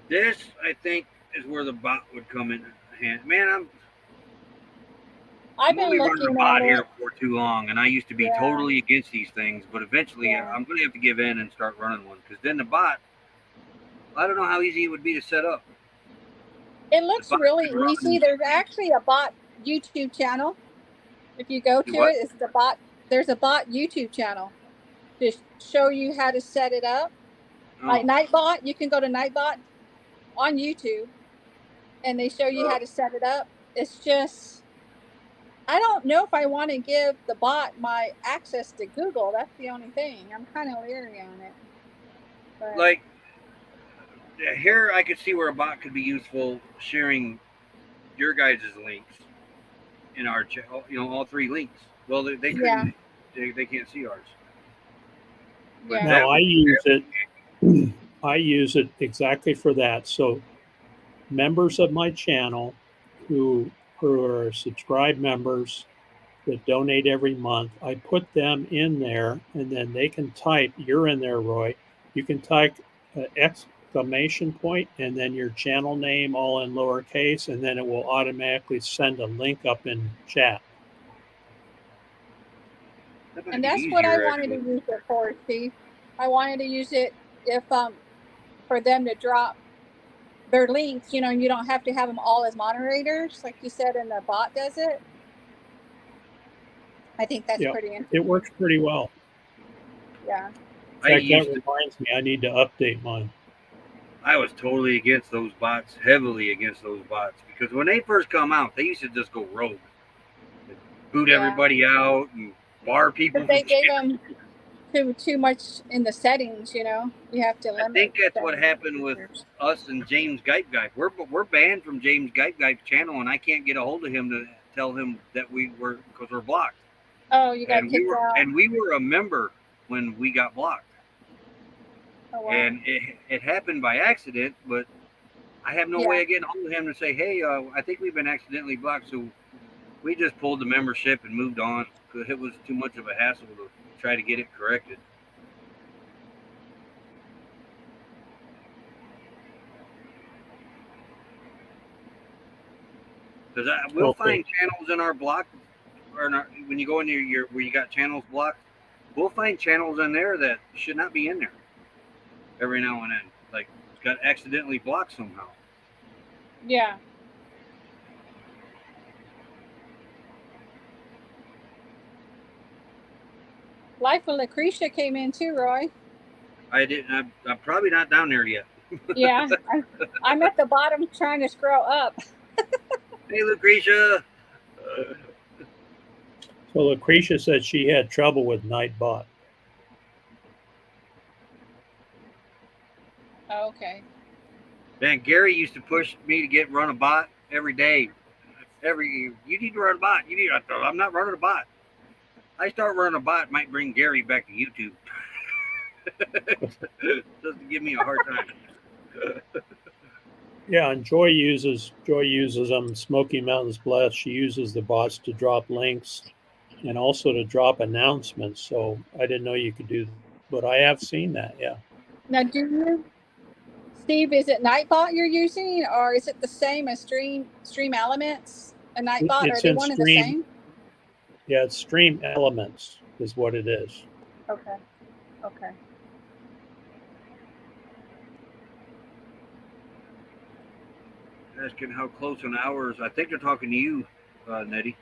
This, I think, is where the bot would come in hand. Man, I've I'm gonna been be running a looking bot at here it. for too long, and I used to be Yeah. totally against these things, but eventually Yeah. I'm gonna have to give in and start running one because then the bot, I don't know how easy it would be to set up. It looks really easy. There's actually a bot YouTube channel. If you go to it, it's the bot. There's a bot YouTube channel to show you how to set it up. Like Nightbot, you can go to Nightbot on YouTube, and they show you how to set it up. It's just, I don't know if I want to give the bot my access to Google. That's the only thing. I'm kind of leery on it. But Like here, I could see where a bot could be useful, sharing your guys' links in our chat. All three links. Well, they couldn't. Yeah. They can't see ours. Yeah. No, I use it. I use it exactly for that. So members of my channel who are subscribed members that donate every month, I put them in there, and then they can type, you're in there, Roy. You can type exclamation point and then your channel name all in lowercase, and then it will automatically send a link up in chat. And that's what I wanted to use it for, Steve. I wanted to use it if for them to drop their links, you don't have to have them all as moderators, like you said, and the bot does it. I think that's pretty interesting. It works pretty well. Yeah. In fact, that reminds me, I need to update mine. I was totally against those bots, heavily against those bots, because when they first come out, they used to just go rogue, boot everybody out, and bar people. But they gave them too much in the settings, you have to limit. I think that's what happened with us and James Geip. We're banned from James Geip's channel, and I can't get a hold of him to tell him that because we're blocked. Oh, you got kicked out. And we were a member when we got blocked. Oh, wow. And it happened by accident, but I have no way of getting hold of him to say, hey, I think we've been accidentally blocked. So we just pulled the membership and moved on because it was too much of a hassle to try to get it corrected. Because we'll find channels in our block, or when you go into where you got channels blocked, we'll find channels in there that should not be in there every now and then. Like, it's got accidentally blocked somehow. Yeah. Life of Lucretia came in too, Roy. I didn't. I'm probably not down there yet. Yeah, I'm at the bottom trying to scroll up. Hey, Lucretia. So Lucretia said she had trouble with Nightbot. Oh, okay. Man, Gary used to push me to run a bot every day. You need to run a bot. I'm not running a bot. I start running a bot might bring Gary back to YouTube. Just to give me a hard time. Yeah, and Joy uses them. Smoky Mountains Blessed. She uses the bots to drop links and also to drop announcements. So I didn't know you could do that, but I have seen that. Yeah. Now, Steve, is it Nightbot you're using, or is it the same as Stream Elements and Nightbot? Are It's they in one and the Stream. same? Yeah, it's Stream Elements is what it is. Okay. Okay. Asking how close on hours. I think they're talking to you, Nettie.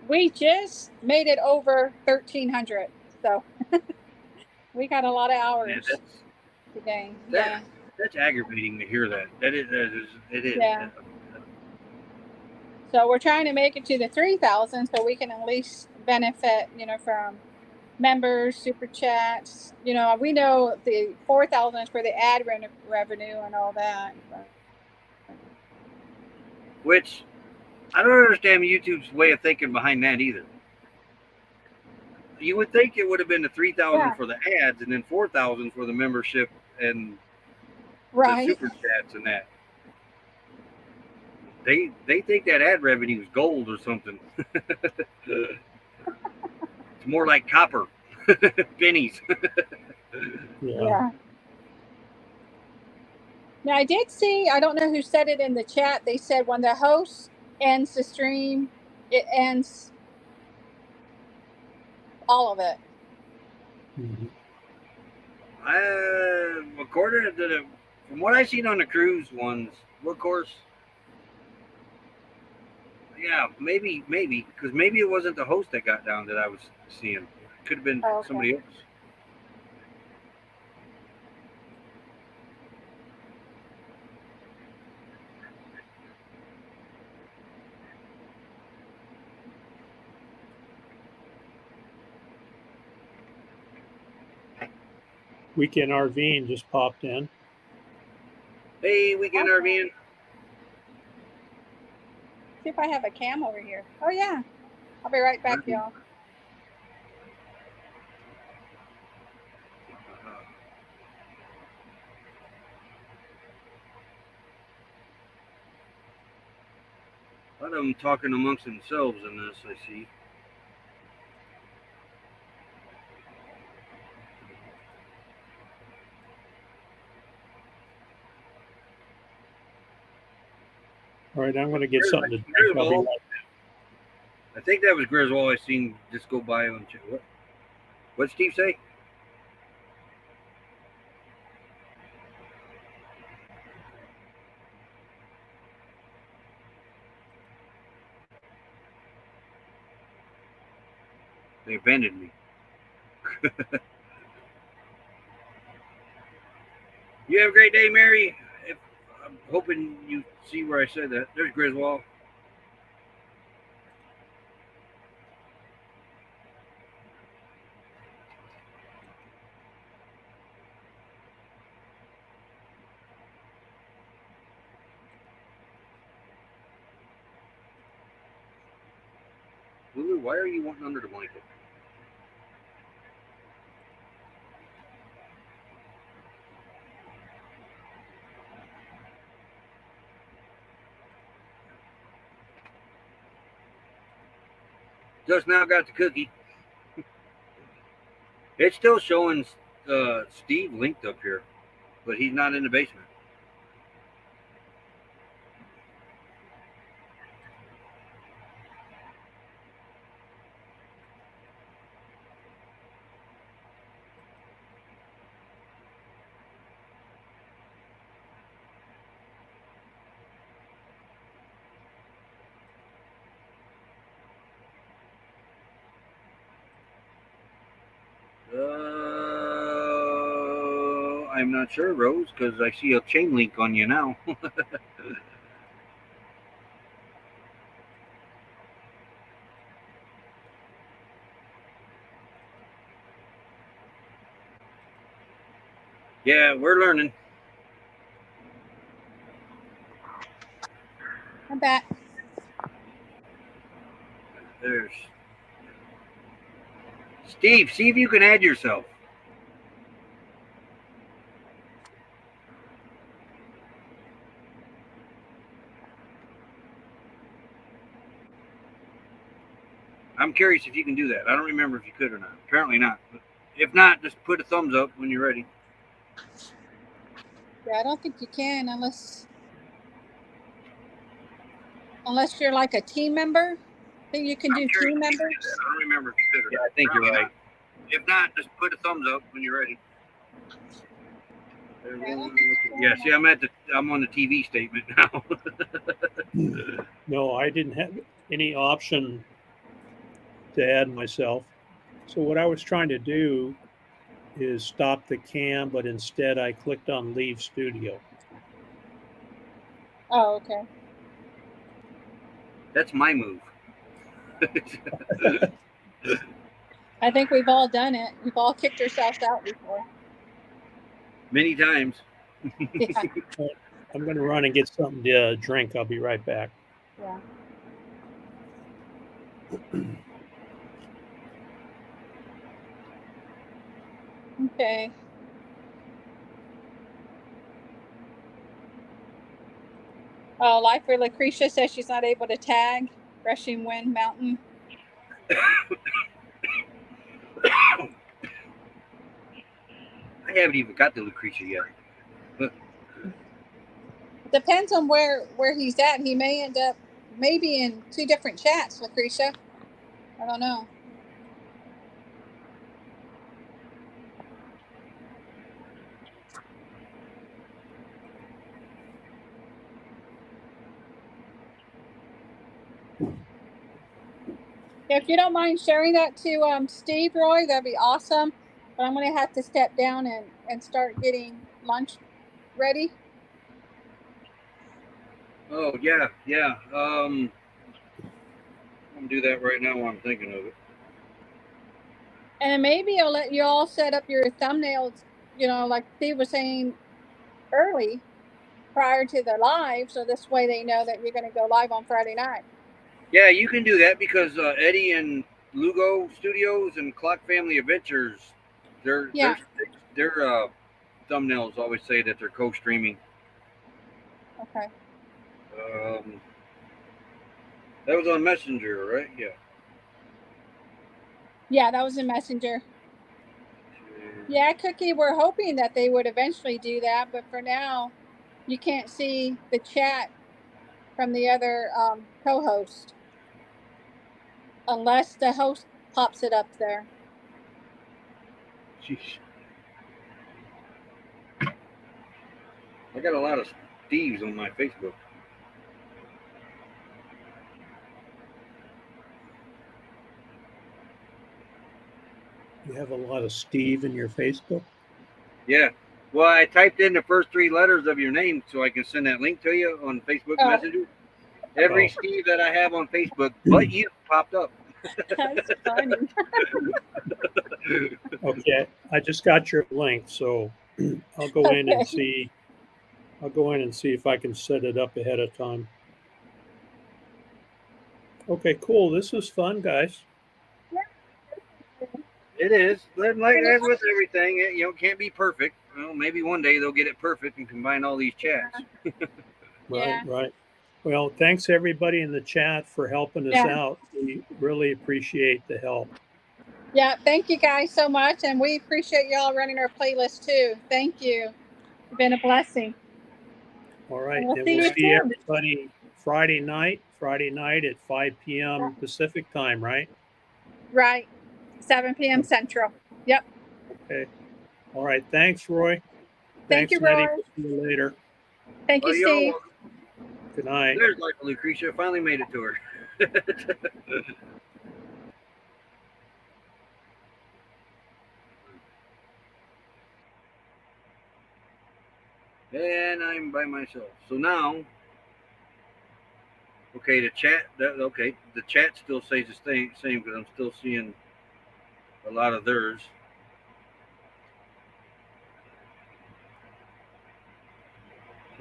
We just made it over 1,300, so we got a lot of hours today. Yeah. That's aggravating to hear that. It is. Yeah. So we're trying to make it to the 3,000 so we can at least benefit, from members, super chats. We know the 4,000 is for the ad revenue and all that. But. Which I don't understand YouTube's way of thinking behind that either. You would think it would have been the 3,000 for the ads and then 4,000 for the membership and the super chats and that. They think that ad revenue is gold or something. It's more like copper, pennies. Yeah. Now I did see. I don't know who said it in the chat. They said when the host ends the stream, it ends all of it. Mm-hmm. According to from what I've seen on the cruise ones, of course, yeah, maybe, because maybe it wasn't the host that got down that I was seeing. It could have been somebody else. Weekend RVing just popped in. Hey, Weekend RVing. See if I have a cam over here. Oh, yeah. I'll be right back, y'all. A lot of them talking amongst themselves in this, I see. All right, I'm going to get something to drink. I think that was Griswold I seen just go by on chat. What'd Steve say? They abandoned me. You have a great day, Mary. I'm hoping you see where I said that. There's Griswold. Lulu, why are you wanting under the blanket? Just now got the cookie. It's still showing Steve linked up here, but he's not in the basement. I'm not sure, Rose, because I see a chain link on you now. Yeah, we're learning. I'm back. There's Steve. See if you can add yourself. I'm curious if you can do that. I don't remember if you could or not. Apparently not. But if not, just put a thumbs up when you're ready. Yeah, I don't think you can unless you're like a team member. I think you can do team members. I don't remember if you could or not. I think you're right. If not, just put a thumbs up when you're ready. Yeah, see, I'm on the TV statement now. No, I didn't have any option to add myself. So what I was trying to do is stop the cam, but instead I clicked on leave studio. Oh, okay. That's my move. I think we've all done it. We've all kicked ourselves out before. Many times. Yeah. I'm going to run and get something to drink. I'll be right back. Yeah. Okay. Oh, Life for Lucretia says she's not able to tag Rushing Wind Mountain. I haven't even got to Lucretia yet. But depends on where he's at. He may end up maybe in 2 different chats, Lucretia. I don't know. If you don't mind sharing that to Steve, Roy, that'd be awesome. But I'm going to have to step down and start getting lunch ready. oh yeah. I'm gonna do that right now while I'm thinking of it. And maybe I'll let you all set up your thumbnails, like Steve was saying early prior to the live. So this way they know that you're going to go live on Friday night. Yeah, you can do that because Eddie and Lugo Studios and Clock Family Adventures, their thumbnails always say that they're co-streaming. Okay. That was on Messenger, right? Yeah. Yeah, that was in Messenger. Yeah, Cookie, we're hoping that they would eventually do that, but for now, you can't see the chat from the other co-host unless the host pops it up there. Jeez. I got a lot of Steves on my Facebook. You have a lot of Steve in your Facebook? Yeah. Well, I typed in the first 3 letters of your name so I can send that link to you on Facebook Messenger. Every Steve that I have on Facebook, but you, popped up. That's funny. Okay, I just got your link, so I'll go in and see. I'll go in and see if I can set it up ahead of time. Okay, cool. This was fun, guys. It is. Like as with everything, it can't be perfect. Well, maybe one day they'll get it perfect and combine all these chats. Right. Well, thanks everybody in the chat for helping us out. We really appreciate the help. Yeah, thank you guys so much, and we appreciate y'all running our playlist too. Thank you. It's been a blessing. All right, and we'll see everybody Friday night at 5 p.m. Pacific time, right? Right, 7 p.m. Central. Yep. Okay. All right. Thanks, Roy. Thank you, Roy. See you later. Thank you, Steve. Good night. There's like Lucretia. Finally made it to her. And I'm by myself. So now, okay, the chat still stays the same because I'm still seeing a lot of theirs.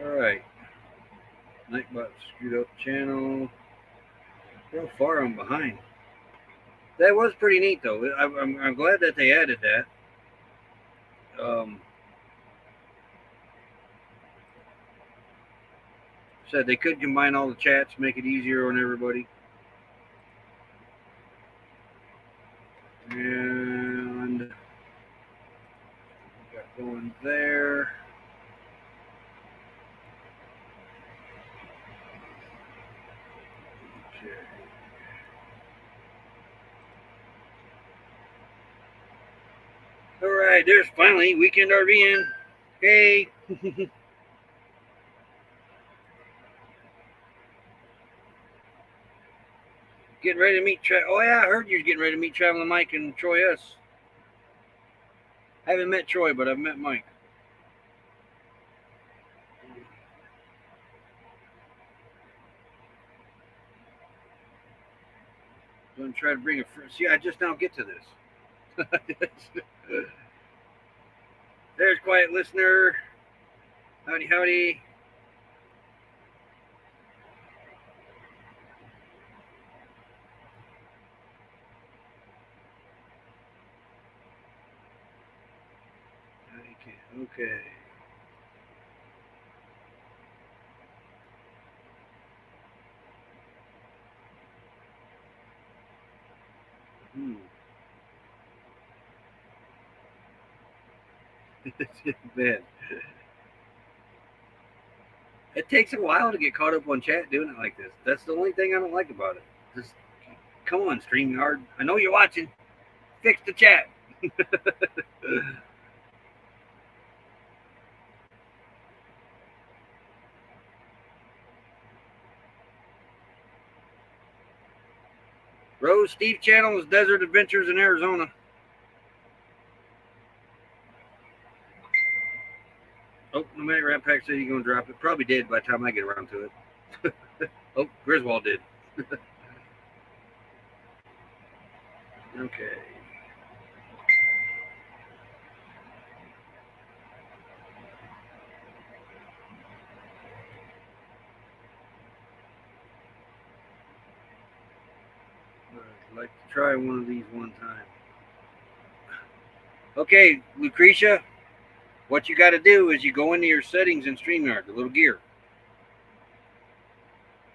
All right. Nightbot screwed up channel. How far I'm behind. That was pretty neat, though. I'm glad that they added that. Said they could combine all the chats, make it easier on everybody. And got going there. Okay. All right, there's finally Weekend RVing. Hey. Getting ready to meet oh yeah, I heard you was getting ready to meet Traveling Mike and Troy S. I haven't met Troy, but I've met Mike. I'm going to try to bring a friend. See, I just now get to this. There's Quiet Listener. Howdy, howdy. Okay. It's bad. It takes a while to get caught up on chat doing it like this. That's the only thing I don't like about it. Just come on, StreamYard. I know you're watching. Fix the chat. Rose Steve channel is Desert Adventures in Arizona. Oh, no matter Rat Pack said he's gonna drop it. Probably did by the time I get around to it. Oh, Griswold did. Okay. I'd like to try one of these one time. Okay, Lucretia, what you got to do is you go into your settings in StreamYard, the little gear.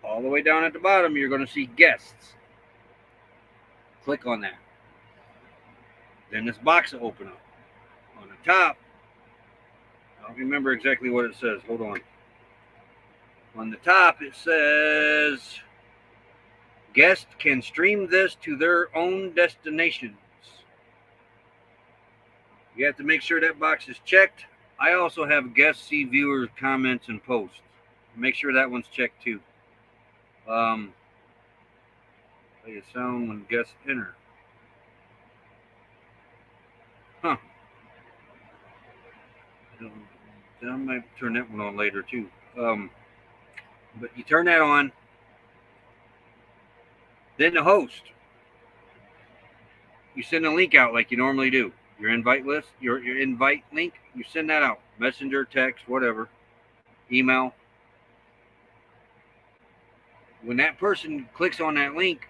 All the way down at the bottom, you're going to see guests. Click on that. Then this box will open up. On the top, I don't remember exactly what it says. Hold on. On the top, it says guests can stream this to their own destinations. You have to make sure that box is checked. I also have guests see viewers' comments and posts. Make sure that one's checked too. Play a sound when guests enter. Huh. I might turn that one on later too. But you turn that on. Then the host. You send a link out like you normally do. Your invite list, your invite link, you send that out. Messenger, text, whatever. Email. When that person clicks on that link,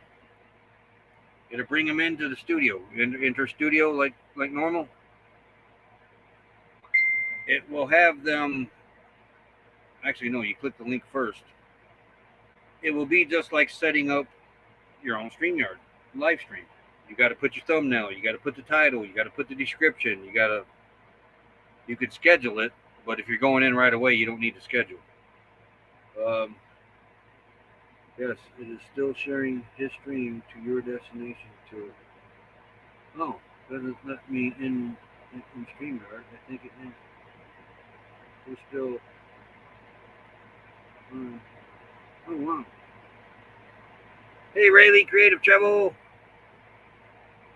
it'll bring them into the studio. Enter studio like normal. It will have them. Actually, no, you click the link first. It will be just like setting up your own StreamYard live stream. You got to put your thumbnail. You got to put the title. You got to put the description. You could schedule it, but if you're going in right away, you don't need to schedule. Yes, it is still sharing his stream to your destination to. Oh, doesn't let me in StreamYard. I think it is. We're still. Oh wow. Hey Rayleigh, Creative Travel.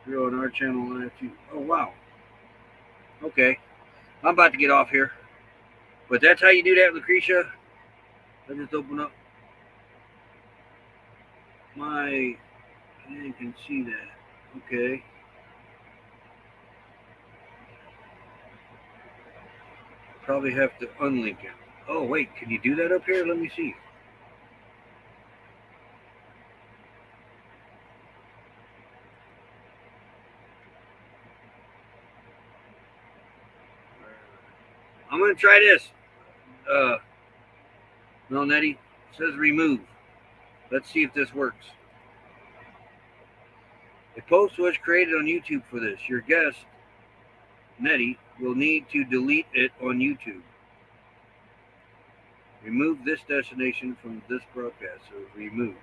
You're on our channel live too. Oh wow. Okay. I'm about to get off here. But that's how you do that, Lucretia. I just open up my. You can see that. Okay. Probably have to unlink it. Oh, wait, can you do that up here? Let me see. I'm going to try this. No, Nettie, it says remove. Let's see if this works. A post was created on YouTube for this. Your guest, Nettie, will need to delete it on YouTube. Remove this destination from this broadcast. So remove.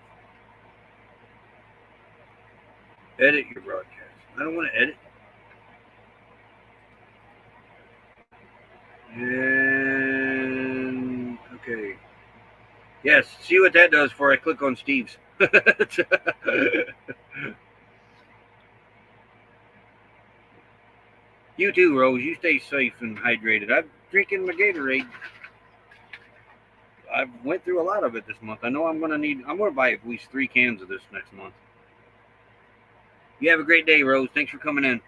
Edit your broadcast. I don't want to edit. And okay. Yes, see what that does before I click on Steve's. You too, Rose. You stay safe and hydrated. I'm drinking my Gatorade. I went through a lot of it this month. I know I'm gonna buy at least 3 cans of this next month. You have a great day, Rose. Thanks for coming in.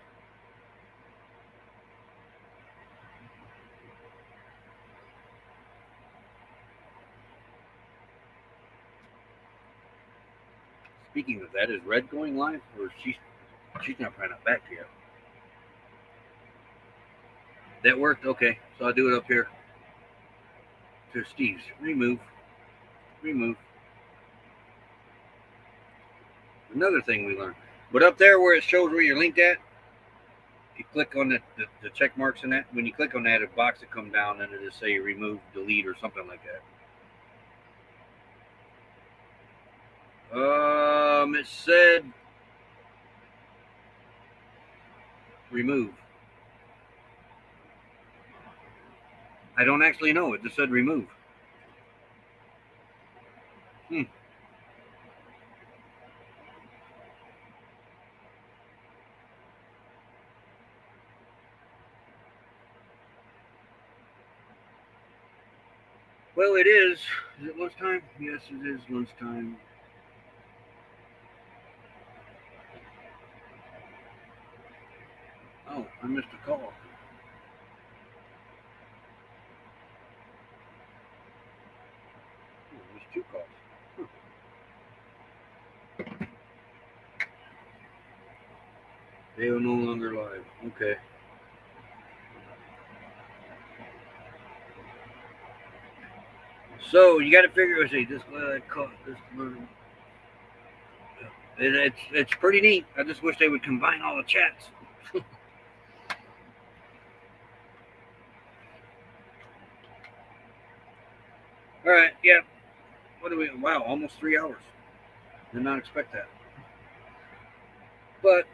Speaking of that, is Red going live, or she's probably not back yet? That worked. Okay, so I'll do it up here to Steve's. Remove. Another thing we learned. But up there where it shows where you're linked at, you click on the check marks in that. When you click on that, a box will come down and it'll say remove, delete, or something like that. It said remove. I don't actually know. It just said remove. Well, it is. Is it lunchtime? Yes, it is lunchtime. Oh, I missed a call. Oh, I missed 2 calls. They are no longer live. Okay. So you got to figure. See, this it's pretty neat. I just wish they would combine all the chats. All right. Yeah. What do we? Wow, almost 3 hours. Did not expect that. But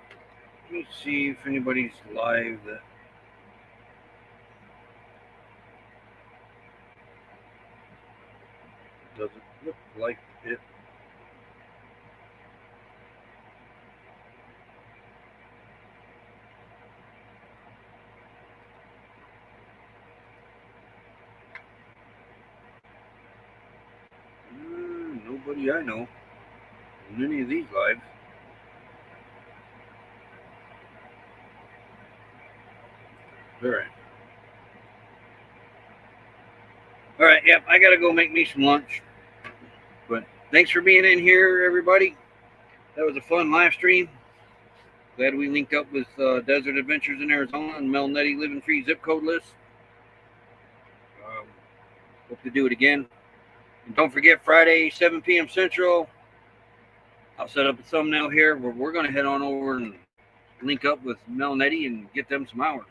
let me see if anybody's live that. Doesn't look like it. Nobody I know in any of these lives. All right. All right. Yep. I got to go make me some lunch. But thanks for being in here, everybody. That was a fun live stream. Glad we linked up with Desert Adventures in Arizona and Mel Nettie Living Free zip code list. Hope to do it again. And don't forget, Friday, 7 p.m. Central, I'll set up a thumbnail here where we're going to head on over and link up with Mel Nettie and get them some hours.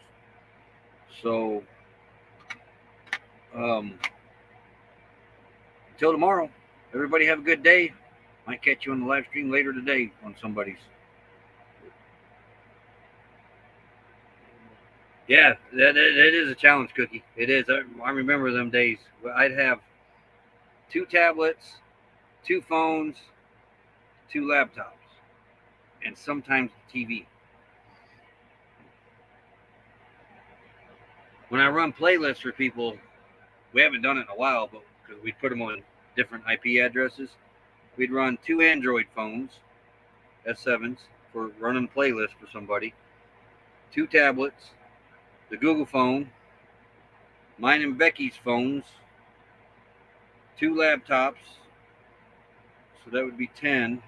So, until tomorrow, everybody have a good day. Might catch you on the live stream later today on somebody's. Yeah, that is a challenge, Cookie. It is. I remember them days. I'd have 2 tablets, 2 phones, 2 laptops, and sometimes TV. When I run playlists for people, we haven't done it in a while, but because we put them on different IP addresses, we'd run 2 Android phones, S7s, for running playlists for somebody, 2 tablets, the Google phone, mine and Becky's phones, 2 laptops, so that would be 10.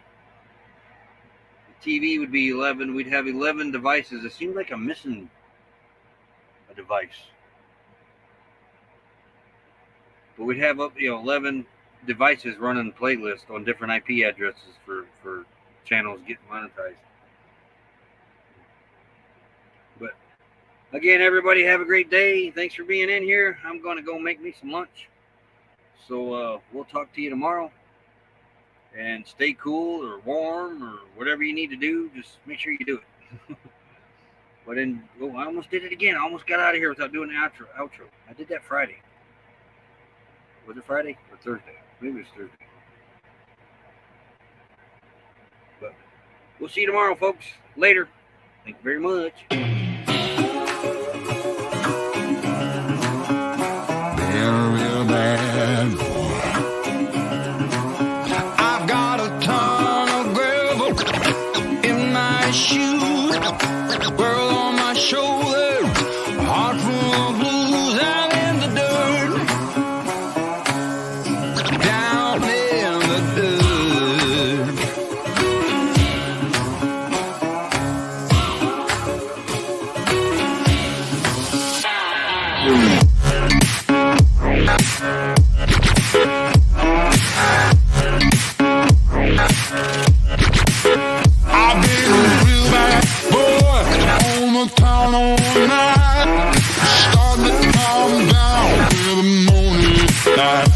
The TV would be 11. We'd have 11 devices. It seems like I'm missing a device. But we'd have up 11 devices running a playlist on different IP addresses for channels getting monetized. But again, everybody have a great day. Thanks for being in here. I'm going to go make me some lunch. So we'll talk to you tomorrow. And stay cool or warm or whatever you need to do. Just make sure you do it. But then, I almost did it again. I almost got out of here without doing the outro. I did that Friday. Was it Friday or Thursday? Maybe it was Thursday. But we'll see you tomorrow, folks. Later. Thank you very much. Real bad boy. I've got a ton of gravel in my shoes, world on my shoulder, heart full of blues. I'm in the dirt, down in the dirt. I've been a real bad boy on the town all night, starting to calm down in the morning light.